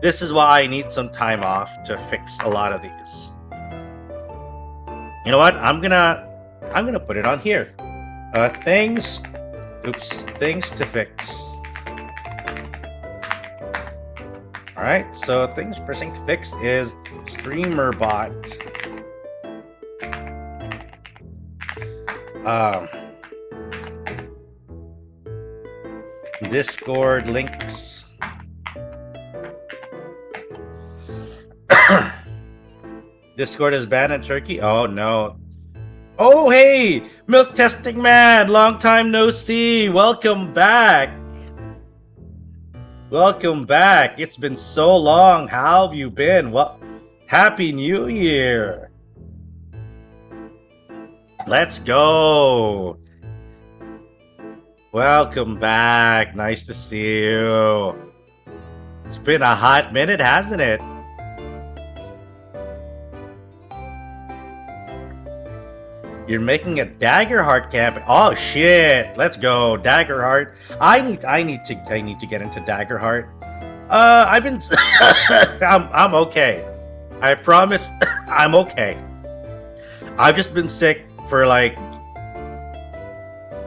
This is why I need some time off to fix a lot of these. You know what? I'm gonna put it on here. Things to fix. Alright, so things to fix is streamer bot. Discord links. Discord is banned in Turkey? Oh no. Oh hey! Milk Testing Man! Long time no see! Welcome back! Welcome back! It's been so long! How have you been? Well, Happy New Year! Let's go! Welcome back! Nice to see you! It's been a hot minute, hasn't it? You're making a Daggerheart campaign. Oh shit! Let's go, Daggerheart. I need to get into Daggerheart. I've been. I'm okay. I promise, I'm okay. I've just been sick for like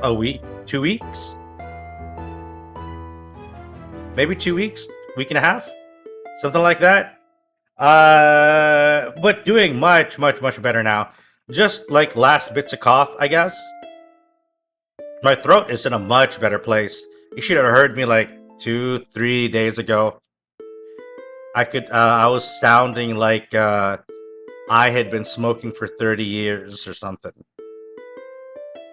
a week, 2 weeks, maybe 2 weeks, week and a half, something like that. But doing much better now. Just like last bits of cough, I guess. My throat is in a much better place. You should have heard me like 2-3 days ago. I was sounding like I had been smoking for 30 years or something.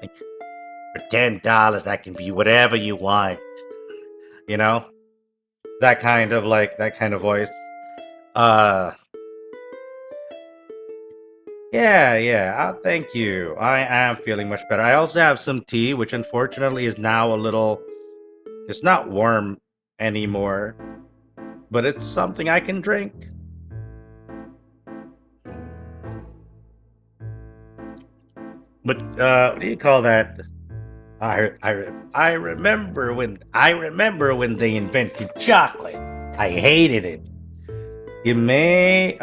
Like, for $10, that can be whatever you want. You know? That kind of voice. Yeah, thank you. I am feeling much better. I also have some tea, which unfortunately is now it's not warm anymore, but it's something I can drink. But, what do you call that? I remember when they invented chocolate. I hated it. You made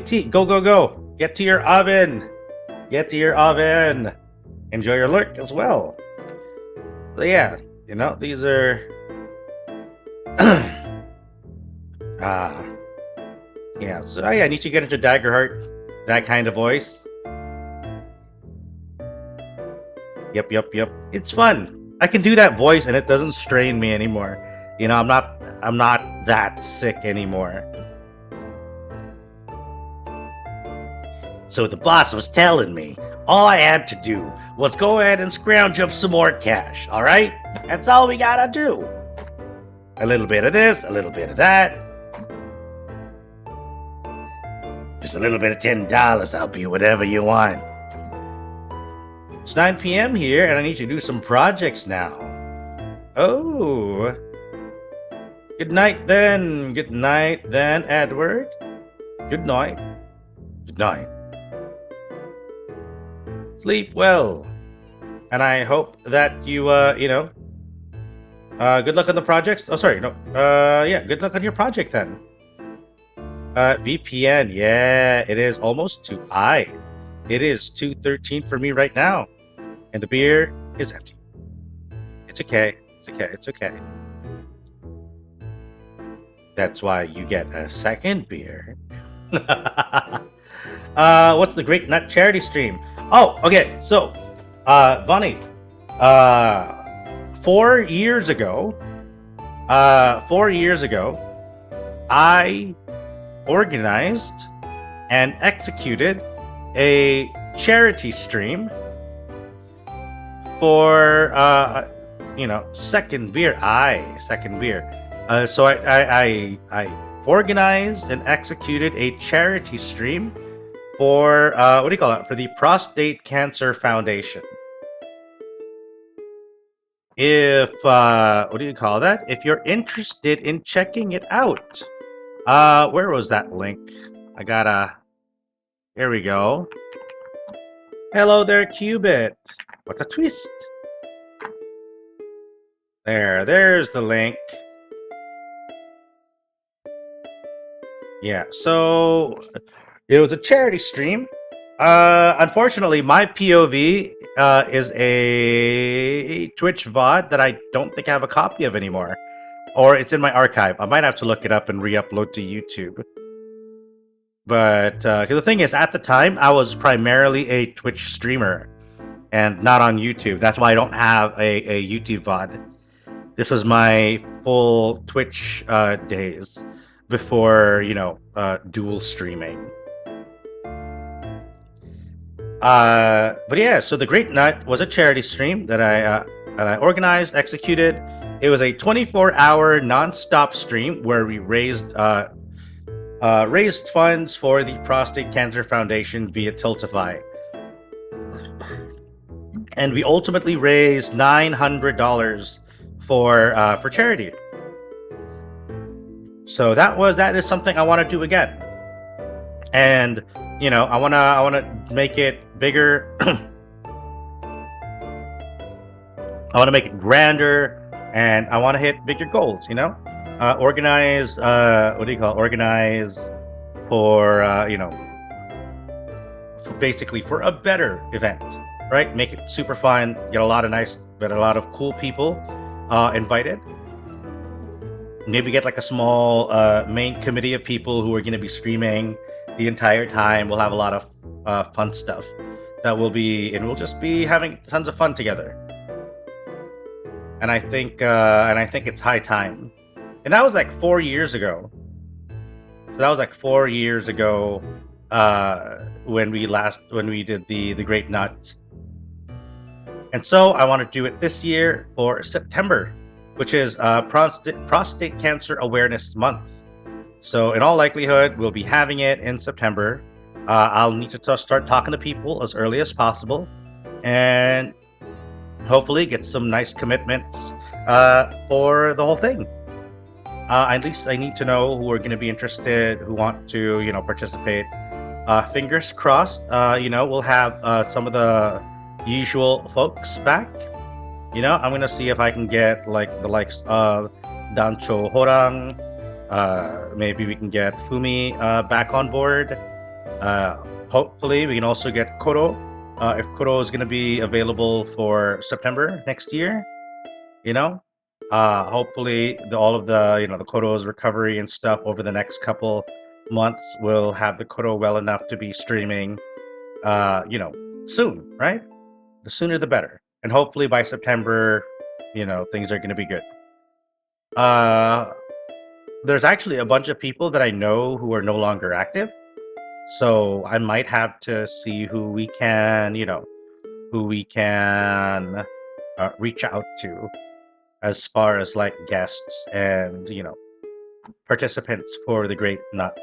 tea. Go. Get to your oven. Enjoy your lurk as well. So yeah, you know, these are yeah, so I need to get into Daggerheart. That kind of voice. Yep. It's fun. I can do that voice and it doesn't strain me anymore. You know, I'm not that sick anymore. So the boss was telling me all I had to do was go ahead and scrounge up some more cash, alright? That's all we gotta do. A little bit of this, a little bit of that. Just a little bit of $10, I'll be whatever you want. It's 9 p.m. here, and I need to do some projects now. Oh. Good night then, Edward. Good night. Sleep well. And I hope that you, good luck on the projects. Oh, sorry, no. Yeah, good luck on your project then. VPN, yeah, it is almost 2. It is 2:13 for me right now. And the beer is empty. It's okay. That's why you get a second beer. What's the Great Nut Charity Stream? Oh, okay. So, Bonnie, 4 years ago, I organized and executed a charity stream for, second beer. So I organized and executed a charity stream for for the Prostate Cancer Foundation. If if you're interested in checking it out, where was that link? Here we go. Hello there, Qubit. What a twist. There's the link. Yeah, so it was a charity stream. Unfortunately, my POV is a Twitch VOD that I don't think I have a copy of anymore. Or it's in my archive. I might have to look it up and re-upload to YouTube. But 'cause the thing is, at the time, I was primarily a Twitch streamer and not on YouTube. That's why I don't have a YouTube VOD. This was my full Twitch days before, dual streaming. But yeah, so the Great Nut was a charity stream that I organized, executed. It was a 24-hour non-stop stream where we raised funds for the Prostate Cancer Foundation via Tiltify. And we ultimately raised $900 for charity. So that is something I want to do again. And I wanna make it bigger. I want to make it grander, and I want to hit bigger goals. Organize. Organize for for a better event, right? Make it super fun. Get a lot of cool people invited. Maybe get like a small main committee of people who are going to be streaming the entire time. We'll have a lot of fun stuff that we'll just be having tons of fun together. And I think it's high time. And that was like 4 years ago. When we did the Great Nut. And so I want to do it this year for September, which is Prostate Cancer Awareness Month. So in all likelihood, we'll be having it in September. I'll need to start talking to people as early as possible, and hopefully get some nice commitments for the whole thing. At least I need to know who are going to be interested, who want to, participate. Fingers crossed. We'll have some of the usual folks back. I'm going to see if I can get like the likes of Dancho Horang. Maybe we can get Fumi back on board. Hopefully, we can also get Koro. If Koro is going to be available for September next year, hopefully all of the Koro's recovery and stuff over the next couple months will have the Koro well enough to be streaming, soon, right? The sooner the better. And hopefully by September, things are going to be good. There's actually a bunch of people that I know who are no longer active. So I might have to see who we can reach out to as far as like guests and, participants for the Great Nut.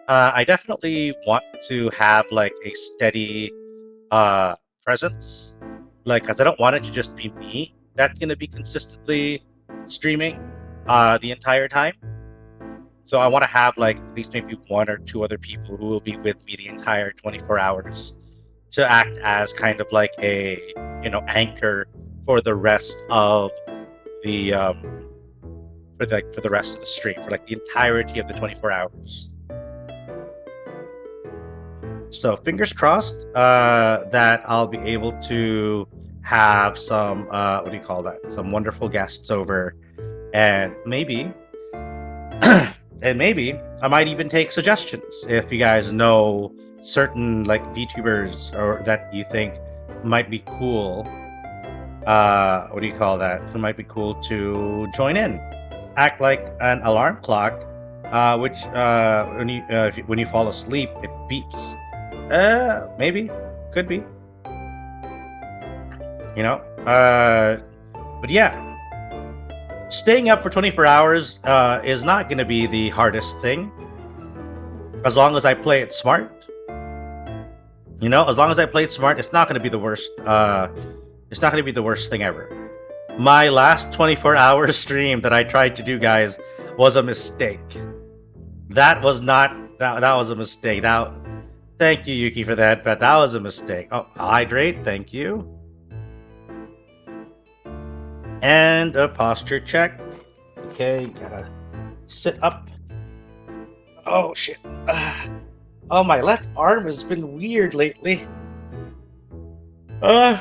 I definitely want to have like a steady presence, because I don't want it to just be me that's going to be consistently streaming the entire time. So I want to have like at least maybe 1 or 2 other people who will be with me the entire 24 hours to act as kind of like a anchor for the rest of the for the rest of the stream, for like the entirety of the 24 hours. So fingers crossed that I'll be able to have some some wonderful guests over, and maybe I might even take suggestions if you guys know certain like VTubers or that you think might be cool. Who might be cool to join in, act like an alarm clock, which when you fall asleep it beeps. Maybe, could be. But yeah. Staying up for 24 hours is not going to be the hardest thing, as long as I play it smart. As long as I play it smart, it's not going to be the worst. It's not going to be the worst thing ever. My last 24-hour stream that I tried to do, guys, was a mistake. That was a mistake. Thank you, Yuki, for that, but that was a mistake. Oh, hydrate, thank you. And a posture check. Okay, gotta sit up. Oh shit. Oh, my left arm has been weird lately. When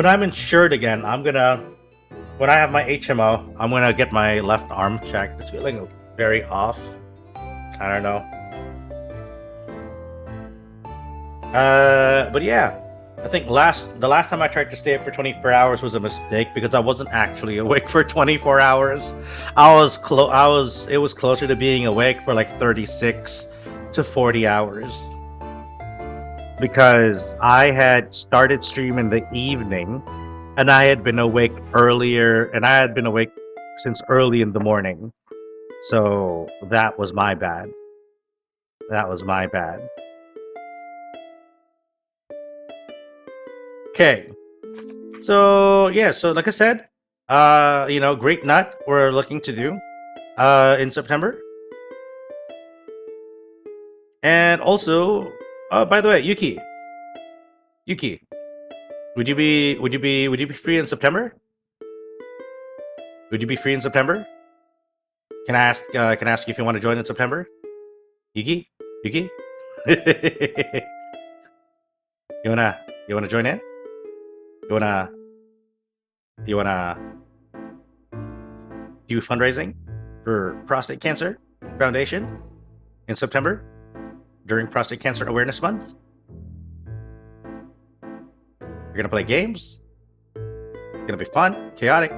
I'm insured again, when I have my HMO, I'm gonna get my left arm checked. It's feeling very off. I don't know. But yeah, I think the last time I tried to stay up for 24 hours was a mistake because I wasn't actually awake for 24 hours. It was closer to being awake for like 36 to 40 hours. Because I had started stream in the evening and I had been awake earlier and I had been awake since early in the morning. So that was my bad. Okay. So yeah, so like I said, Great Nut we're looking to do in September. And also, by the way, Yuki, would you be free in September? Would you be free in September? Can I ask you if you want to join in September? Yuki? You wanna join in? You wanna do fundraising for Prostate Cancer Foundation in September during Prostate Cancer Awareness Month? You're gonna play games. It's gonna be fun, chaotic.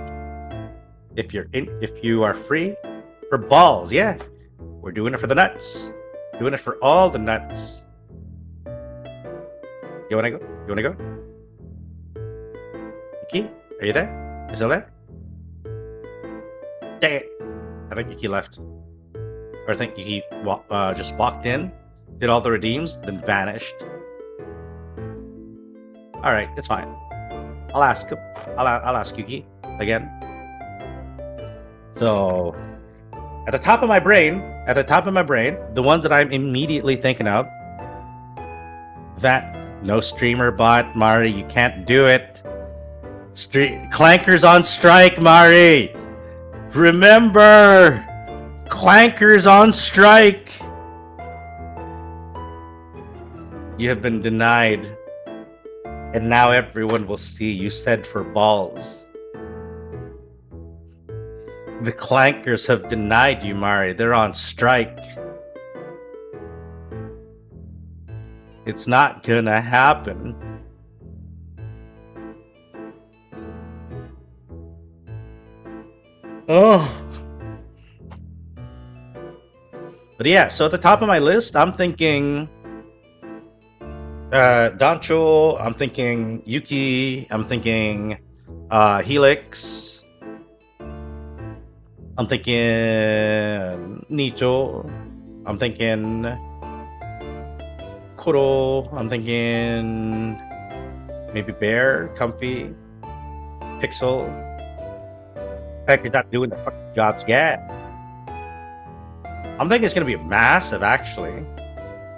If you are free for balls, yeah, we're doing it for the nuts. Doing it for all the nuts. You wanna go? Yuki, are you there? You still there? Dang it! I think Yuki left. Or I think Yuki just walked in, did all the redeems, then vanished. Alright, it's fine. I'll ask him. I'll ask Yuki again. So, at the top of my brain, the ones that I'm immediately thinking of, that no streamer bot, Mari, you can't do it. Clankers on strike, Mari. Remember, Clankers on strike. You have been denied, and now everyone will see you said for balls. The Clankers have denied you, Mari. They're on strike. It's not gonna happen. Oh. But yeah, so at the top of my list, I'm thinking Dancho, I'm thinking Yuki, I'm thinking Helix, I'm thinking Nito, I'm thinking Koro, I'm thinking maybe Bear, Comfy, Pixel. In fact, you're not doing the fucking jobs yet. I'm thinking it's gonna be massive, actually,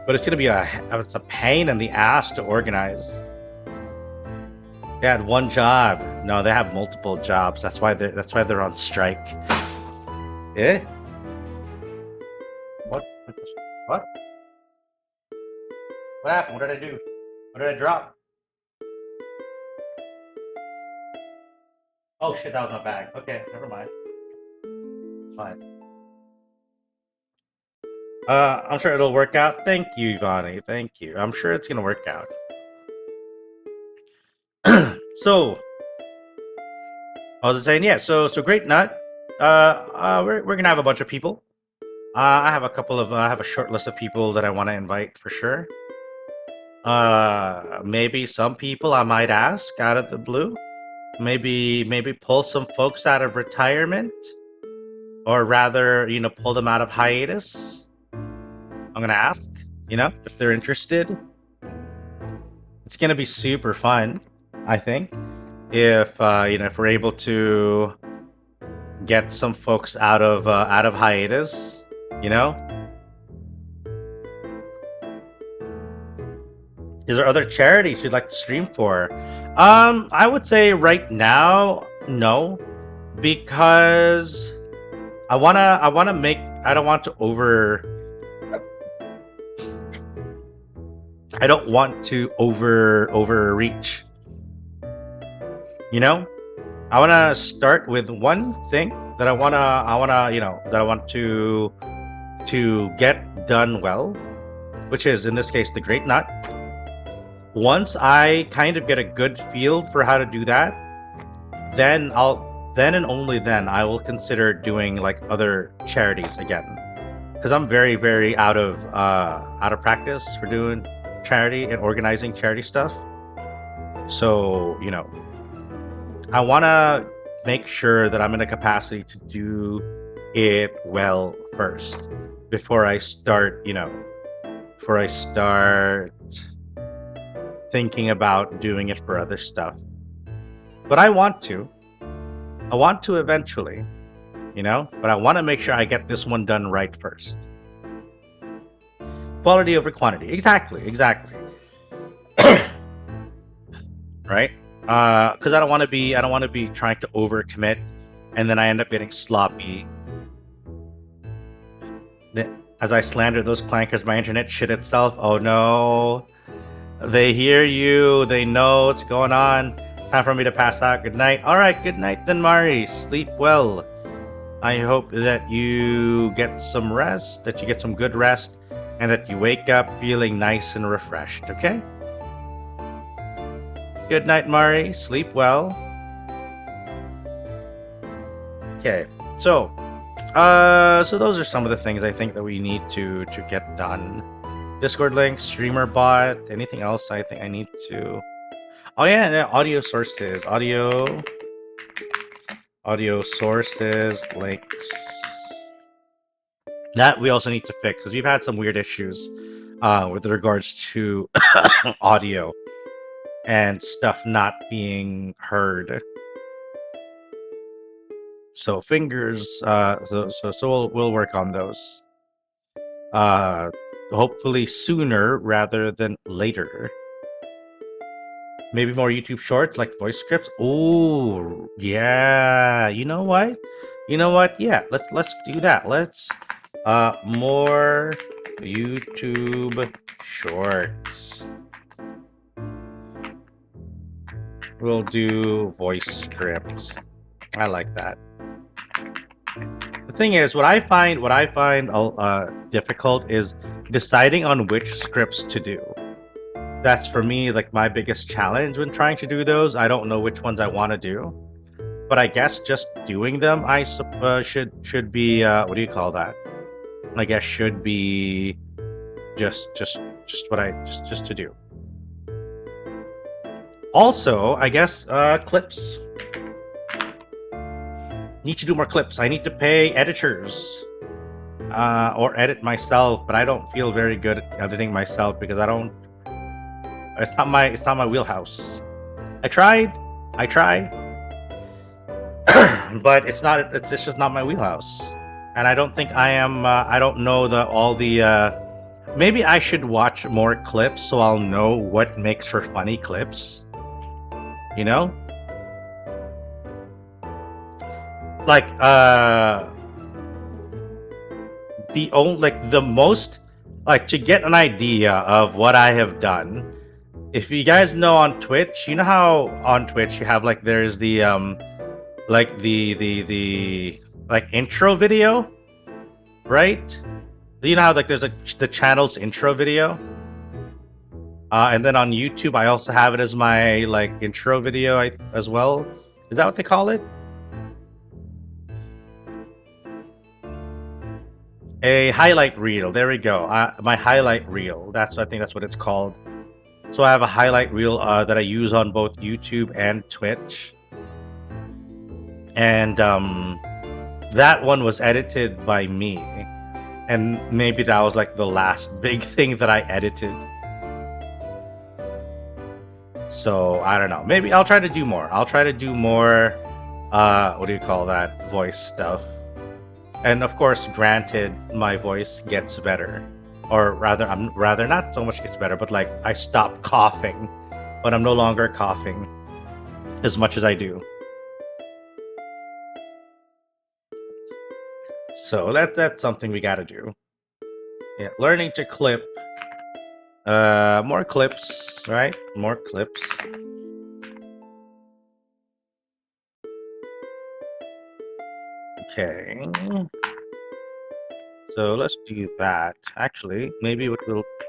but it's gonna be it's a pain in the ass to organize. They had one job. No, they have multiple jobs. That's why they're on strike. Eh? What? What? What happened? What did I do? What did I drop? Oh shit, that was my bag. Okay, never mind. Fine. I'm sure it'll work out. Thank you, Ivani. Thank you. I'm sure it's gonna work out. So, I was saying, yeah. So Great Nut. We're gonna have a bunch of people. I have a short list of people that I want to invite for sure. Maybe some people I might ask out of the blue. Maybe pull some folks out of retirement, or rather, pull them out of hiatus. I'm gonna ask, if they're interested. It's gonna be super fun, I think, if we're able to get some folks out of hiatus, Is there other charities you'd like to stream for? I would say right now, no, because I wanna make to overreach. You know, I want to start with one thing that I want to get done well, which is in this case the Great Nut. Once I kind of get a good feel for how to do that, then and only then I will consider doing like other charities again, because I'm very, very out of practice for doing charity and organizing charity stuff. So, you know, I want to make sure that I'm in a capacity to do it well first before I start thinking about doing it for other stuff. But I want to eventually, you know, but I want to make sure I get this one done right first. Quality over quantity. Exactly. Right? Because I don't want to be trying to overcommit and then I end up getting sloppy. As I slander those clankers, my internet shit itself. Oh no. They hear you. They know what's going on. Time for me to pass out. Good night. All right. Good night then, Mari. Sleep well. I hope that you get some rest, that you get some good rest, and that you wake up feeling nice and refreshed. Okay? Good night, Mari. Sleep well. Okay. So those are some of the things I think that we need to get done. Discord link, streamer bot, anything else I think I need to... Oh yeah, audio sources, audio sources, links. That we also need to fix, because we've had some weird issues with regards to audio and stuff not being heard. So fingers, so we'll work on those. Hopefully sooner rather than later. Maybe more YouTube shorts like voice scripts. Oh yeah, you know what? Yeah, let's do that. Let's more YouTube shorts. We'll do voice scripts. I like that. The thing is, what I find difficult is deciding on which scripts to do. That's for me like my biggest challenge when trying to do those. I don't know which ones I want to do, but I guess just doing them should be what do you call that? I guess should be just to do. Also, I guess clips. Need to do more clips. I need to pay editors or edit myself, but I don't feel very good at editing myself because I don't. It's not my wheelhouse. I tried, but it's just not my wheelhouse, and I don't think I am. I don't know all the. Maybe I should watch more clips so I'll know what makes for funny clips. You know. Like the most to get an idea of what I have done. If you guys know on Twitch, you know how on Twitch you have there's the the intro video, right? You know how there's the channel's intro video, and then on YouTube I also have it as my intro video as well. Is that what they call it? A highlight reel. There we go. My highlight reel. I think that's what it's called. So I have a highlight reel that I use on both YouTube and Twitch. And that one was edited by me. And maybe that was the last big thing that I edited. So I don't know. Maybe I'll try to do more. What do you call that? Voice stuff. And of course, granted, my voice gets better. Or rather not so much gets better, but I stop coughing. But I'm no longer coughing as much as I do. So that's something we gotta do. Yeah, learning to clip. More clips, right? More clips. Okay. So let's do that. Actually, maybe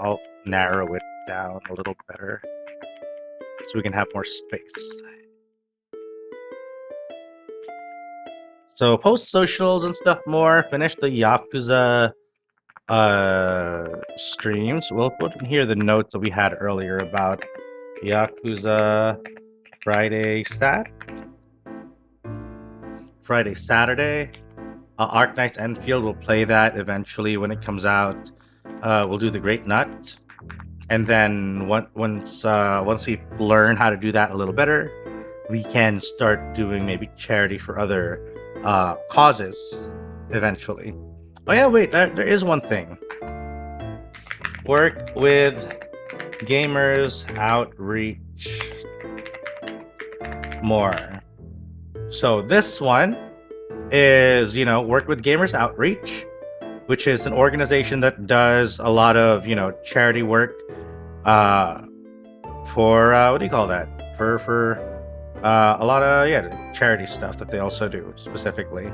I'll narrow it down a little better so we can have more space. So post socials and stuff more. Finish the Yakuza streams. We'll put in here the notes that we had earlier about Yakuza Friday, Saturday. Arknight's Enfield will play that eventually when it comes out. We'll do the Great Nut, and then once we learn how to do that a little better, we can start doing maybe charity for other causes eventually. Oh yeah, wait, there is one thing. Work with Gamers Outreach more. So this one is, work with Gamers Outreach, which is an organization that does a lot of, charity work for, what do you call that? For a lot of, charity stuff that they also do specifically.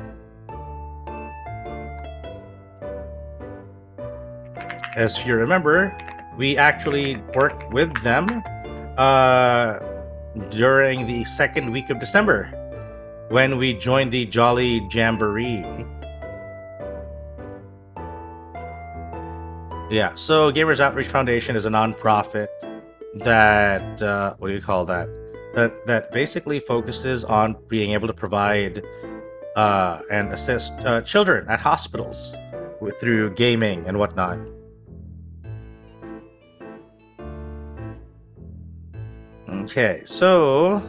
As you remember, we actually worked with them during the second week of December when we joined the Jolly Jamboree. Yeah, so Gamers Outreach Foundation is a nonprofit that, what do you call that? That basically focuses on being able to provide and assist children at hospitals through gaming and whatnot. Okay, so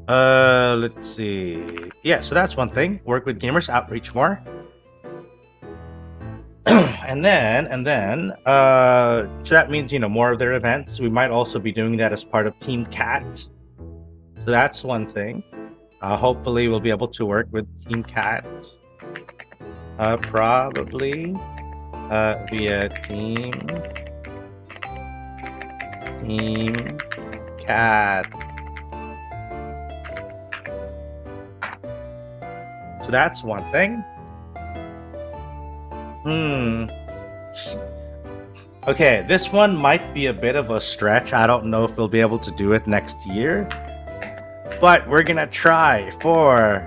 let's see. Yeah, so that's one thing. Work with Gamers Outreach more. and then so that means, more of their events. We might also be doing that as part of Team Cat. So that's one thing. Hopefully we'll be able to work with Team Cat. Probably via Team Cat. So that's one thing. Okay, this one might be a bit of a stretch. I don't know if we'll be able to do it next year. But we're gonna try for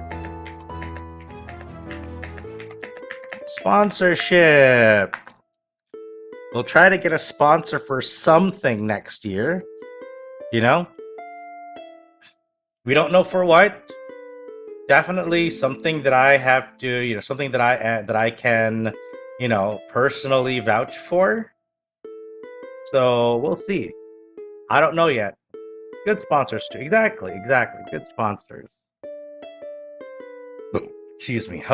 sponsorship. We'll try to get a sponsor for something next year. We don't know for what. Definitely something that I have to, something that I can, personally vouch for. So we'll see. I don't know yet. Good sponsors too. Exactly. Good sponsors. Excuse me.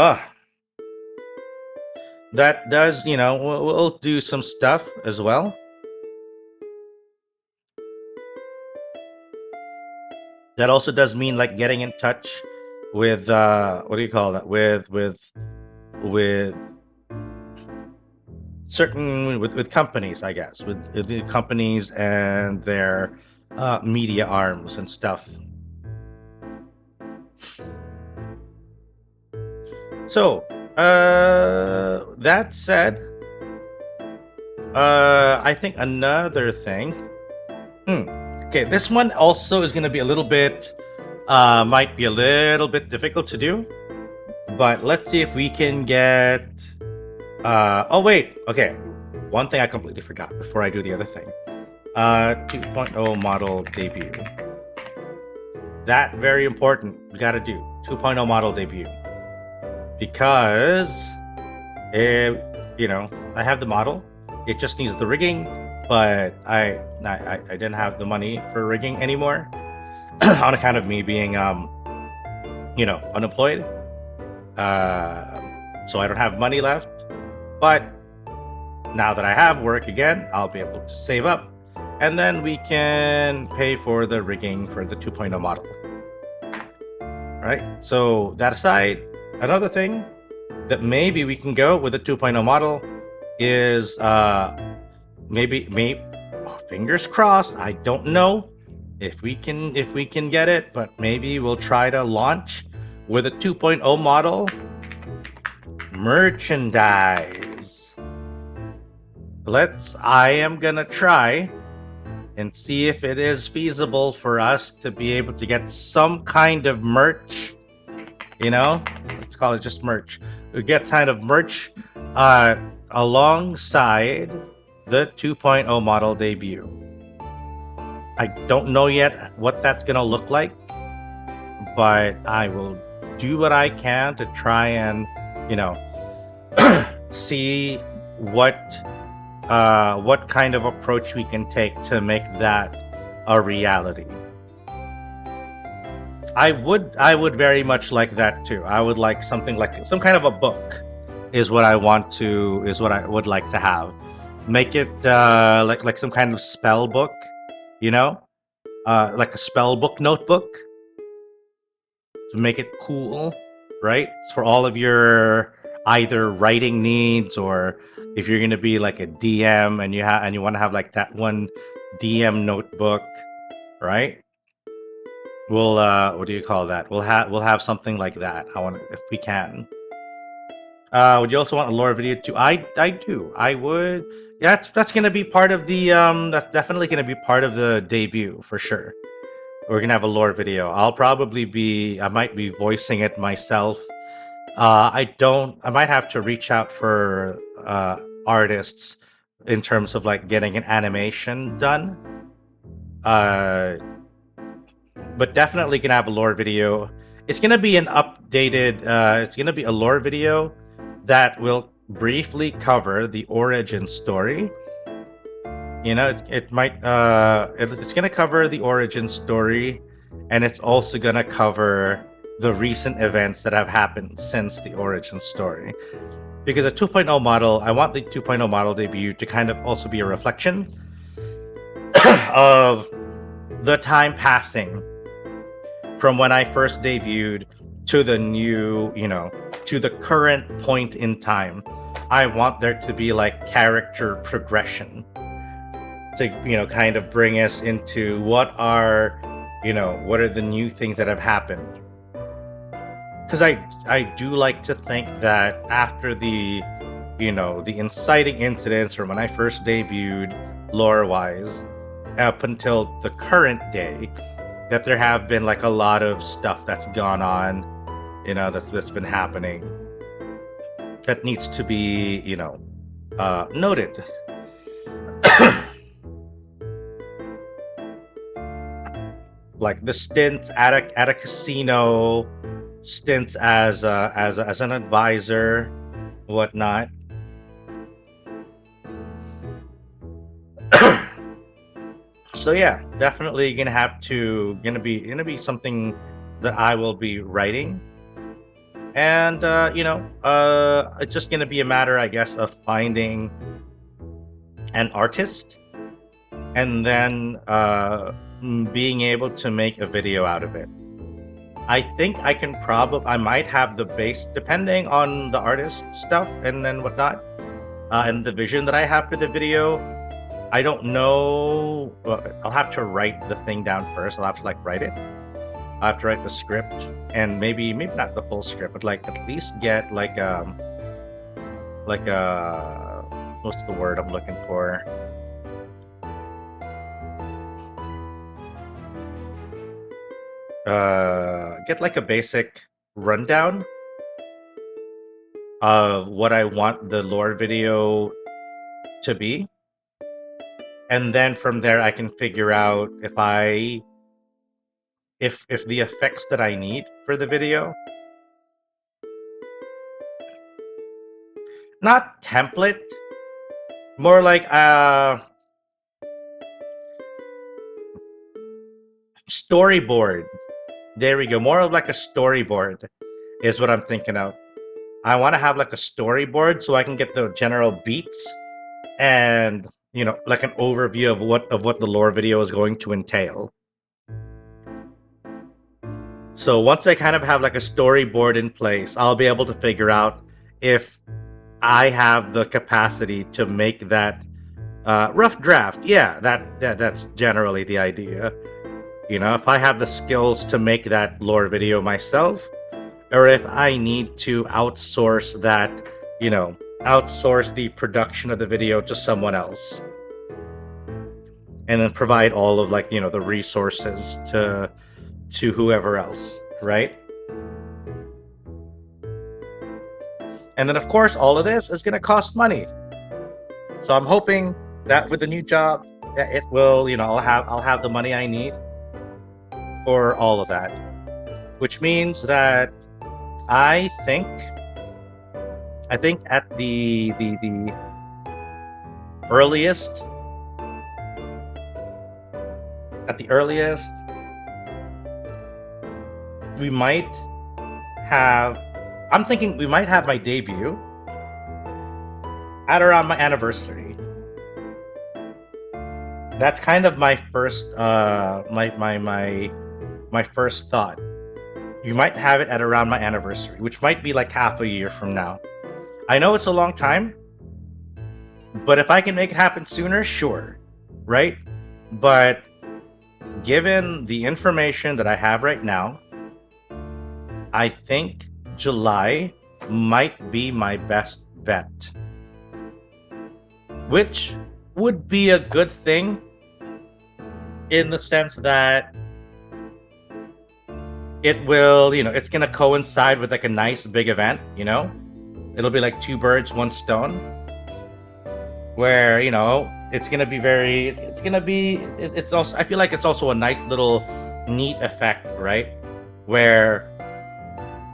That does, we'll do some stuff as well. That also does mean like getting in touch with what do you call that? With certain with companies, I guess, with the companies and their media arms and stuff. So that said, I think another thing. Okay, this one also is going to be a little bit, might be a little bit difficult to do, but let's see if we can get. Oh wait, okay. One thing I completely forgot before I do the other thing. 2.0 model debut. That very important. We got to do 2.0 model debut because, I have the model. It just needs the rigging. But I didn't have the money for rigging anymore on account of me being unemployed. So I don't have money left. But now that I have work again, I'll be able to save up, and then we can pay for the rigging for the 2.0 model. Right? So that aside, another thing that maybe we can go with a 2.0 model is maybe fingers crossed. I don't know if we can get it, but maybe we'll try to launch with a 2.0 model merchandise. I am gonna try and see if it is feasible for us to be able to get some kind of merch, let's call it just merch. We get kind of merch alongside the 2.0 model debut. I don't know yet what that's gonna look like, but I will do what I can to try and see what kind of approach we can take to make that a reality. I would very much like that too. I would like something like some kind of a book is what I would like to have. Make it like some kind of spell book, like a spell book notebook to make it cool, right? It's for all of your either writing needs, or if you're gonna be like a DM and you want to have like that one DM notebook, right? We'll what do you call that? We'll have something like that. If we can. Would you also want a lore video too? I do. I would. Yeah, that's gonna be part of the that's definitely gonna be part of the debut for sure. We're gonna have a lore video. I might be voicing it myself. I might have to reach out for artists in terms of like getting an animation done. But definitely gonna have a lore video. It's gonna be an updated. It's gonna be a lore video that will briefly cover the origin story. It might. It's gonna cover the origin story, and it's also gonna cover the recent events that have happened since the origin story. Because the 2.0 model, I want the 2.0 model debut to kind of also be a reflection of the time passing from when I first debuted to the new, to the current point in time. I want there to be like character progression to, kind of bring us into what are the new things that have happened. Because I do like to think that after the inciting incidents from when I first debuted lore-wise up until the current day, that there have been like a lot of stuff that's gone on, that's been happening that needs to be, noted. Like the stints at a casino, stints as an advisor, whatnot. So yeah, definitely gonna be something that I will be writing, and it's just gonna be a matter, I guess, of finding an artist, and then being able to make a video out of it. I think I might have the base, depending on the artist stuff and then whatnot, and the vision that I have for the video. I don't know. I'll have to write the thing down first. I'll have to write it. I have to write the script, and maybe not the full script, but at least get what's the word I'm looking for? Get a basic rundown of what I want the lore video to be, and then from there I can figure out if the effects that I need for the video, not template, more like storyboard. There we go. More of like a storyboard is what I'm thinking of. I want to have a storyboard so I can get the general beats and an overview of what the lore video is going to entail. So once I kind of have a storyboard in place, I'll be able to figure out if I have the capacity to make that rough draft. Yeah, that's generally the idea. You know, if I have the skills to make that lore video myself, or if I need to outsource that, you know, outsource the production of the video to someone else, and then provide all of, like, you know, the resources to whoever else, right? And then, of course, all of this is going to cost money. So I'm hoping that with the new job, it will, you know, I'll have the money I need for all of that, which means that I think at the earliest, we might have. I'm thinking we might have my debut at around my anniversary. That's kind of my first my first thought. You might have it at around my anniversary, which might be like half a year from now. I know it's a long time, but if I can make it happen sooner, sure, right? But given the information that I have right now, I think July might be my best bet, which would be a good thing in the sense that it will, you know, it's gonna coincide with like a nice big event, you know? It'll be like two birds, one stone, where, you know, it's gonna be very, it's also, I feel like it's also a nice little neat effect, right? Where,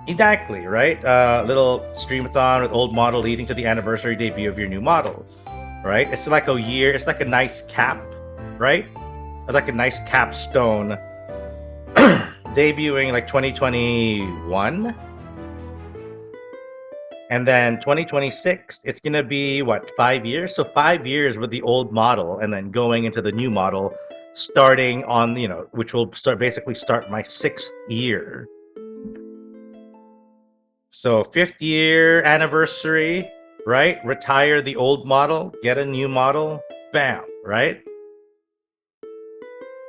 exactly, right? Little streamathon with old model leading to the anniversary debut of your new model, right? It's like a year, it's like a nice cap, right? It's like a nice capstone debuting like 2021, and then 2026 it's gonna be what, 5 years? So 5 years with the old model, and then going into the new model, starting on, you know, which will basically start my 6th year. So 5th year anniversary, right? Retire the old model, get a new model, bam, right?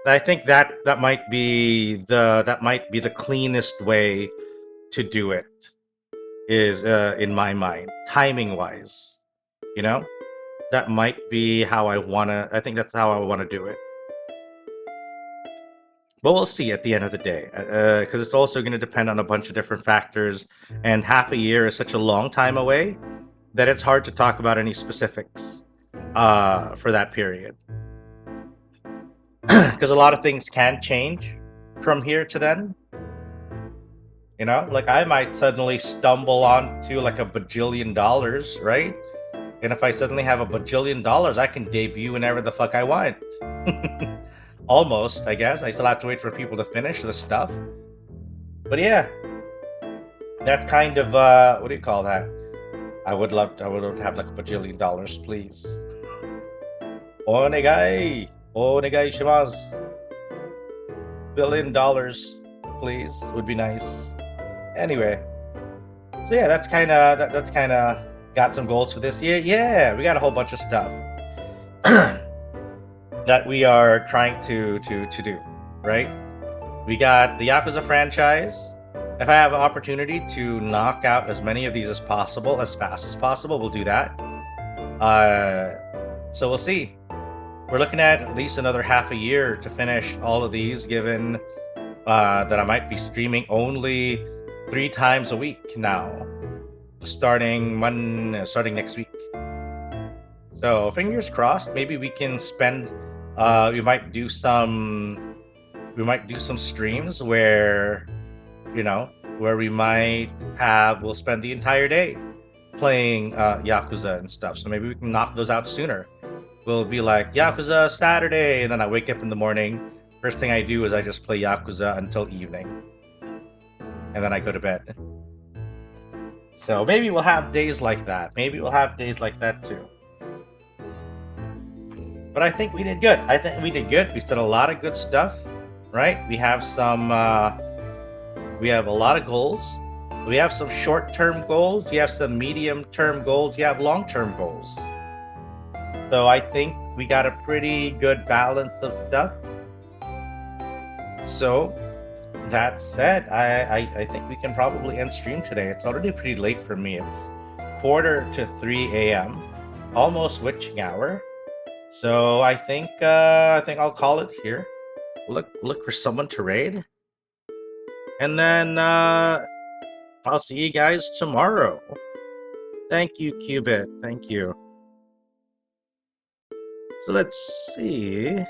I think that might be the cleanest way to do it, is in my mind, timing wise. You know, that might be how I think that's how I wanna do it. But we'll see at the end of the day, because it's also going to depend on a bunch of different factors, and half a year is such a long time away that it's hard to talk about any specifics for that period. Because a lot of things can change from here to then. You know, like I might suddenly stumble onto like $1 bajillion, right? And if I suddenly have $1 bajillion, I can debut whenever the fuck I want. Almost, I guess. I still have to wait for people to finish the stuff. But yeah, that's kind of what do you call that? I would love to have like $1 bajillion, please. Onegai shimasu. $1 billion, please, would be nice. Anyway, so yeah, that's kind of got some goals for this year. Yeah, we got a whole bunch of stuff that we are trying to do, right? We got the Yakuza franchise. If I have an opportunity to knock out as many of these as possible, as fast as possible, we'll do that. So we'll see. We're looking at least another half a year to finish all of these, given that I might be streaming only 3 times a week now, starting next week. So fingers crossed. Maybe we can spend. We might do some streams where, you know, where we'll spend the entire day playing Yakuza and stuff. So maybe we can knock those out sooner. We'll be like Yakuza Saturday, and then I wake up in the morning. First thing I do is I just play Yakuza until evening, and then I go to bed. So maybe we'll have days like that. Maybe we'll have days like that too. But I think we did good. We did a lot of good stuff, right? We have a lot of goals. We have some short-term goals, you have some medium-term goals, you have long-term goals. So I think we got a pretty good balance of stuff. So that said, I think we can probably end stream today. It's already pretty late for me. It's 2:45 a.m., almost witching hour. So I think I'll call it here. Look for someone to raid, and then I'll see you guys tomorrow. Thank you, Qubit. Thank you. So let's see.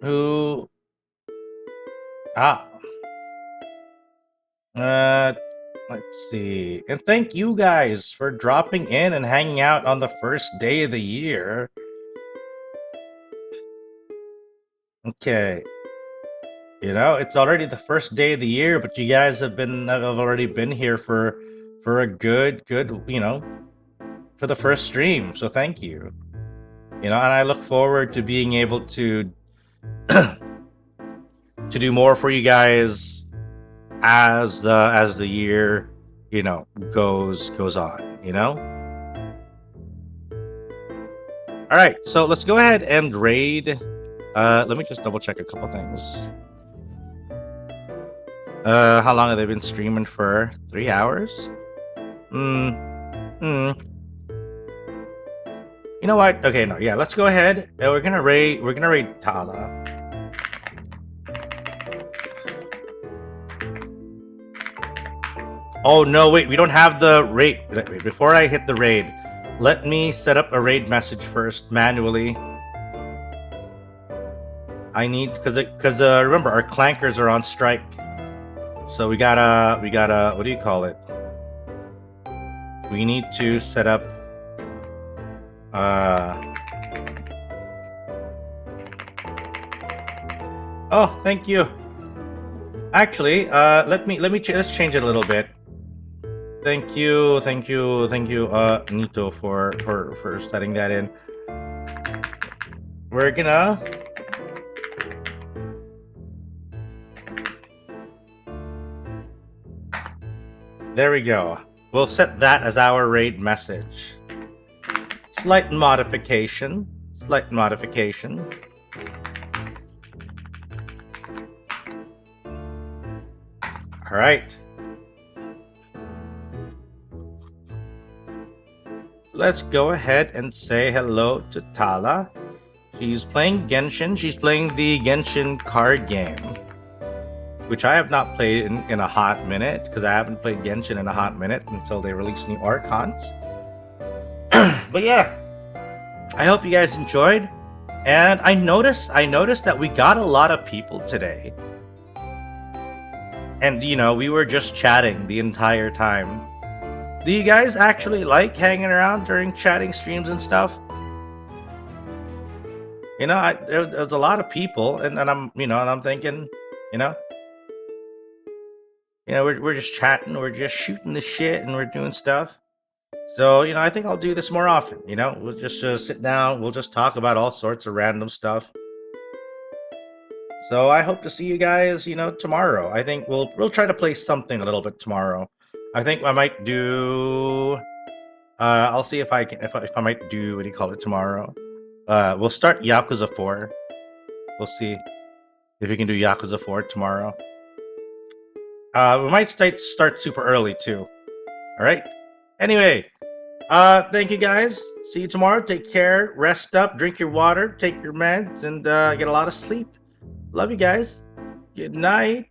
Who? Let's see. And thank you guys for dropping in and hanging out on the first day of the year. Okay. You know, it's already the first day of the year, but you guys have already been here for a good, you know, for the first stream. So thank you. You know, and I look forward to being able to to do more for you guys as the year, you know, goes on, you know. All right, so let's go ahead and raid. Let me just double check a couple things. How long have they been streaming for? 3 hours? You know what? Okay, no, yeah, let's go ahead. We're gonna raid Tala. Oh no, wait, we don't have the raid. Wait, before I hit the raid, let me set up a raid message first manually. I need because remember our clankers are on strike. So we gotta what do you call it? We need to set up oh, thank you. Actually, let's change it a little bit. Thank you, Nito for setting that in. We're gonna there we go. We'll set that as our raid message. Slight modification. All right. Let's go ahead and say hello to Tala. She's playing Genshin. She's playing the Genshin card game, which I have not played in a hot minute, because I haven't played Genshin in a hot minute until they release new Archons. But yeah, I hope you guys enjoyed. And I noticed that we got a lot of people today. And, you know, we were just chatting the entire time. Do you guys actually like hanging around during chatting streams and stuff? You know, there's a lot of people, and I'm thinking, you know, we're just chatting, we're just shooting the shit, and we're doing stuff. So, you know, I think I'll do this more often. You know, we'll just sit down, we'll just talk about all sorts of random stuff. So I hope to see you guys, you know, tomorrow. I think we'll try to play something a little bit tomorrow. I think I might do. I'll see if I might do, what do you call it, tomorrow. We'll start Yakuza 4. We'll see if we can do Yakuza 4 tomorrow. We might start super early too. All right. Anyway, thank you guys. See you tomorrow. Take care. Rest up. Drink your water. Take your meds, and get a lot of sleep. Love you guys. Good night.